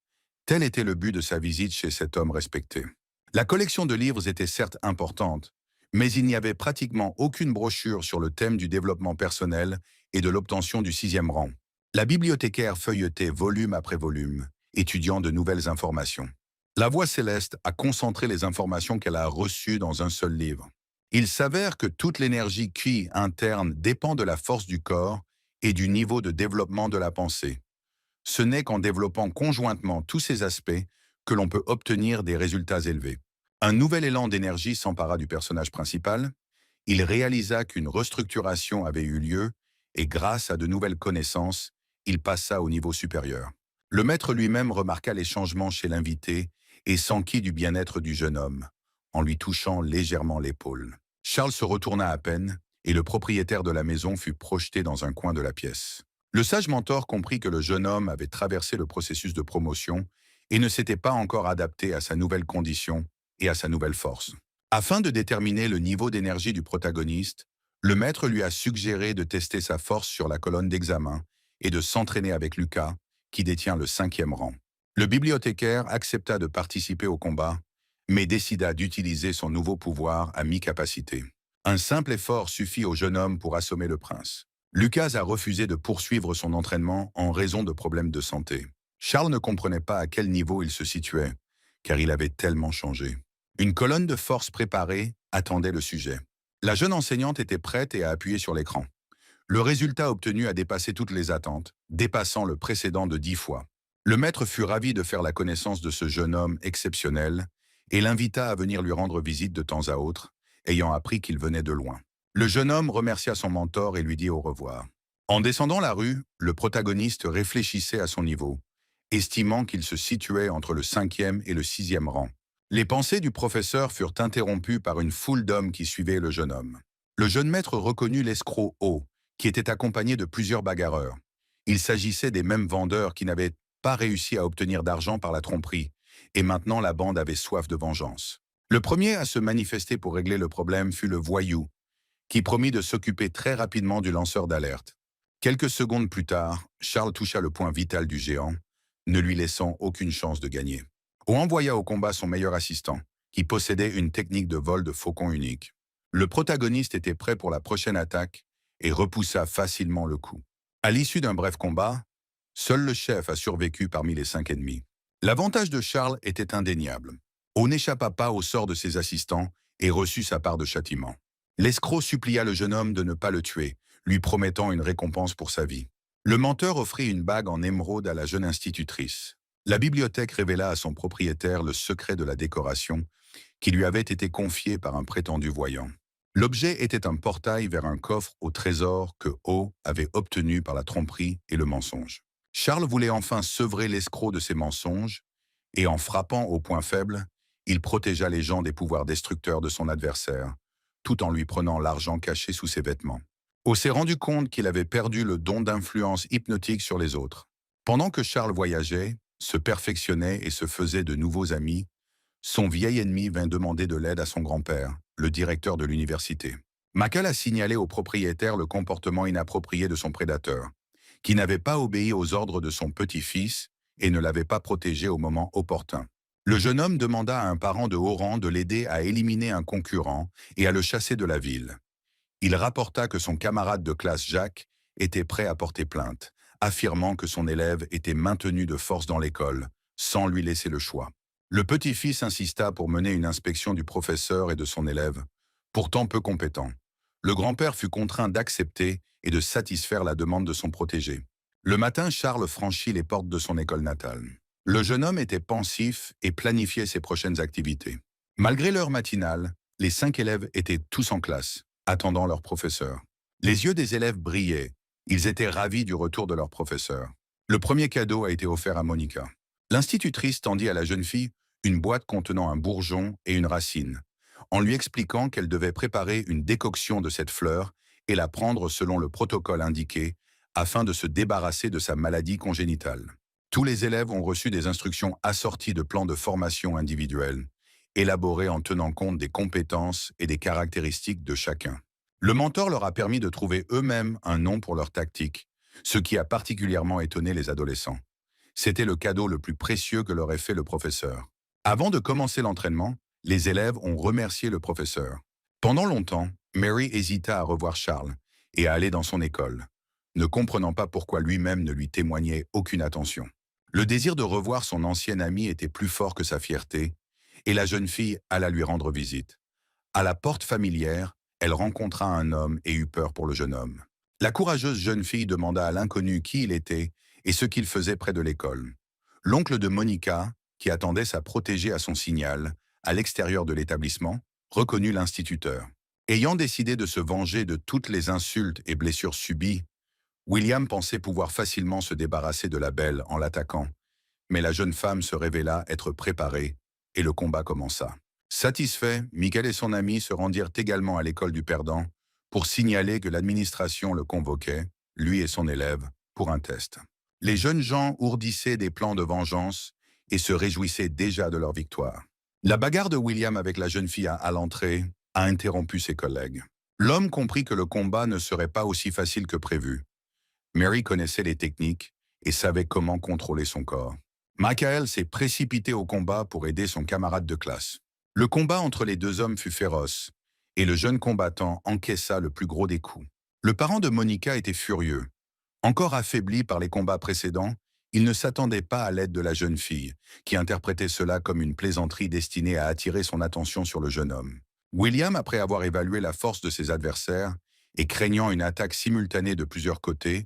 Tel était le but de sa visite chez cet homme respecté. La collection de livres était certes importante, mais il n'y avait pratiquement aucune brochure sur le thème du développement personnel et de l'obtention du 6e rang. La bibliothécaire feuilletait volume après volume, étudiant de nouvelles informations. La voix céleste a concentré les informations qu'elle a reçues dans un seul livre. Il s'avère que toute l'énergie qui, interne, dépend de la force du corps et du niveau de développement de la pensée. Ce n'est qu'en développant conjointement tous ces aspects que l'on peut obtenir des résultats élevés. Un nouvel élan d'énergie s'empara du personnage principal. Il réalisa qu'une restructuration avait eu lieu et grâce à de nouvelles connaissances, il passa au niveau supérieur. Le maître lui-même remarqua les changements chez l'invité et s'enquit du bien-être du jeune homme, en lui touchant légèrement l'épaule. Charles se retourna à peine et le propriétaire de la maison fut projeté dans un coin de la pièce. Le sage mentor comprit que le jeune homme avait traversé le processus de promotion et ne s'était pas encore adapté à sa nouvelle condition et à sa nouvelle force. Afin de déterminer le niveau d'énergie du protagoniste, le maître lui a suggéré de tester sa force sur la colonne d'examen et de s'entraîner avec Lucas, qui détient le 5e rang. Le bibliothécaire accepta de participer au combat, mais décida d'utiliser son nouveau pouvoir à mi-capacité. Un simple effort suffit au jeune homme pour assommer le prince. Lucas a refusé de poursuivre son entraînement en raison de problèmes de santé. Charles ne comprenait pas à quel niveau il se situait, car il avait tellement changé. Une colonne de force préparée attendait le sujet. La jeune enseignante était prête et a appuyé sur l'écran. Le résultat obtenu a dépassé toutes les attentes, dépassant le précédent de 10 fois. Le maître fut ravi de faire la connaissance de ce jeune homme exceptionnel et l'invita à venir lui rendre visite de temps à autre, ayant appris qu'il venait de loin. Le jeune homme remercia son mentor et lui dit au revoir. En descendant la rue, le protagoniste réfléchissait à son niveau, estimant qu'il se situait entre le 5e et le 6e rang. Les pensées du professeur furent interrompues par une foule d'hommes qui suivaient le jeune homme. Le jeune maître reconnut l'escroc O, qui était accompagné de plusieurs bagarreurs. Il s'agissait des mêmes vendeurs qui n'avaient pas réussi à obtenir d'argent par la tromperie, et maintenant la bande avait soif de vengeance. Le premier à se manifester pour régler le problème fut le voyou, qui promit de s'occuper très rapidement du lanceur d'alerte. Quelques secondes plus tard, Charles toucha le point vital du géant, ne lui laissant aucune chance de gagner. On envoya au combat son meilleur assistant, qui possédait une technique de vol de faucon unique. Le protagoniste était prêt pour la prochaine attaque et repoussa facilement le coup. À l'issue d'un bref combat, seul le chef a survécu parmi les 5 ennemis. L'avantage de Charles était indéniable. On n'échappa pas au sort de ses assistants et reçut sa part de châtiment. L'escroc supplia le jeune homme de ne pas le tuer, lui promettant une récompense pour sa vie. Le menteur offrit une bague en émeraude à la jeune institutrice. La bibliothèque révéla à son propriétaire le secret de la décoration qui lui avait été confié par un prétendu voyant. L'objet était un portail vers un coffre au trésor que O avait obtenu par la tromperie et le mensonge. Charles voulait enfin sevrer l'escroc de ses mensonges, et en frappant au point faible, il protégea les gens des pouvoirs destructeurs de son adversaire, tout en lui prenant l'argent caché sous ses vêtements. O s'est rendu compte qu'il avait perdu le don d'influence hypnotique sur les autres. Pendant que Charles voyageait, se perfectionnait et se faisait de nouveaux amis, son vieil ennemi vint demander de l'aide à son grand-père, le directeur de l'université. Macal a signalé au propriétaire le comportement inapproprié de son prédateur, qui n'avait pas obéi aux ordres de son petit-fils et ne l'avait pas protégé au moment opportun. Le jeune homme demanda à un parent de haut rang de l'aider à éliminer un concurrent et à le chasser de la ville. Il rapporta que son camarade de classe Jacques était prêt à porter plainte, affirmant que son élève était maintenu de force dans l'école, sans lui laisser le choix. Le petit-fils insista pour mener une inspection du professeur et de son élève, pourtant peu compétent. Le grand-père fut contraint d'accepter et de satisfaire la demande de son protégé. Le matin, Charles franchit les portes de son école natale. Le jeune homme était pensif et planifiait ses prochaines activités. Malgré l'heure matinale, les 5 élèves étaient tous en classe, attendant leur professeur. Les yeux des élèves brillaient. Ils étaient ravis du retour de leur professeur. Le premier cadeau a été offert à Monica. L'institutrice tendit à la jeune fille une boîte contenant un bourgeon et une racine, en lui expliquant qu'elle devait préparer une décoction de cette fleur et la prendre selon le protocole indiqué afin de se débarrasser de sa maladie congénitale. Tous les élèves ont reçu des instructions assorties de plans de formation individuels, élaborés en tenant compte des compétences et des caractéristiques de chacun. Le mentor leur a permis de trouver eux-mêmes un nom pour leur tactique, ce qui a particulièrement étonné les adolescents. C'était le cadeau le plus précieux que leur ait fait le professeur. Avant de commencer l'entraînement, les élèves ont remercié le professeur. Pendant longtemps, Mary hésita à revoir Charles et à aller dans son école, ne comprenant pas pourquoi lui-même ne lui témoignait aucune attention. Le désir de revoir son ancienne amie était plus fort que sa fierté, et la jeune fille alla lui rendre visite. À la porte familière, elle rencontra un homme et eut peur pour le jeune homme. La courageuse jeune fille demanda à l'inconnu qui il était et ce qu'il faisait près de l'école. L'oncle de Monica, qui attendait sa protégée à son signal, à l'extérieur de l'établissement, reconnut l'instituteur. Ayant décidé de se venger de toutes les insultes et blessures subies, William pensait pouvoir facilement se débarrasser de la belle en l'attaquant, mais la jeune femme se révéla être préparée et le combat commença. Satisfait, Michael et son ami se rendirent également à l'école du perdant pour signaler que l'administration le convoquait, lui et son élève, pour un test. Les jeunes gens ourdissaient des plans de vengeance et se réjouissaient déjà de leur victoire. La bagarre de William avec la jeune fille à l'entrée a interrompu ses collègues. L'homme comprit que le combat ne serait pas aussi facile que prévu. Mary connaissait les techniques et savait comment contrôler son corps. Michael s'est précipité au combat pour aider son camarade de classe. Le combat entre les deux hommes fut féroce, et le jeune combattant encaissa le plus gros des coups. Le parent de Monica était furieux. Encore affaibli par les combats précédents, il ne s'attendait pas à l'aide de la jeune fille, qui interprétait cela comme une plaisanterie destinée à attirer son attention sur le jeune homme. William, après avoir évalué la force de ses adversaires, et craignant une attaque simultanée de plusieurs côtés,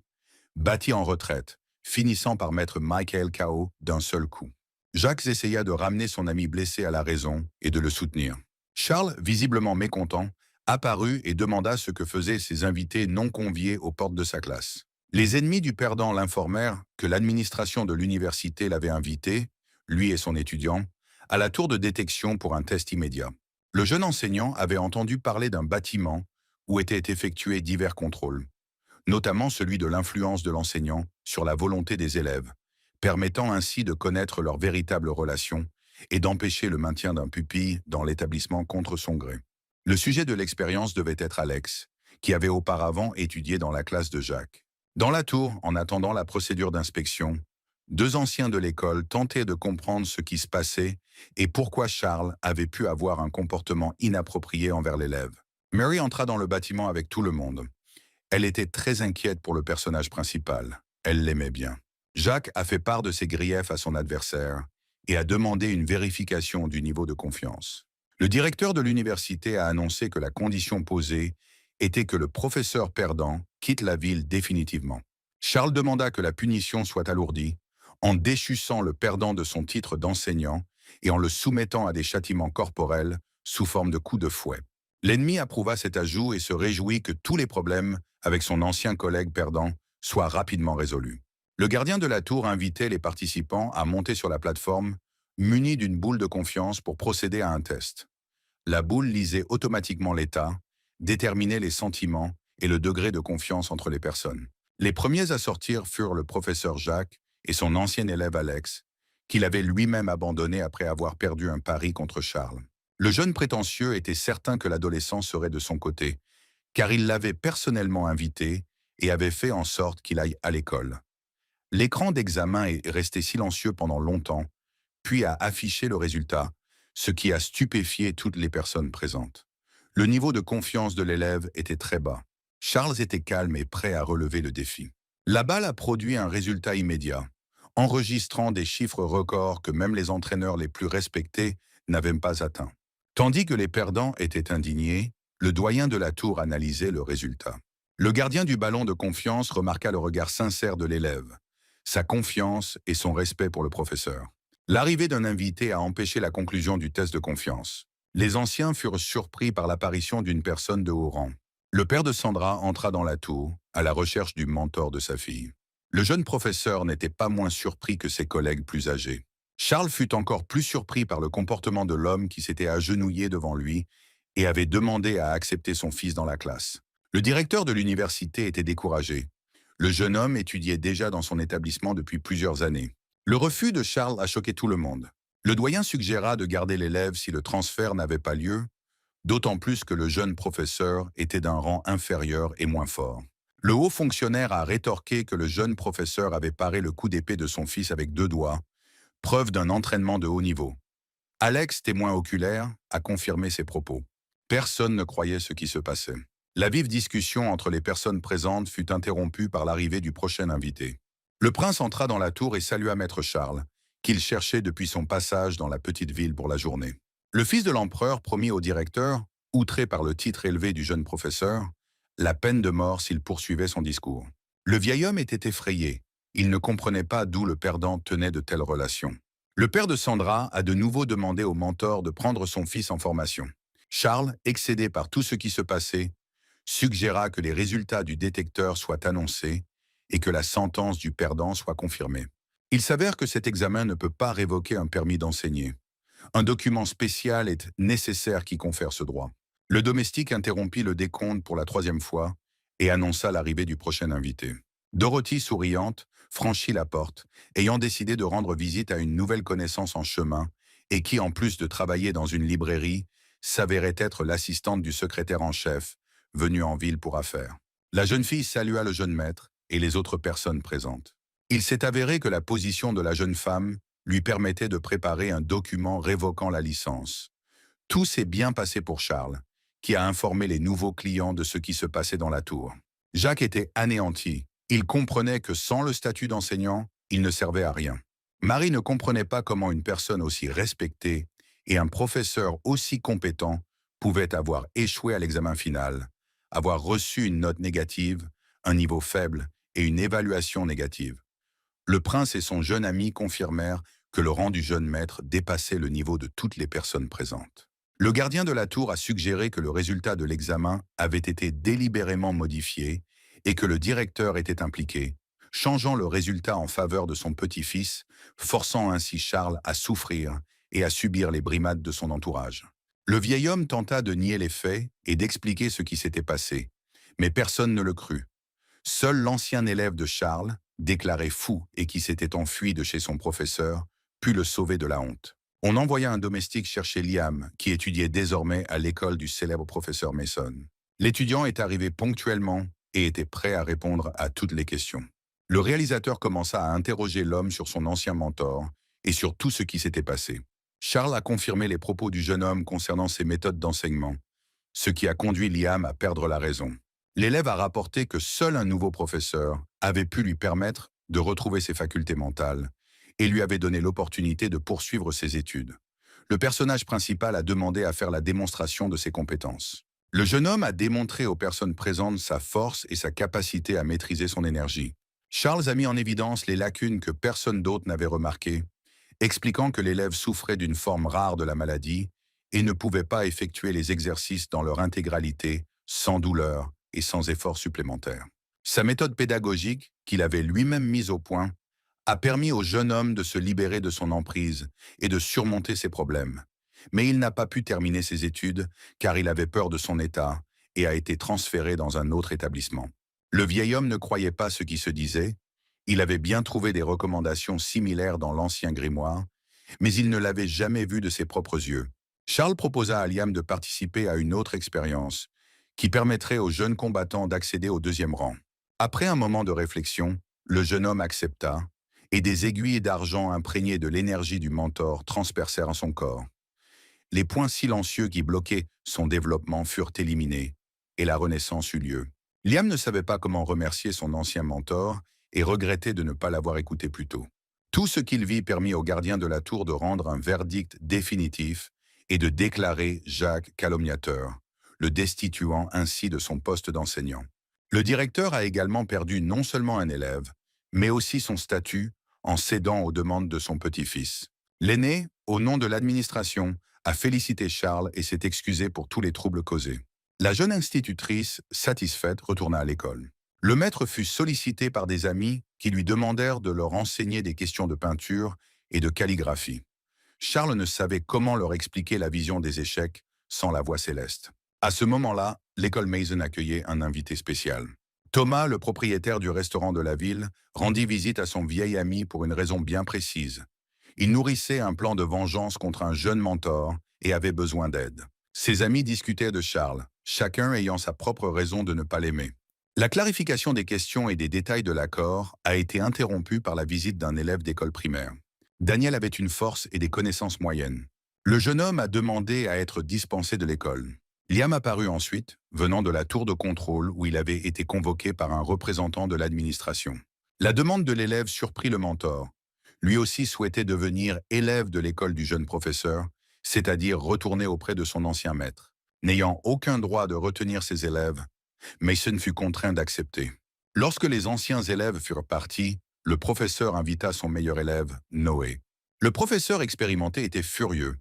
battit en retraite, finissant par mettre Michael KO d'un seul coup. Jacques essaya de ramener son ami blessé à la raison et de le soutenir. Charles, visiblement mécontent, apparut et demanda ce que faisaient ses invités non conviés aux portes de sa classe. Les ennemis du perdant l'informèrent que l'administration de l'université l'avait invité, lui et son étudiant, à la tour de détection pour un test immédiat. Le jeune enseignant avait entendu parler d'un bâtiment où étaient effectués divers contrôles, notamment celui de l'influence de l'enseignant sur la volonté des élèves, permettant ainsi de connaître leurs véritables relations et d'empêcher le maintien d'un pupille dans l'établissement contre son gré. Le sujet de l'expérience devait être Alex, qui avait auparavant étudié dans la classe de Jacques. Dans la tour, en attendant la procédure d'inspection, deux anciens de l'école tentaient de comprendre ce qui se passait et pourquoi Charles avait pu avoir un comportement inapproprié envers l'élève. Mary entra dans le bâtiment avec tout le monde. Elle était très inquiète pour le personnage principal. Elle l'aimait bien. Jacques a fait part de ses griefs à son adversaire et a demandé une vérification du niveau de confiance. Le directeur de l'université a annoncé que la condition posée était que le professeur perdant quitte la ville définitivement. Charles demanda que la punition soit alourdie en déchussant le perdant de son titre d'enseignant et en le soumettant à des châtiments corporels sous forme de coups de fouet. L'ennemi approuva cet ajout et se réjouit que tous les problèmes avec son ancien collègue perdant soient rapidement résolus. Le gardien de la tour invitait les participants à monter sur la plateforme, munis d'une boule de confiance pour procéder à un test. La boule lisait automatiquement l'état, déterminait les sentiments et le degré de confiance entre les personnes. Les premiers à sortir furent le professeur Jacques et son ancien élève Alex, qu'il avait lui-même abandonné après avoir perdu un pari contre Charles. Le jeune prétentieux était certain que l'adolescent serait de son côté, car il l'avait personnellement invité et avait fait en sorte qu'il aille à l'école. L'écran d'examen est resté silencieux pendant longtemps, puis a affiché le résultat, ce qui a stupéfié toutes les personnes présentes. Le niveau de confiance de l'élève était très bas. Charles était calme et prêt à relever le défi. La balle a produit un résultat immédiat, enregistrant des chiffres records que même les entraîneurs les plus respectés n'avaient pas atteints. Tandis que les perdants étaient indignés, le doyen de la tour analysait le résultat. Le gardien du ballon de confiance remarqua le regard sincère de l'élève, sa confiance et son respect pour le professeur. L'arrivée d'un invité a empêché la conclusion du test de confiance. Les anciens furent surpris par l'apparition d'une personne de haut rang. Le père de Sandra entra dans la tour, à la recherche du mentor de sa fille. Le jeune professeur n'était pas moins surpris que ses collègues plus âgés. Charles fut encore plus surpris par le comportement de l'homme qui s'était agenouillé devant lui et avait demandé à accepter son fils dans la classe. Le directeur de l'université était découragé. Le jeune homme étudiait déjà dans son établissement depuis plusieurs années. Le refus de Charles a choqué tout le monde. Le doyen suggéra de garder l'élève si le transfert n'avait pas lieu, d'autant plus que le jeune professeur était d'un rang inférieur et moins fort. Le haut fonctionnaire a rétorqué que le jeune professeur avait paré le coup d'épée de son fils avec 2 doigts, preuve d'un entraînement de haut niveau. Alex, témoin oculaire, a confirmé ses propos. Personne ne croyait ce qui se passait. La vive discussion entre les personnes présentes fut interrompue par l'arrivée du prochain invité. Le prince entra dans la tour et salua maître Charles, qu'il cherchait depuis son passage dans la petite ville pour la journée. Le fils de l'empereur promit au directeur, outré par le titre élevé du jeune professeur, la peine de mort s'il poursuivait son discours. Le vieil homme était effrayé. Il ne comprenait pas d'où le perdant tenait de telles relations. Le père de Sandra a de nouveau demandé au mentor de prendre son fils en formation. Charles, excédé par tout ce qui se passait, suggéra que les résultats du détecteur soient annoncés et que la sentence du perdant soit confirmée. Il s'avère que cet examen ne peut pas révoquer un permis d'enseigner. Un document spécial est nécessaire qui confère ce droit. Le domestique interrompit le décompte pour la 3e fois et annonça l'arrivée du prochain invité. Dorothy, souriante, franchit la porte, ayant décidé de rendre visite à une nouvelle connaissance en chemin et qui, en plus de travailler dans une librairie, s'avérait être l'assistante du secrétaire en chef, venu en ville pour affaires. La jeune fille salua le jeune maître et les autres personnes présentes. Il s'est avéré que la position de la jeune femme lui permettait de préparer un document révoquant la licence. Tout s'est bien passé pour Charles, qui a informé les nouveaux clients de ce qui se passait dans la tour. Jacques était anéanti. Il comprenait que sans le statut d'enseignant, il ne servait à rien. Marie ne comprenait pas comment une personne aussi respectée et un professeur aussi compétent pouvaient avoir échoué à l'examen final, avoir reçu une note négative, un niveau faible et une évaluation négative. Le prince et son jeune ami confirmèrent que le rang du jeune maître dépassait le niveau de toutes les personnes présentes. Le gardien de la tour a suggéré que le résultat de l'examen avait été délibérément modifié et que le directeur était impliqué, changeant le résultat en faveur de son petit-fils, forçant ainsi Charles à souffrir et à subir les brimades de son entourage. Le vieil homme tenta de nier les faits et d'expliquer ce qui s'était passé, mais personne ne le crut. Seul l'ancien élève de Charles, déclaré fou et qui s'était enfui de chez son professeur, put le sauver de la honte. On envoya un domestique chercher Liam, qui étudiait désormais à l'école du célèbre professeur Mason. L'étudiant est arrivé ponctuellement et était prêt à répondre à toutes les questions. Le réalisateur commença à interroger l'homme sur son ancien mentor et sur tout ce qui s'était passé. Charles a confirmé les propos du jeune homme concernant ses méthodes d'enseignement, ce qui a conduit Liam à perdre la raison. L'élève a rapporté que seul un nouveau professeur avait pu lui permettre de retrouver ses facultés mentales et lui avait donné l'opportunité de poursuivre ses études. Le personnage principal a demandé à faire la démonstration de ses compétences. Le jeune homme a démontré aux personnes présentes sa force et sa capacité à maîtriser son énergie. Charles a mis en évidence les lacunes que personne d'autre n'avait remarquées, expliquant que l'élève souffrait d'une forme rare de la maladie et ne pouvait pas effectuer les exercices dans leur intégralité, sans douleur et sans effort supplémentaire. Sa méthode pédagogique, qu'il avait lui-même mise au point, a permis au jeune homme de se libérer de son emprise et de surmonter ses problèmes. Mais il n'a pas pu terminer ses études car il avait peur de son état et a été transféré dans un autre établissement. Le vieil homme ne croyait pas ce qui se disait. Il avait bien trouvé des recommandations similaires dans l'ancien grimoire, mais il ne l'avait jamais vu de ses propres yeux. Charles proposa à Liam de participer à une autre expérience qui permettrait aux jeunes combattants d'accéder au 2e rang. Après un moment de réflexion, le jeune homme accepta et des aiguilles d'argent imprégnées de l'énergie du mentor transpercèrent son corps. Les points silencieux qui bloquaient son développement furent éliminés et la renaissance eut lieu. Liam ne savait pas comment remercier son ancien mentor et regrettait de ne pas l'avoir écouté plus tôt. Tout ce qu'il vit permit au gardien de la tour de rendre un verdict définitif et de déclarer Jacques calomniateur, le destituant ainsi de son poste d'enseignant. Le directeur a également perdu non seulement un élève, mais aussi son statut en cédant aux demandes de son petit-fils. L'aîné, au nom de l'administration, a félicité Charles et s'est excusé pour tous les troubles causés. La jeune institutrice, satisfaite, retourna à l'école. Le maître fut sollicité par des amis qui lui demandèrent de leur enseigner des questions de peinture et de calligraphie. Charles ne savait comment leur expliquer la vision des échecs sans la voix céleste. À ce moment-là, l'école Mason accueillait un invité spécial. Thomas, le propriétaire du restaurant de la ville, rendit visite à son vieil ami pour une raison bien précise. Il nourrissait un plan de vengeance contre un jeune mentor et avait besoin d'aide. Ses amis discutaient de Charles, chacun ayant sa propre raison de ne pas l'aimer. La clarification des questions et des détails de l'accord a été interrompue par la visite d'un élève d'école primaire. Daniel avait une force et des connaissances moyennes. Le jeune homme a demandé à être dispensé de l'école. Liam apparut ensuite, venant de la tour de contrôle où il avait été convoqué par un représentant de l'administration. La demande de l'élève surprit le mentor. Lui aussi souhaitait devenir élève de l'école du jeune professeur, c'est-à-dire retourner auprès de son ancien maître. N'ayant aucun droit de retenir ses élèves, Mason fut contraint d'accepter. Lorsque les anciens élèves furent partis, le professeur invita son meilleur élève, Noé. Le professeur expérimenté était furieux.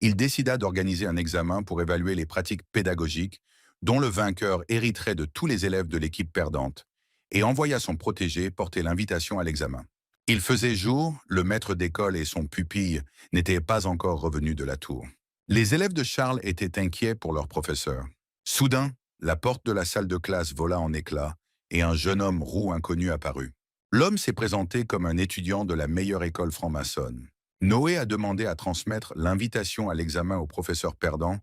Il décida d'organiser un examen pour évaluer les pratiques pédagogiques dont le vainqueur hériterait de tous les élèves de l'équipe perdante et envoya son protégé porter l'invitation à l'examen. Il faisait jour, le maître d'école et son pupille n'étaient pas encore revenus de la tour. Les élèves de Charles étaient inquiets pour leur professeur. Soudain, la porte de la salle de classe vola en éclats et un jeune homme roux inconnu apparut. L'homme s'est présenté comme un étudiant de la meilleure école franc-maçonne. Noé a demandé à transmettre l'invitation à l'examen au professeur perdant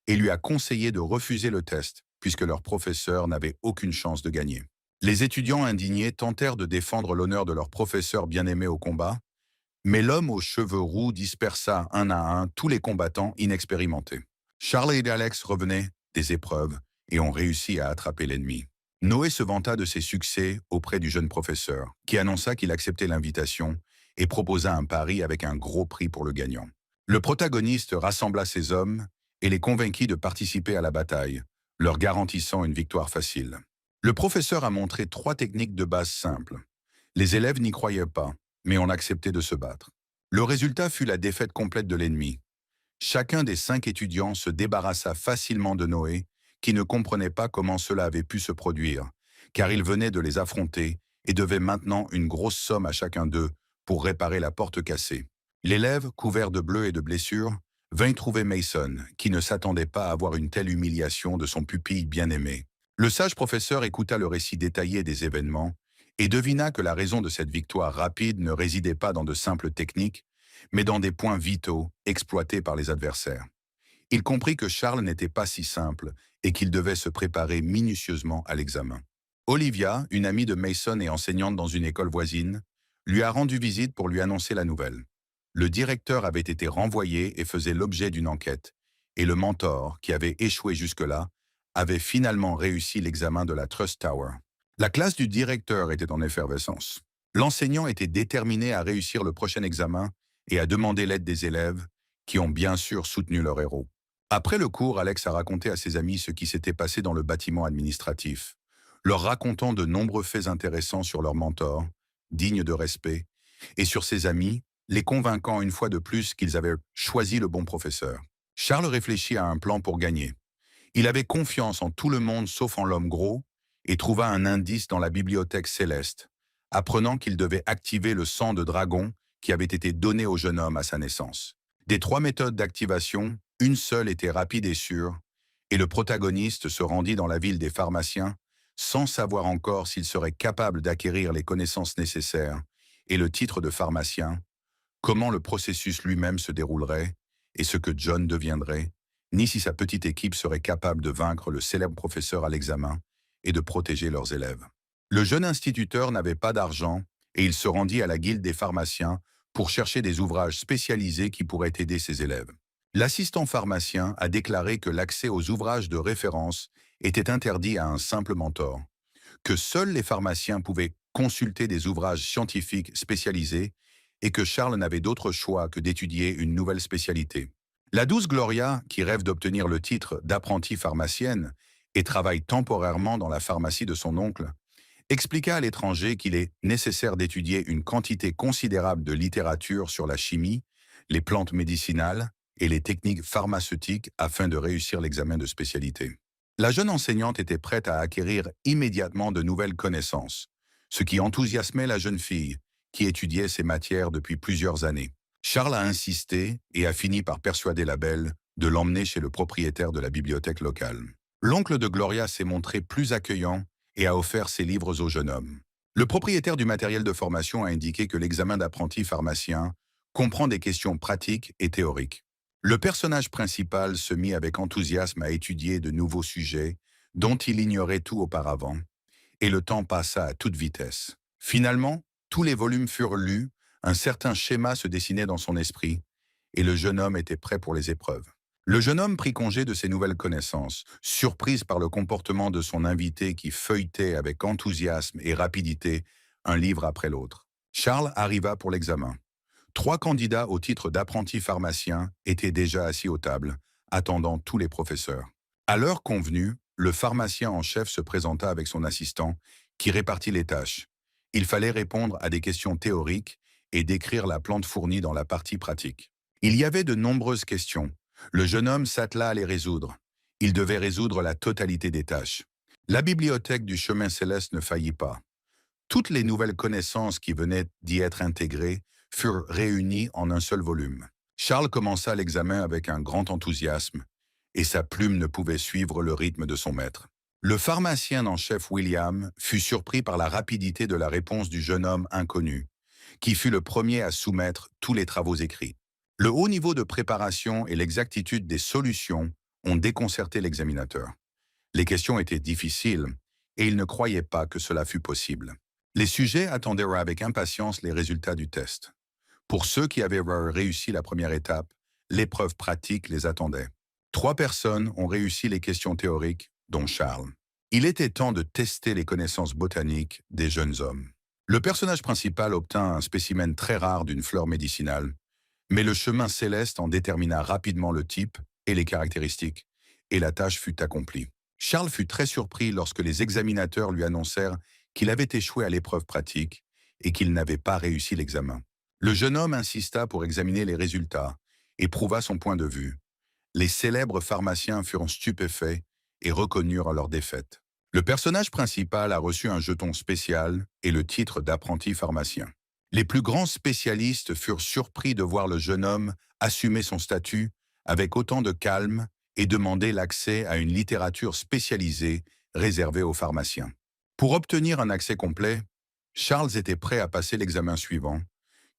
et lui a conseillé de refuser le test, puisque leur professeur n'avait aucune chance de gagner. Les étudiants indignés tentèrent de défendre l'honneur de leur professeur bien-aimé au combat, mais l'homme aux cheveux roux dispersa un à un tous les combattants inexpérimentés. Charles et Alex revenaient des épreuves et ont réussi à attraper l'ennemi. Noé se vanta de ses succès auprès du jeune professeur, qui annonça qu'il acceptait l'invitation et proposa un pari avec un gros prix pour le gagnant. Le protagoniste rassembla ses hommes et les convainquit de participer à la bataille, leur garantissant une victoire facile. Le professeur a montré 3 techniques de base simples. Les élèves n'y croyaient pas, mais ont accepté de se battre. Le résultat fut la défaite complète de l'ennemi. Chacun des 5 étudiants se débarrassa facilement de Noé, qui ne comprenait pas comment cela avait pu se produire, car il venait de les affronter et devait maintenant une grosse somme à chacun d'eux pour réparer la porte cassée. L'élève, couvert de bleu et de blessures, vint trouver Mason, qui ne s'attendait pas à voir une telle humiliation de son pupille bien-aimé. Le sage professeur écouta le récit détaillé des événements et devina que la raison de cette victoire rapide ne résidait pas dans de simples techniques, mais dans des points vitaux exploités par les adversaires. Il comprit que Charles n'était pas si simple et qu'il devait se préparer minutieusement à l'examen. Olivia, une amie de Mason et enseignante dans une école voisine, lui a rendu visite pour lui annoncer la nouvelle. Le directeur avait été renvoyé et faisait l'objet d'une enquête, et le mentor, qui avait échoué jusque-là, avait finalement réussi l'examen de la Trust Tower. La classe du directeur était en effervescence. L'enseignant était déterminé à réussir le prochain examen et à demander l'aide des élèves, qui ont bien sûr soutenu leur héros. Après le cours, Alex a raconté à ses amis ce qui s'était passé dans le bâtiment administratif, leur racontant de nombreux faits intéressants sur leur mentor, digne de respect, et sur ses amis, les convainquant une fois de plus qu'ils avaient choisi le bon professeur. Charles réfléchit à un plan pour gagner. Il avait confiance en tout le monde sauf en l'homme gros et trouva un indice dans la bibliothèque céleste, apprenant qu'il devait activer le sang de dragon qui avait été donné au jeune homme à sa naissance. Des 3 méthodes d'activation, une seule était rapide et sûre, et le protagoniste se rendit dans la ville des pharmaciens sans savoir encore s'il serait capable d'acquérir les connaissances nécessaires et le titre de pharmacien, comment le processus lui-même se déroulerait et ce que John deviendrait, ni si sa petite équipe serait capable de vaincre le célèbre professeur à l'examen et de protéger leurs élèves. Le jeune instituteur n'avait pas d'argent et il se rendit à la guilde des pharmaciens pour chercher des ouvrages spécialisés qui pourraient aider ses élèves. L'assistant pharmacien a déclaré que l'accès aux ouvrages de référence était interdit à un simple mentor, que seuls les pharmaciens pouvaient consulter des ouvrages scientifiques spécialisés et que Charles n'avait d'autre choix que d'étudier une nouvelle spécialité. La douce Gloria, qui rêve d'obtenir le titre d'apprentie pharmacienne et travaille temporairement dans la pharmacie de son oncle, expliqua à l'étranger qu'il est nécessaire d'étudier une quantité considérable de littérature sur la chimie, les plantes médicinales et les techniques pharmaceutiques afin de réussir l'examen de spécialité. La jeune enseignante était prête à acquérir immédiatement de nouvelles connaissances, ce qui enthousiasmait la jeune fille, qui étudiait ces matières depuis plusieurs années. Charles a insisté et a fini par persuader la belle de l'emmener chez le propriétaire de la bibliothèque locale. L'oncle de Gloria s'est montré plus accueillant et a offert ses livres au jeune homme. Le propriétaire du matériel de formation a indiqué que l'examen d'apprenti pharmacien comprend des questions pratiques et théoriques. Le personnage principal se mit avec enthousiasme à étudier de nouveaux sujets dont il ignorait tout auparavant, et le temps passa à toute vitesse. Finalement, tous les volumes furent lus, un certain schéma se dessinait dans son esprit, et le jeune homme était prêt pour les épreuves. Le jeune homme prit congé de ses nouvelles connaissances, surprise par le comportement de son invité qui feuilletait avec enthousiasme et rapidité un livre après l'autre. Charles arriva pour l'examen. 3 candidats au titre d'apprenti pharmacien étaient déjà assis aux tables, attendant tous les professeurs. À l'heure convenue, le pharmacien en chef se présenta avec son assistant, qui répartit les tâches. Il fallait répondre à des questions théoriques et décrire la plante fournie dans la partie pratique. Il y avait de nombreuses questions. Le jeune homme s'attela à les résoudre. Il devait résoudre la totalité des tâches. La bibliothèque du chemin céleste ne faillit pas. Toutes les nouvelles connaissances qui venaient d'y être intégrées furent réunies en un seul volume. Charles commença l'examen avec un grand enthousiasme, et sa plume ne pouvait suivre le rythme de son maître. Le pharmacien en chef William fut surpris par la rapidité de la réponse du jeune homme inconnu, qui fut le premier à soumettre tous les travaux écrits. Le haut niveau de préparation et l'exactitude des solutions ont déconcerté l'examinateur. Les questions étaient difficiles, et il ne croyait pas que cela fût possible. Les sujets attendaient avec impatience les résultats du test. Pour ceux qui avaient réussi la première étape, l'épreuve pratique les attendait. 3 personnes ont réussi les questions théoriques, dont Charles. Il était temps de tester les connaissances botaniques des jeunes hommes. Le personnage principal obtint un spécimen très rare d'une fleur médicinale, mais le chemin céleste en détermina rapidement le type et les caractéristiques, et la tâche fut accomplie. Charles fut très surpris lorsque les examinateurs lui annoncèrent qu'il avait échoué à l'épreuve pratique et qu'il n'avait pas réussi l'examen. Le jeune homme insista pour examiner les résultats et prouva son point de vue. Les célèbres pharmaciens furent stupéfaits et reconnurent leur défaite. Le personnage principal a reçu un jeton spécial et le titre d'apprenti pharmacien. Les plus grands spécialistes furent surpris de voir le jeune homme assumer son statut avec autant de calme et demander l'accès à une littérature spécialisée réservée aux pharmaciens. Pour obtenir un accès complet, Charles était prêt à passer l'examen suivant,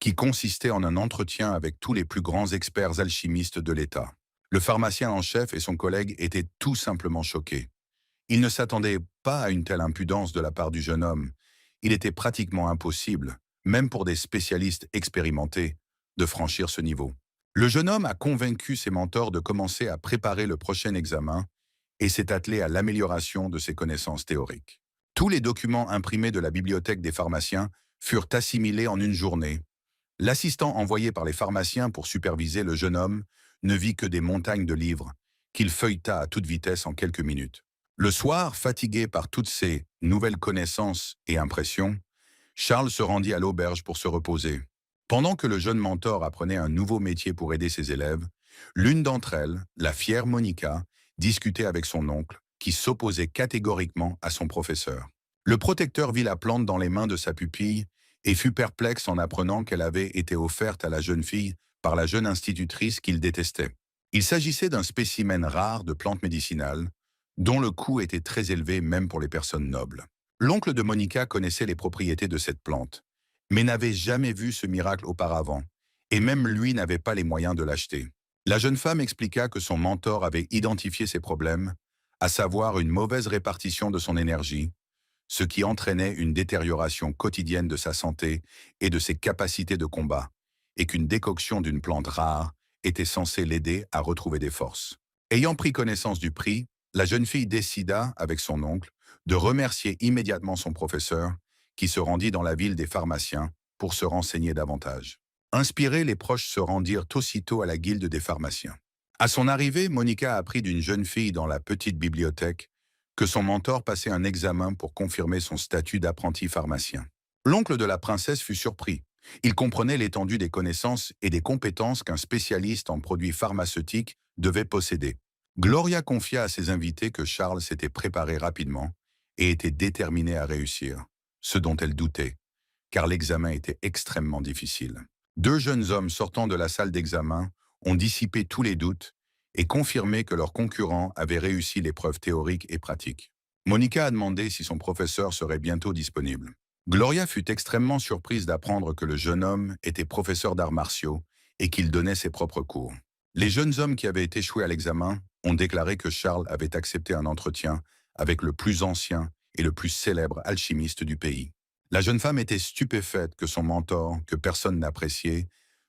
qui consistait en un entretien avec tous les plus grands experts alchimistes de l'État. Le pharmacien en chef et son collègue étaient tout simplement choqués. Ils ne s'attendaient pas à une telle impudence de la part du jeune homme. Il était pratiquement impossible, même pour des spécialistes expérimentés, de franchir ce niveau. Le jeune homme a convaincu ses mentors de commencer à préparer le prochain examen et s'est attelé à l'amélioration de ses connaissances théoriques. Tous les documents imprimés de la bibliothèque des pharmaciens furent assimilés en une journée. L'assistant envoyé par les pharmaciens pour superviser le jeune homme ne vit que des montagnes de livres, qu'il feuilleta à toute vitesse en quelques minutes. Le soir, fatigué par toutes ces nouvelles connaissances et impressions, Charles se rendit à l'auberge pour se reposer. Pendant que le jeune mentor apprenait un nouveau métier pour aider ses élèves, l'une d'entre elles, la fière Monica, discutait avec son oncle, qui s'opposait catégoriquement à son professeur. Le protecteur vit la plante dans les mains de sa pupille et fut perplexe en apprenant qu'elle avait été offerte à la jeune fille par la jeune institutrice qu'il détestait. Il s'agissait d'un spécimen rare de plante médicinale, dont le coût était très élevé même pour les personnes nobles. L'oncle de Monica connaissait les propriétés de cette plante, mais n'avait jamais vu ce miracle auparavant, et même lui n'avait pas les moyens de l'acheter. La jeune femme expliqua que son mentor avait identifié ses problèmes, à savoir une mauvaise répartition de son énergie, ce qui entraînait une détérioration quotidienne de sa santé et de ses capacités de combat, et qu'une décoction d'une plante rare était censée l'aider à retrouver des forces. Ayant pris connaissance du prix, la jeune fille décida, avec son oncle, de remercier immédiatement son professeur, qui se rendit dans la ville des pharmaciens pour se renseigner davantage. Inspirés, les proches se rendirent aussitôt à la guilde des pharmaciens. À son arrivée, Monica apprit d'une jeune fille dans la petite bibliothèque que son mentor passait un examen pour confirmer son statut d'apprenti pharmacien. L'oncle de la princesse fut surpris. Il comprenait l'étendue des connaissances et des compétences qu'un spécialiste en produits pharmaceutiques devait posséder. Gloria confia à ses invités que Charles s'était préparé rapidement et était déterminé à réussir, ce dont elle doutait, car l'examen était extrêmement difficile. Deux jeunes hommes sortant de la salle d'examen ont dissipé tous les doutes et confirmé que leur concurrent avait réussi l'épreuve théorique et pratique. Monica a demandé si son professeur serait bientôt disponible. Gloria fut extrêmement surprise d'apprendre que le jeune homme était professeur d'arts martiaux et qu'il donnait ses propres cours. Les jeunes hommes qui avaient échoué à l'examen ont déclaré que Charles avait accepté un entretien avec le plus ancien et le plus célèbre alchimiste du pays. La jeune femme était stupéfaite que son mentor, que personne n'appréciait,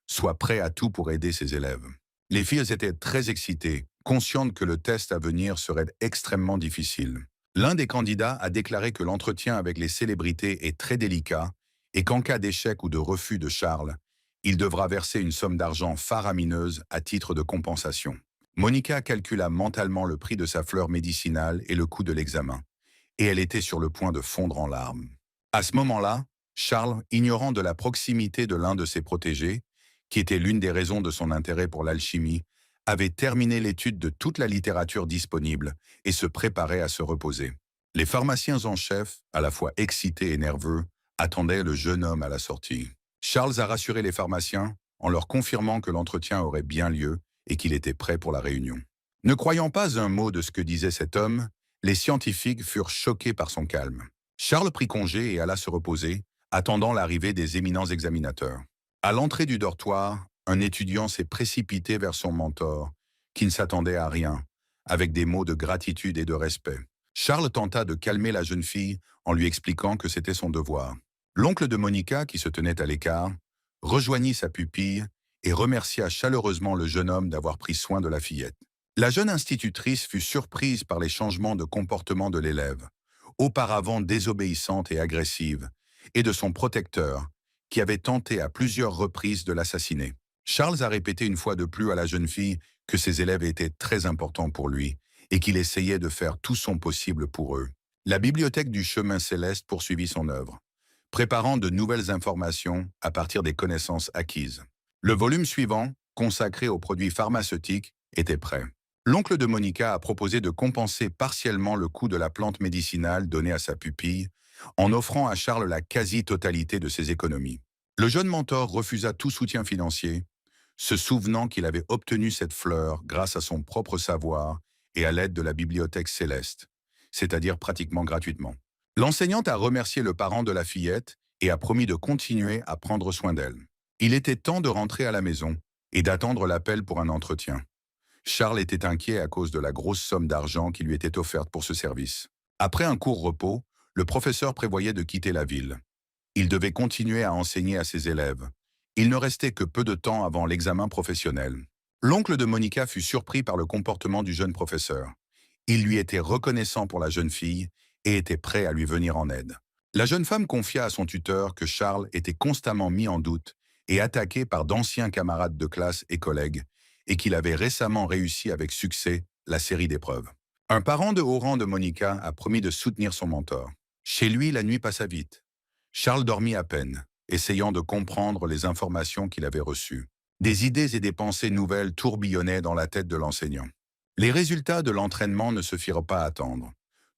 soit prêt à tout pour aider ses élèves. Les filles étaient très excitées, conscientes que le test à venir serait extrêmement difficile. L'un des candidats a déclaré que l'entretien avec les célébrités est très délicat et qu'en cas d'échec ou de refus de Charles, il devra verser une somme d'argent faramineuse à titre de compensation. Monica calcula mentalement le prix de sa fleur médicinale et le coût de l'examen, et elle était sur le point de fondre en larmes. À ce moment-là, Charles, ignorant de la proximité de l'un de ses protégés, qui était l'une des raisons de son intérêt pour l'alchimie, avait terminé l'étude de toute la littérature disponible et se préparait à se reposer. Les pharmaciens en chef, à la fois excités et nerveux, attendaient le jeune homme à la sortie. Charles a rassuré les pharmaciens en leur confirmant que l'entretien aurait bien lieu et qu'il était prêt pour la réunion. Ne croyant pas un mot de ce que disait cet homme, les scientifiques furent choqués par son calme. Charles prit congé et alla se reposer, attendant l'arrivée des éminents examinateurs. À l'entrée du dortoir, un étudiant s'est précipité vers son mentor, qui ne s'attendait à rien, avec des mots de gratitude et de respect. Charles tenta de calmer la jeune fille en lui expliquant que c'était son devoir. L'oncle de Monica, qui se tenait à l'écart, rejoignit sa pupille et remercia chaleureusement le jeune homme d'avoir pris soin de la fillette. La jeune institutrice fut surprise par les changements de comportement de l'élève, auparavant désobéissante et agressive, et de son protecteur, qui avait tenté à plusieurs reprises de l'assassiner. Charles a répété une fois de plus à la jeune fille que ses élèves étaient très importants pour lui et qu'il essayait de faire tout son possible pour eux. La bibliothèque du chemin céleste poursuivit son œuvre, préparant de nouvelles informations à partir des connaissances acquises. Le volume suivant, consacré aux produits pharmaceutiques, était prêt. L'oncle de Monica a proposé de compenser partiellement le coût de la plante médicinale donnée à sa pupille, en offrant à Charles la quasi-totalité de ses économies. Le jeune mentor refusa tout soutien financier, se souvenant qu'il avait obtenu cette fleur grâce à son propre savoir et à l'aide de la bibliothèque céleste, c'est-à-dire pratiquement gratuitement. L'enseignante a remercié le parent de la fillette et a promis de continuer à prendre soin d'elle. Il était temps de rentrer à la maison et d'attendre l'appel pour un entretien. Charles était inquiet à cause de la grosse somme d'argent qui lui était offerte pour ce service. Après un court repos, le professeur prévoyait de quitter la ville. Il devait continuer à enseigner à ses élèves. Il ne restait que peu de temps avant l'examen professionnel. L'oncle de Monica fut surpris par le comportement du jeune professeur. Il lui était reconnaissant pour la jeune fille et était prêt à lui venir en aide. La jeune femme confia à son tuteur que Charles était constamment mis en doute et attaqué par d'anciens camarades de classe et collègues, et qu'il avait récemment réussi avec succès la série d'épreuves. Un parent de haut rang de Monica a promis de soutenir son mentor. Chez lui, la nuit passa vite. Charles dormit à peine, essayant de comprendre les informations qu'il avait reçues. Des idées et des pensées nouvelles tourbillonnaient dans la tête de l'enseignant. Les résultats de l'entraînement ne se firent pas attendre.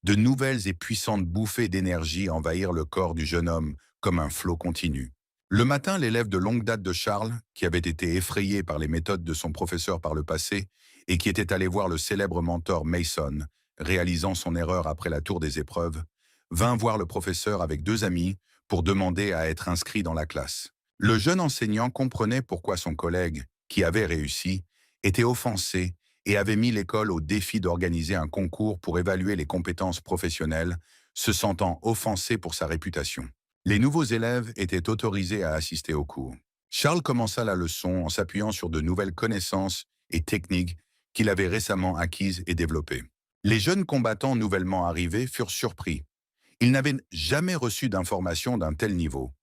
De nouvelles et puissantes bouffées d'énergie envahirent le corps du jeune homme comme un flot continu. Le matin, l'élève de longue date de Charles, qui avait été effrayé par les méthodes de son professeur par le passé et qui était allé voir le célèbre mentor Mason, réalisant son erreur après la tour des épreuves, vint voir le professeur avec deux amis pour demander à être inscrit dans la classe. Le jeune enseignant comprenait pourquoi son collègue, qui avait réussi, était offensé et avait mis l'école au défi d'organiser un concours pour évaluer les compétences professionnelles, se sentant offensé pour sa réputation. Les nouveaux élèves étaient autorisés à assister au cours. Charles commença la leçon en s'appuyant sur de nouvelles connaissances et techniques qu'il avait récemment acquises et développées. Les jeunes combattants nouvellement arrivés furent surpris. Ils n'avaient jamais reçu d'informations d'un tel niveau.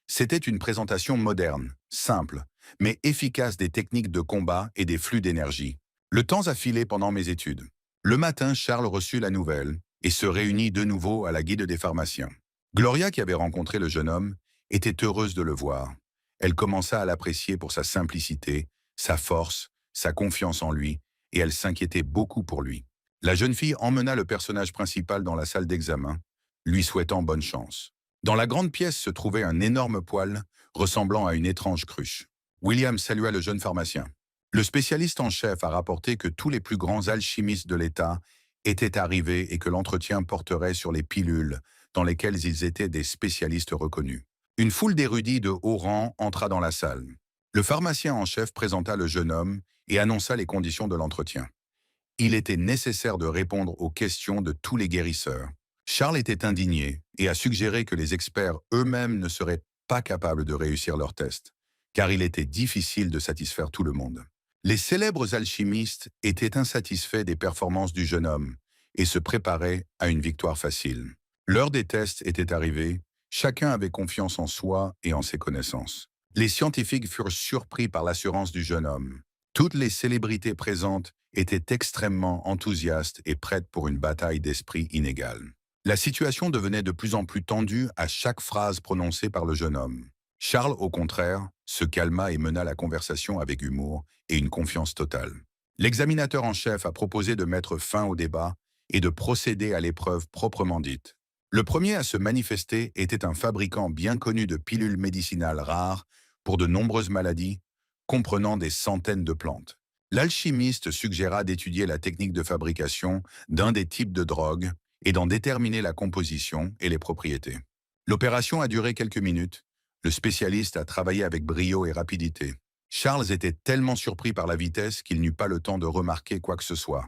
C'était une présentation moderne, simple, mais efficace des techniques de combat et des flux d'énergie. Le temps a filé pendant mes études. Le matin, Charles reçut la nouvelle et se réunit de nouveau à la guilde des pharmaciens. Gloria, qui avait rencontré le jeune homme, était heureuse de le voir. Elle commença à l'apprécier pour sa simplicité, sa force, sa confiance en lui, et elle s'inquiétait beaucoup pour lui. La jeune fille emmena le personnage principal dans la salle d'examen, lui souhaitant bonne chance. Dans la grande pièce se trouvait un énorme poêle ressemblant à une étrange cruche. William salua le jeune pharmacien. Le spécialiste en chef a rapporté que tous les plus grands alchimistes de l'État étaient arrivés et que l'entretien porterait sur les pilules, dans lesquelles ils étaient des spécialistes reconnus. Une foule d'érudits de haut rang entra dans la salle. Le pharmacien en chef présenta le jeune homme et annonça les conditions de l'entretien. Il était nécessaire de répondre aux questions de tous les guérisseurs. Charles était indigné et a suggéré que les experts eux-mêmes ne seraient pas capables de réussir leur test, car il était difficile de satisfaire tout le monde. Les célèbres alchimistes étaient insatisfaits des performances du jeune homme et se préparaient à une victoire facile. L'heure des tests était arrivée, chacun avait confiance en soi et en ses connaissances. Les scientifiques furent surpris par l'assurance du jeune homme. Toutes les célébrités présentes étaient extrêmement enthousiastes et prêtes pour une bataille d'esprit inégale. La situation devenait de plus en plus tendue à chaque phrase prononcée par le jeune homme. Charles, au contraire, se calma et mena la conversation avec humour et une confiance totale. L'examinateur en chef a proposé de mettre fin au débat et de procéder à l'épreuve proprement dite. Le premier à se manifester était un fabricant bien connu de pilules médicinales rares pour de nombreuses maladies, comprenant des centaines de plantes. L'alchimiste suggéra d'étudier la technique de fabrication d'un des types de drogues et d'en déterminer la composition et les propriétés. L'opération a duré quelques minutes. Le spécialiste a travaillé avec brio et rapidité. Charles était tellement surpris par la vitesse qu'il n'eut pas le temps de remarquer quoi que ce soit.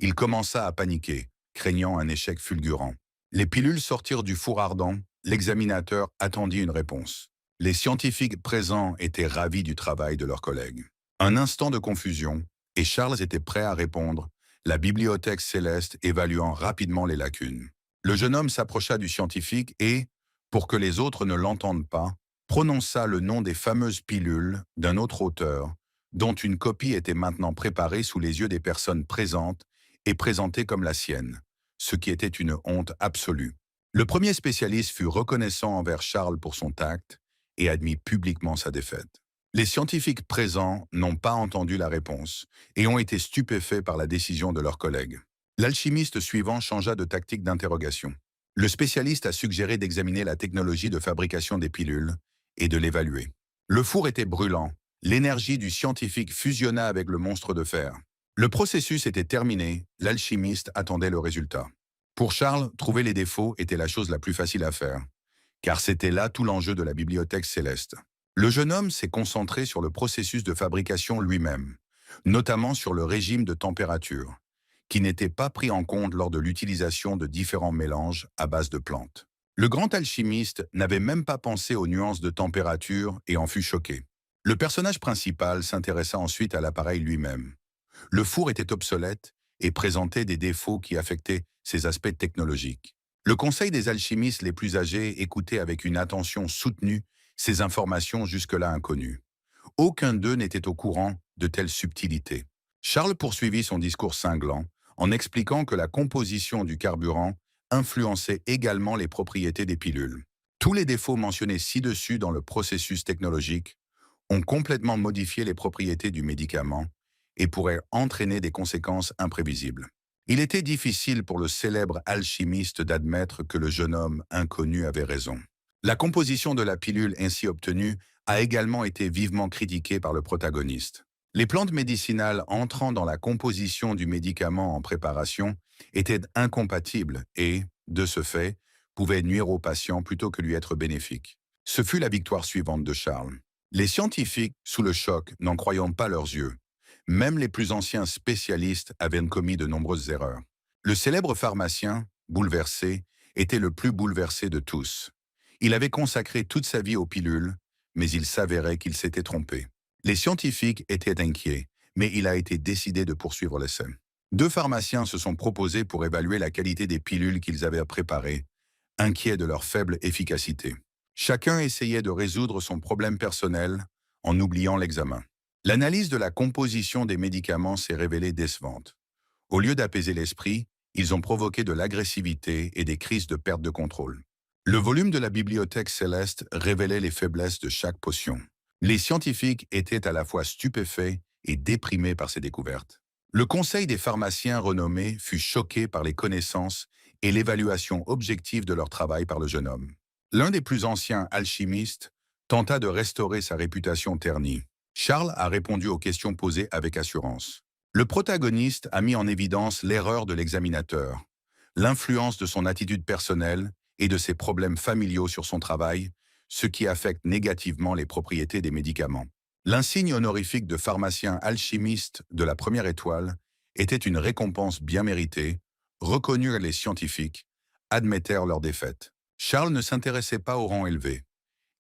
Il commença à paniquer, craignant un échec fulgurant. Les pilules sortirent du four ardent, l'examinateur attendit une réponse. Les scientifiques présents étaient ravis du travail de leurs collègues. Un instant de confusion, et Charles était prêt à répondre, la bibliothèque céleste évaluant rapidement les lacunes. Le jeune homme s'approcha du scientifique et, pour que les autres ne l'entendent pas, prononça le nom des fameuses pilules d'un autre auteur, dont une copie était maintenant préparée sous les yeux des personnes présentes et présentée comme la sienne, ce qui était une honte absolue. Le premier spécialiste fut reconnaissant envers Charles pour son tact et admit publiquement sa défaite. Les scientifiques présents n'ont pas entendu la réponse et ont été stupéfaits par la décision de leurs collègues. L'alchimiste suivant changea de tactique d'interrogation. Le spécialiste a suggéré d'examiner la technologie de fabrication des pilules et de l'évaluer. Le four était brûlant. L'énergie du scientifique fusionna avec le monstre de fer. Le processus était terminé, l'alchimiste attendait le résultat. Pour Charles, trouver les défauts était la chose la plus facile à faire, car c'était là tout l'enjeu de la bibliothèque céleste. Le jeune homme s'est concentré sur le processus de fabrication lui-même, notamment sur le régime de température, qui n'était pas pris en compte lors de l'utilisation de différents mélanges à base de plantes. Le grand alchimiste n'avait même pas pensé aux nuances de température et en fut choqué. Le personnage principal s'intéressa ensuite à l'appareil lui-même. Le four était obsolète et présentait des défauts qui affectaient ses aspects technologiques. Le conseil des alchimistes les plus âgés écoutait avec une attention soutenue ces informations jusque-là inconnues. Aucun d'eux n'était au courant de telles subtilités. Charles poursuivit son discours cinglant en expliquant que la composition du carburant influençait également les propriétés des pilules. Tous les défauts mentionnés ci-dessus dans le processus technologique ont complètement modifié les propriétés du médicament et pourraient entraîner des conséquences imprévisibles. Il était difficile pour le célèbre alchimiste d'admettre que le jeune homme inconnu avait raison. La composition de la pilule ainsi obtenue a également été vivement critiquée par le protagoniste. Les plantes médicinales entrant dans la composition du médicament en préparation étaient incompatibles et, de ce fait, pouvaient nuire au patient plutôt que lui être bénéfiques. Ce fut la victoire suivante de Charles. Les scientifiques, sous le choc, n'en croyant pas leurs yeux. Même les plus anciens spécialistes avaient commis de nombreuses erreurs. Le célèbre pharmacien, bouleversé, était le plus bouleversé de tous. Il avait consacré toute sa vie aux pilules, mais il s'avérait qu'il s'était trompé. Les scientifiques étaient inquiets, mais il a été décidé de poursuivre l'essai. Deux pharmaciens se sont proposés pour évaluer la qualité des pilules qu'ils avaient préparées, inquiets de leur faible efficacité. Chacun essayait de résoudre son problème personnel en oubliant l'examen. L'analyse de la composition des médicaments s'est révélée décevante. Au lieu d'apaiser l'esprit, ils ont provoqué de l'agressivité et des crises de perte de contrôle. Le volume de la bibliothèque céleste révélait les faiblesses de chaque potion. Les scientifiques étaient à la fois stupéfaits et déprimés par ces découvertes. Le conseil des pharmaciens renommés fut choqué par les connaissances et l'évaluation objective de leur travail par le jeune homme. L'un des plus anciens alchimistes tenta de restaurer sa réputation ternie. Charles a répondu aux questions posées avec assurance. Le protagoniste a mis en évidence l'erreur de l'examinateur, l'influence de son attitude personnelle et de ses problèmes familiaux sur son travail, ce qui affecte négativement les propriétés des médicaments. L'insigne honorifique de pharmacien alchimiste de la première étoile était une récompense bien méritée, reconnue les scientifiques, admettèrent leur défaite. Charles ne s'intéressait pas au rang élevé.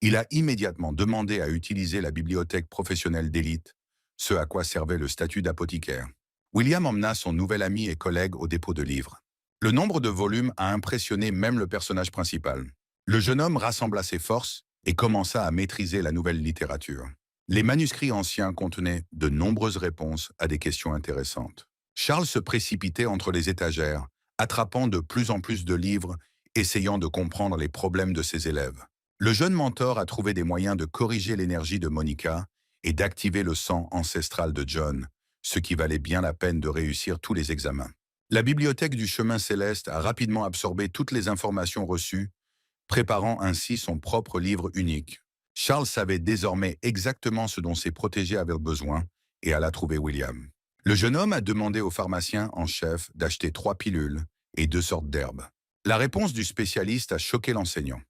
Il a immédiatement demandé à utiliser la bibliothèque professionnelle d'élite, ce à quoi servait le statut d'apothicaire. William emmena son nouvel ami et collègue au dépôt de livres. Le nombre de volumes a impressionné même le personnage principal. Le jeune homme rassembla ses forces et commença à maîtriser la nouvelle littérature. Les manuscrits anciens contenaient de nombreuses réponses à des questions intéressantes. Charles se précipitait entre les étagères, attrapant de plus en plus de livres, essayant de comprendre les problèmes de ses élèves. Le jeune mentor a trouvé des moyens de corriger l'énergie de Monica et d'activer le sang ancestral de John, ce qui valait bien la peine de réussir tous les examens. La bibliothèque du chemin céleste a rapidement absorbé toutes les informations reçues, préparant ainsi son propre livre unique. Charles savait désormais exactement ce dont ses protégés avaient besoin et alla trouver William. Le jeune homme a demandé au pharmacien en chef d'acheter 3 pilules et 2 sortes d'herbes. La réponse du spécialiste a choqué l'enseignant.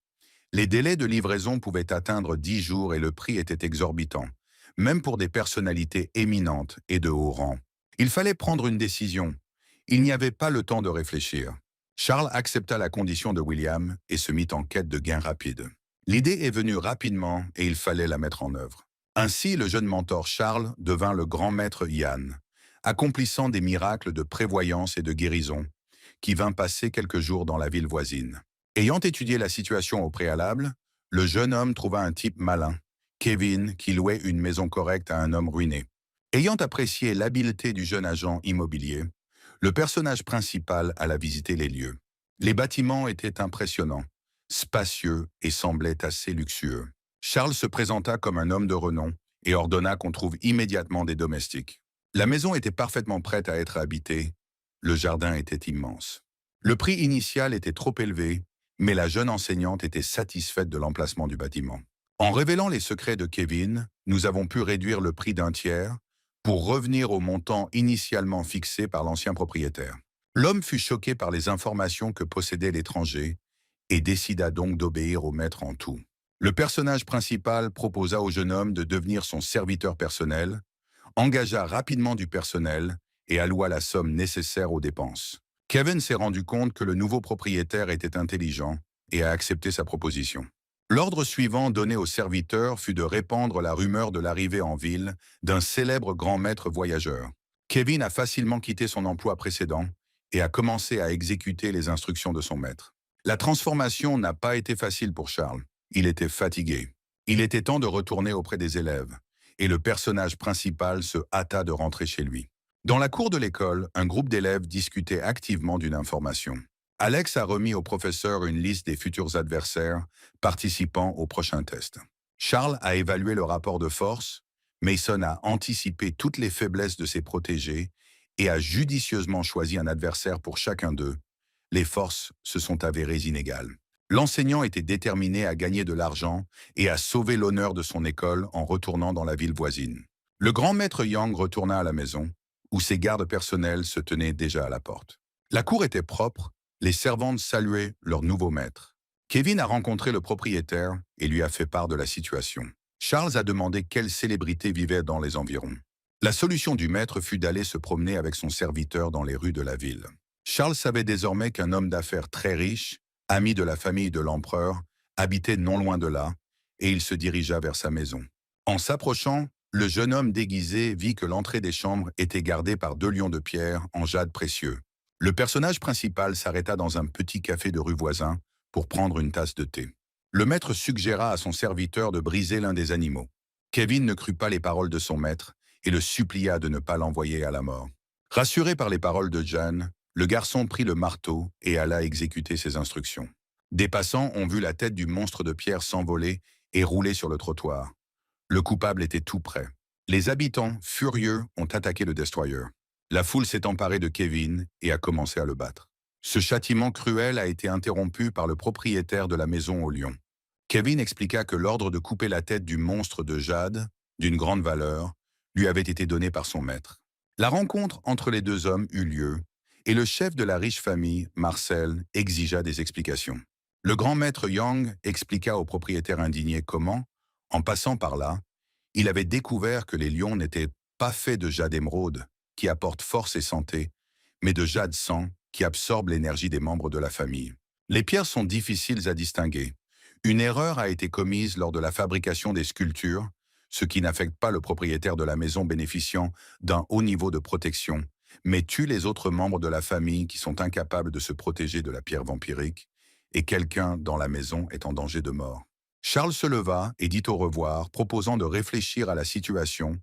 Les délais de livraison pouvaient atteindre 10 jours et le prix était exorbitant, même pour des personnalités éminentes et de haut rang. Il fallait prendre une décision. Il n'y avait pas le temps de réfléchir. Charles accepta la condition de William et se mit en quête de gains rapides. L'idée est venue rapidement et il fallait la mettre en œuvre. Ainsi, le jeune mentor Charles devint le grand maître Yann, accomplissant des miracles de prévoyance et de guérison, qui vint passer quelques jours dans la ville voisine. Ayant étudié la situation au préalable, le jeune homme trouva un type malin, Kevin, qui louait une maison correcte à un homme ruiné. Ayant apprécié l'habileté du jeune agent immobilier, le personnage principal alla visiter les lieux. Les bâtiments étaient impressionnants, spacieux et semblaient assez luxueux. Charles se présenta comme un homme de renom et ordonna qu'on trouve immédiatement des domestiques. La maison était parfaitement prête à être habitée. Le jardin était immense. Le prix initial était trop élevé, mais la jeune enseignante était satisfaite de l'emplacement du bâtiment. En révélant les secrets de Kevin, nous avons pu réduire le prix d'un tiers pour revenir au montant initialement fixé par l'ancien propriétaire. L'homme fut choqué par les informations que possédait l'étranger et décida donc d'obéir au maître en tout. Le personnage principal proposa au jeune homme de devenir son serviteur personnel, engagea rapidement du personnel et alloua la somme nécessaire aux dépenses. Kevin s'est rendu compte que le nouveau propriétaire était intelligent et a accepté sa proposition. L'ordre suivant donné aux serviteurs fut de répandre la rumeur de l'arrivée en ville d'un célèbre grand maître voyageur. Kevin a facilement quitté son emploi précédent et a commencé à exécuter les instructions de son maître. La transformation n'a pas été facile pour Charles. Il était fatigué. Il était temps de retourner auprès des élèves, et le personnage principal se hâta de rentrer chez lui. Dans la cour de l'école, un groupe d'élèves discutait activement d'une information. Alex a remis au professeur une liste des futurs adversaires participant au prochain test. Charles a évalué le rapport de force, Mason a anticipé toutes les faiblesses de ses protégés et a judicieusement choisi un adversaire pour chacun d'eux. Les forces se sont avérées inégales. L'enseignant était déterminé à gagner de l'argent et à sauver l'honneur de son école en retournant dans la ville voisine. Le grand maître Yang retourna à la maison, où ses gardes personnels se tenaient déjà à la porte. La cour était propre, les servantes saluaient leur nouveau maître. Kevin a rencontré le propriétaire et lui a fait part de la situation. Charles a demandé quelle célébrité vivait dans les environs. La solution du maître fut d'aller se promener avec son serviteur dans les rues de la ville. Charles savait désormais qu'un homme d'affaires très riche, ami de la famille de l'empereur, habitait non loin de là, et il se dirigea vers sa maison. En s'approchant, le jeune homme déguisé vit que l'entrée des chambres était gardée par 2 lions de pierre en jade précieux. Le personnage principal s'arrêta dans un petit café de rue voisin pour prendre une tasse de thé. Le maître suggéra à son serviteur de briser l'un des animaux. Kevin ne crut pas les paroles de son maître et le supplia de ne pas l'envoyer à la mort. Rassuré par les paroles de John, le garçon prit le marteau et alla exécuter ses instructions. Des passants ont vu la tête du monstre de pierre s'envoler et rouler sur le trottoir. Le coupable était tout près. Les habitants, furieux, ont attaqué le destroyer. La foule s'est emparée de Kevin et a commencé à le battre. Ce châtiment cruel a été interrompu par le propriétaire de la maison au lion. Kevin expliqua que l'ordre de couper la tête du monstre de jade, d'une grande valeur, lui avait été donné par son maître. La rencontre entre les deux hommes eut lieu, et le chef de la riche famille, Marcel, exigea des explications. Le grand maître Yang expliqua au propriétaire indigné comment, en passant par là, il avait découvert que les lions n'étaient pas faits de jade émeraude, qui apporte force et santé, mais de jade sang, qui absorbe l'énergie des membres de la famille. Les pierres sont difficiles à distinguer. Une erreur a été commise lors de la fabrication des sculptures, ce qui n'affecte pas le propriétaire de la maison bénéficiant d'un haut niveau de protection, mais tue les autres membres de la famille qui sont incapables de se protéger de la pierre vampirique, et quelqu'un dans la maison est en danger de mort. Charles se leva et dit au revoir, proposant de réfléchir à la situation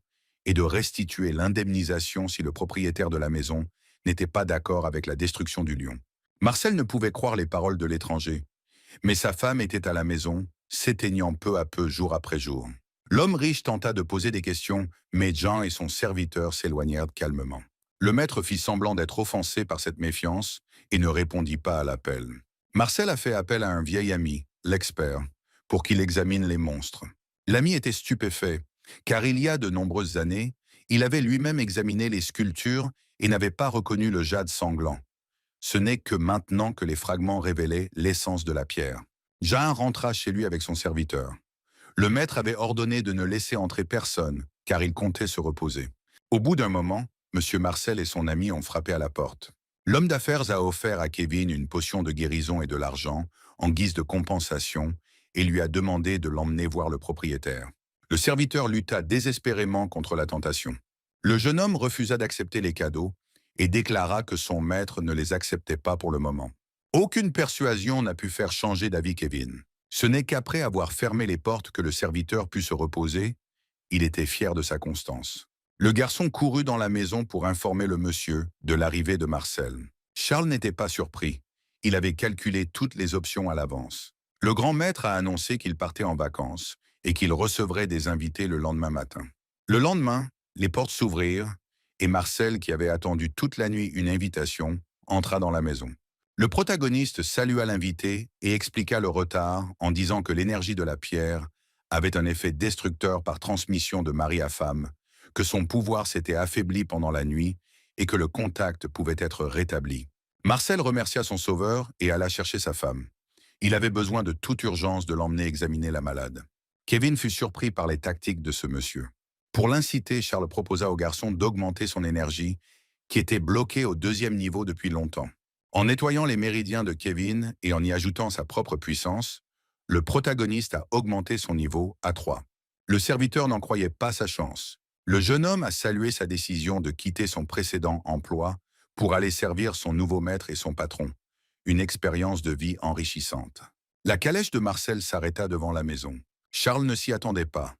et de restituer l'indemnisation si le propriétaire de la maison n'était pas d'accord avec la destruction du lion. Marcel ne pouvait croire les paroles de l'étranger, mais sa femme était à la maison, s'éteignant peu à peu jour après jour. L'homme riche tenta de poser des questions, mais Jean et son serviteur s'éloignèrent calmement. Le maître fit semblant d'être offensé par cette méfiance et ne répondit pas à l'appel. Marcel a fait appel à un vieil ami, l'expert, pour qu'il examine les monstres. L'ami était stupéfait, car il y a de nombreuses années, il avait lui-même examiné les sculptures et n'avait pas reconnu le jade sanglant. Ce n'est que maintenant que les fragments révélaient l'essence de la pierre. Jean rentra chez lui avec son serviteur. Le maître avait ordonné de ne laisser entrer personne, car il comptait se reposer. Au bout d'un moment, M. Marcel et son ami ont frappé à la porte. L'homme d'affaires a offert à Kevin une potion de guérison et de l'argent, en guise de compensation, et lui a demandé de l'emmener voir le propriétaire. Le serviteur lutta désespérément contre la tentation. Le jeune homme refusa d'accepter les cadeaux et déclara que son maître ne les acceptait pas pour le moment. Aucune persuasion n'a pu faire changer d'avis Kevin. Ce n'est qu'après avoir fermé les portes que le serviteur put se reposer. Il était fier de sa constance. Le garçon courut dans la maison pour informer le monsieur de l'arrivée de Marcel. Charles n'était pas surpris. Il avait calculé toutes les options à l'avance. Le grand maître a annoncé qu'il partait en vacances et qu'il recevrait des invités le lendemain matin. Le lendemain, les portes s'ouvrirent et Marcel, qui avait attendu toute la nuit une invitation, entra dans la maison. Le protagoniste salua l'invité et expliqua le retard en disant que l'énergie de la pierre avait un effet destructeur par transmission de mari à femme, que son pouvoir s'était affaibli pendant la nuit et que le contact pouvait être rétabli. Marcel remercia son sauveur et alla chercher sa femme. Il avait besoin de toute urgence de l'emmener examiner la malade. Kevin fut surpris par les tactiques de ce monsieur. Pour l'inciter, Charles proposa au garçon d'augmenter son énergie, qui était bloquée au 2e niveau depuis longtemps. En nettoyant les méridiens de Kevin et en y ajoutant sa propre puissance, le protagoniste a augmenté son niveau à 3. Le serviteur n'en croyait pas sa chance. Le jeune homme a salué sa décision de quitter son précédent emploi pour aller servir son nouveau maître et son patron. Une expérience de vie enrichissante. La calèche de Marcel s'arrêta devant la maison. Charles ne s'y attendait pas.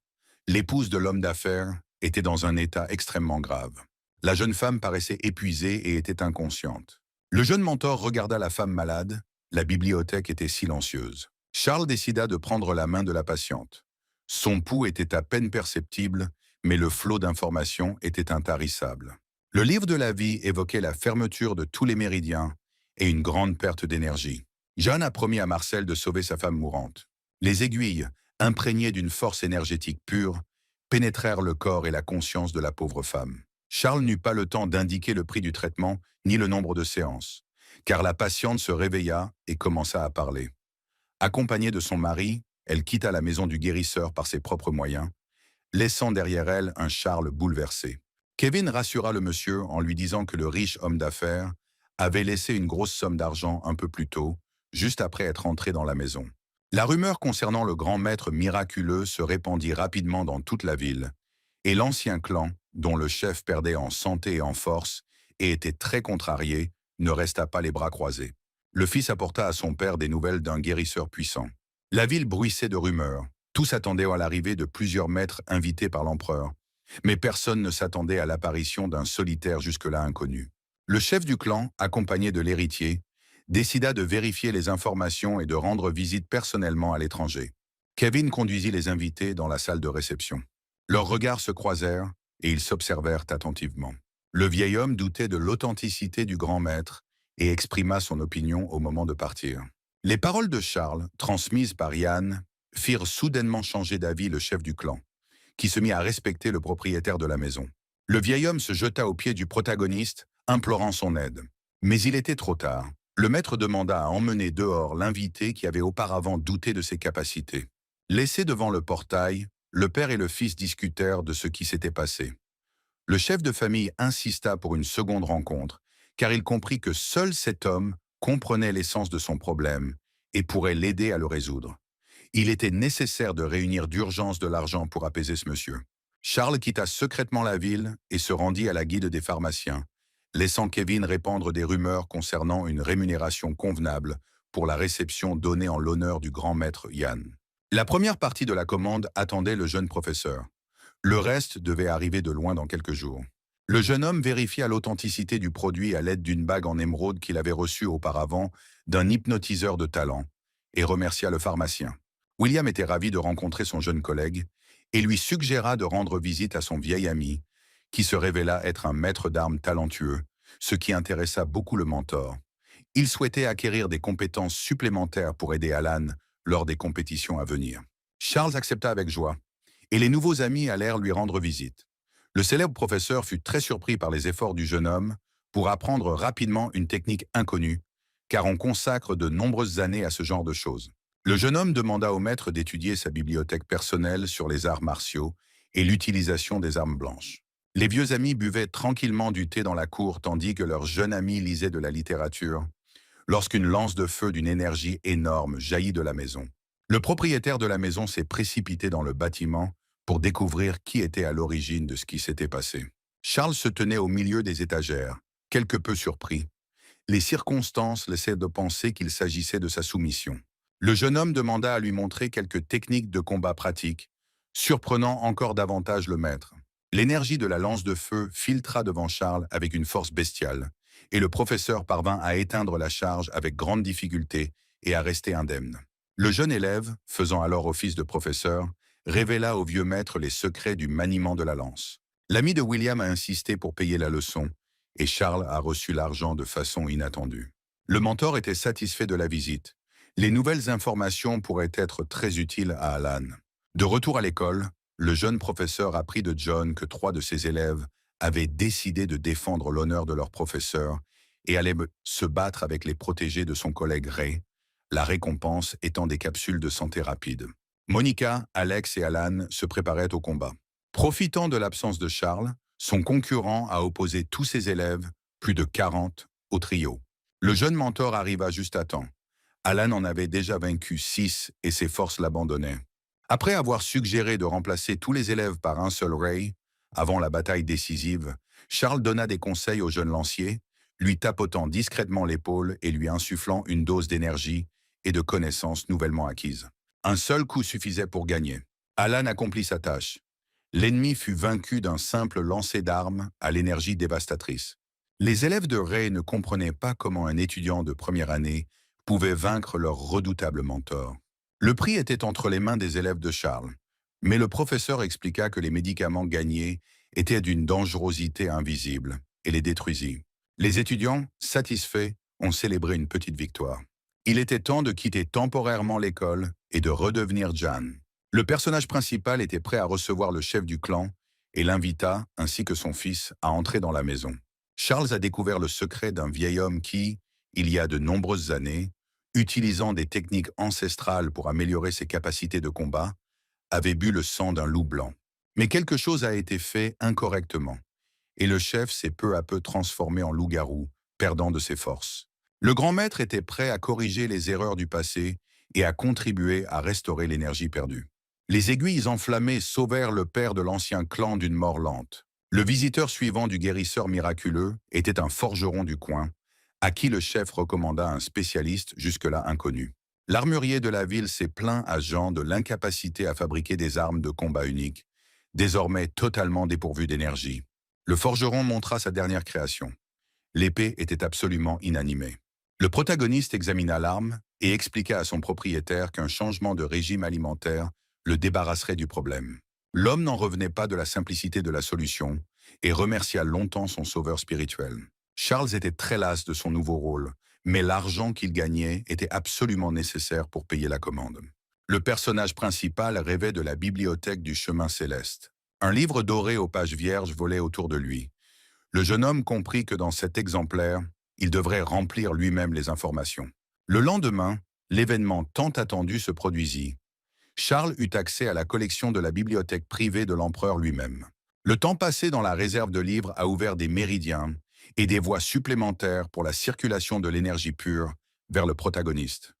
L'épouse de l'homme d'affaires était dans un état extrêmement grave. La jeune femme paraissait épuisée et était inconsciente. Le jeune mentor regarda la femme malade. La bibliothèque était silencieuse. Charles décida de prendre la main de la patiente. Son pouls était à peine perceptible, mais le flot d'informations était intarissable. Le livre de la vie évoquait la fermeture de tous les méridiens et une grande perte d'énergie. Jeanne a promis à Marcel de sauver sa femme mourante. Les aiguilles, imprégnées d'une force énergétique pure, pénétrèrent le corps et la conscience de la pauvre femme. Charles n'eut pas le temps d'indiquer le prix du traitement ni le nombre de séances, car la patiente se réveilla et commença à parler. Accompagnée de son mari, elle quitta la maison du guérisseur par ses propres moyens, laissant derrière elle un Charles bouleversé. Kevin rassura le monsieur en lui disant que le riche homme d'affaires avait laissé une grosse somme d'argent un peu plus tôt, juste après être entré dans la maison. La rumeur concernant le grand maître miraculeux se répandit rapidement dans toute la ville, et l'ancien clan, dont le chef perdait en santé et en force, et était très contrarié, ne resta pas les bras croisés. Le fils apporta à son père des nouvelles d'un guérisseur puissant. La ville bruissait de rumeurs. Tous attendaient à l'arrivée de plusieurs maîtres invités par l'empereur, mais personne ne s'attendait à l'apparition d'un solitaire jusque-là inconnu. Le chef du clan, accompagné de l'héritier, décida de vérifier les informations et de rendre visite personnellement à l'étranger. Kevin conduisit les invités dans la salle de réception. Leurs regards se croisèrent et ils s'observèrent attentivement. Le vieil homme doutait de l'authenticité du grand maître et exprima son opinion au moment de partir. Les paroles de Charles, transmises par Yann, firent soudainement changer d'avis le chef du clan, qui se mit à respecter le propriétaire de la maison. Le vieil homme se jeta aux pieds du protagoniste, implorant son aide. Mais il était trop tard. Le maître demanda à emmener dehors l'invité qui avait auparavant douté de ses capacités. Laissés devant le portail, le père et le fils discutèrent de ce qui s'était passé. Le chef de famille insista pour une seconde rencontre, car il comprit que seul cet homme comprenait l'essence de son problème et pourrait l'aider à le résoudre. Il était nécessaire de réunir d'urgence de l'argent pour apaiser ce monsieur. Charles quitta secrètement la ville et se rendit à la guilde des pharmaciens, laissant Kevin répandre des rumeurs concernant une rémunération convenable pour la réception donnée en l'honneur du grand maître Yann. La première partie de la commande attendait le jeune professeur. Le reste devait arriver de loin dans quelques jours. Le jeune homme vérifia l'authenticité du produit à l'aide d'une bague en émeraude qu'il avait reçue auparavant d'un hypnotiseur de talent et remercia le pharmacien. William était ravi de rencontrer son jeune collègue et lui suggéra de rendre visite à son vieil ami, qui se révéla être un maître d'armes talentueux, ce qui intéressa beaucoup le mentor. Il souhaitait acquérir des compétences supplémentaires pour aider Alan lors des compétitions à venir. Charles accepta avec joie, et les nouveaux amis allèrent lui rendre visite. Le célèbre professeur fut très surpris par les efforts du jeune homme pour apprendre rapidement une technique inconnue, car on consacre de nombreuses années à ce genre de choses. Le jeune homme demanda au maître d'étudier sa bibliothèque personnelle sur les arts martiaux et l'utilisation des armes blanches. Les vieux amis buvaient tranquillement du thé dans la cour tandis que leur jeune ami lisait de la littérature, lorsqu'une lance de feu d'une énergie énorme jaillit de la maison. Le propriétaire de la maison s'est précipité dans le bâtiment pour découvrir qui était à l'origine de ce qui s'était passé. Charles se tenait au milieu des étagères, quelque peu surpris. Les circonstances laissaient de penser qu'il s'agissait de sa soumission. Le jeune homme demanda à lui montrer quelques techniques de combat pratiques, surprenant encore davantage le maître. L'énergie de la lance de feu filtra devant Charles avec une force bestiale, et le professeur parvint à éteindre la charge avec grande difficulté et à rester indemne. Le jeune élève, faisant alors office de professeur, révéla au vieux maître les secrets du maniement de la lance. L'ami de William a insisté pour payer la leçon, et Charles a reçu l'argent de façon inattendue. Le mentor était satisfait de la visite. Les nouvelles informations pourraient être très utiles à Alan. De retour à l'école, le jeune professeur apprit de John que 3 de ses élèves avaient décidé de défendre l'honneur de leur professeur et allaient se battre avec les protégés de son collègue Ray, la récompense étant des capsules de santé rapide. Monica, Alex et Alan se préparaient au combat. Profitant de l'absence de Charles, son concurrent a opposé tous ses élèves, plus de 40, au trio. Le jeune mentor arriva juste à temps. Alan en avait déjà vaincu 6 et ses forces l'abandonnaient. Après avoir suggéré de remplacer tous les élèves par un seul Ray, avant la bataille décisive, Charles donna des conseils au jeune lancier, lui tapotant discrètement l'épaule et lui insufflant une dose d'énergie et de connaissances nouvellement acquises. Un seul coup suffisait pour gagner. Alan accomplit sa tâche. L'ennemi fut vaincu d'un simple lancer d'armes à l'énergie dévastatrice. Les élèves de Ray ne comprenaient pas comment un étudiant de première année pouvait vaincre leur redoutable mentor. Le prix était entre les mains des élèves de Charles, mais le professeur expliqua que les médicaments gagnés étaient d'une dangerosité invisible et les détruisit. Les étudiants, satisfaits, ont célébré une petite victoire. Il était temps de quitter temporairement l'école et de redevenir Jan. Le personnage principal était prêt à recevoir le chef du clan et l'invita, ainsi que son fils, à entrer dans la maison. Charles a découvert le secret d'un vieil homme qui, il y a de nombreuses années, utilisant des techniques ancestrales pour améliorer ses capacités de combat, avait bu le sang d'un loup blanc. Mais quelque chose a été fait incorrectement, et le chef s'est peu à peu transformé en loup-garou, perdant de ses forces. Le grand maître était prêt à corriger les erreurs du passé et à contribuer à restaurer l'énergie perdue. Les aiguilles enflammées sauvèrent le père de l'ancien clan d'une mort lente. Le visiteur suivant du guérisseur miraculeux était un forgeron du coin, à qui le chef recommanda un spécialiste jusque-là inconnu. L'armurier de la ville s'est plaint à Jean de l'incapacité à fabriquer des armes de combat uniques, désormais totalement dépourvues d'énergie. Le forgeron montra sa dernière création. L'épée était absolument inanimée. Le protagoniste examina l'arme et expliqua à son propriétaire qu'un changement de régime alimentaire le débarrasserait du problème. L'homme n'en revenait pas de la simplicité de la solution et remercia longtemps son sauveur spirituel. Charles était très las de son nouveau rôle, mais l'argent qu'il gagnait était absolument nécessaire pour payer la commande. Le personnage principal rêvait de la bibliothèque du chemin céleste. Un livre doré aux pages vierges volait autour de lui. Le jeune homme comprit que dans cet exemplaire, il devrait remplir lui-même les informations. Le lendemain, l'événement tant attendu se produisit. Charles eut accès à la collection de la bibliothèque privée de l'empereur lui-même. Le temps passé dans la réserve de livres a ouvert des méridiens et des voies supplémentaires pour la circulation de l'énergie pure vers le protagoniste.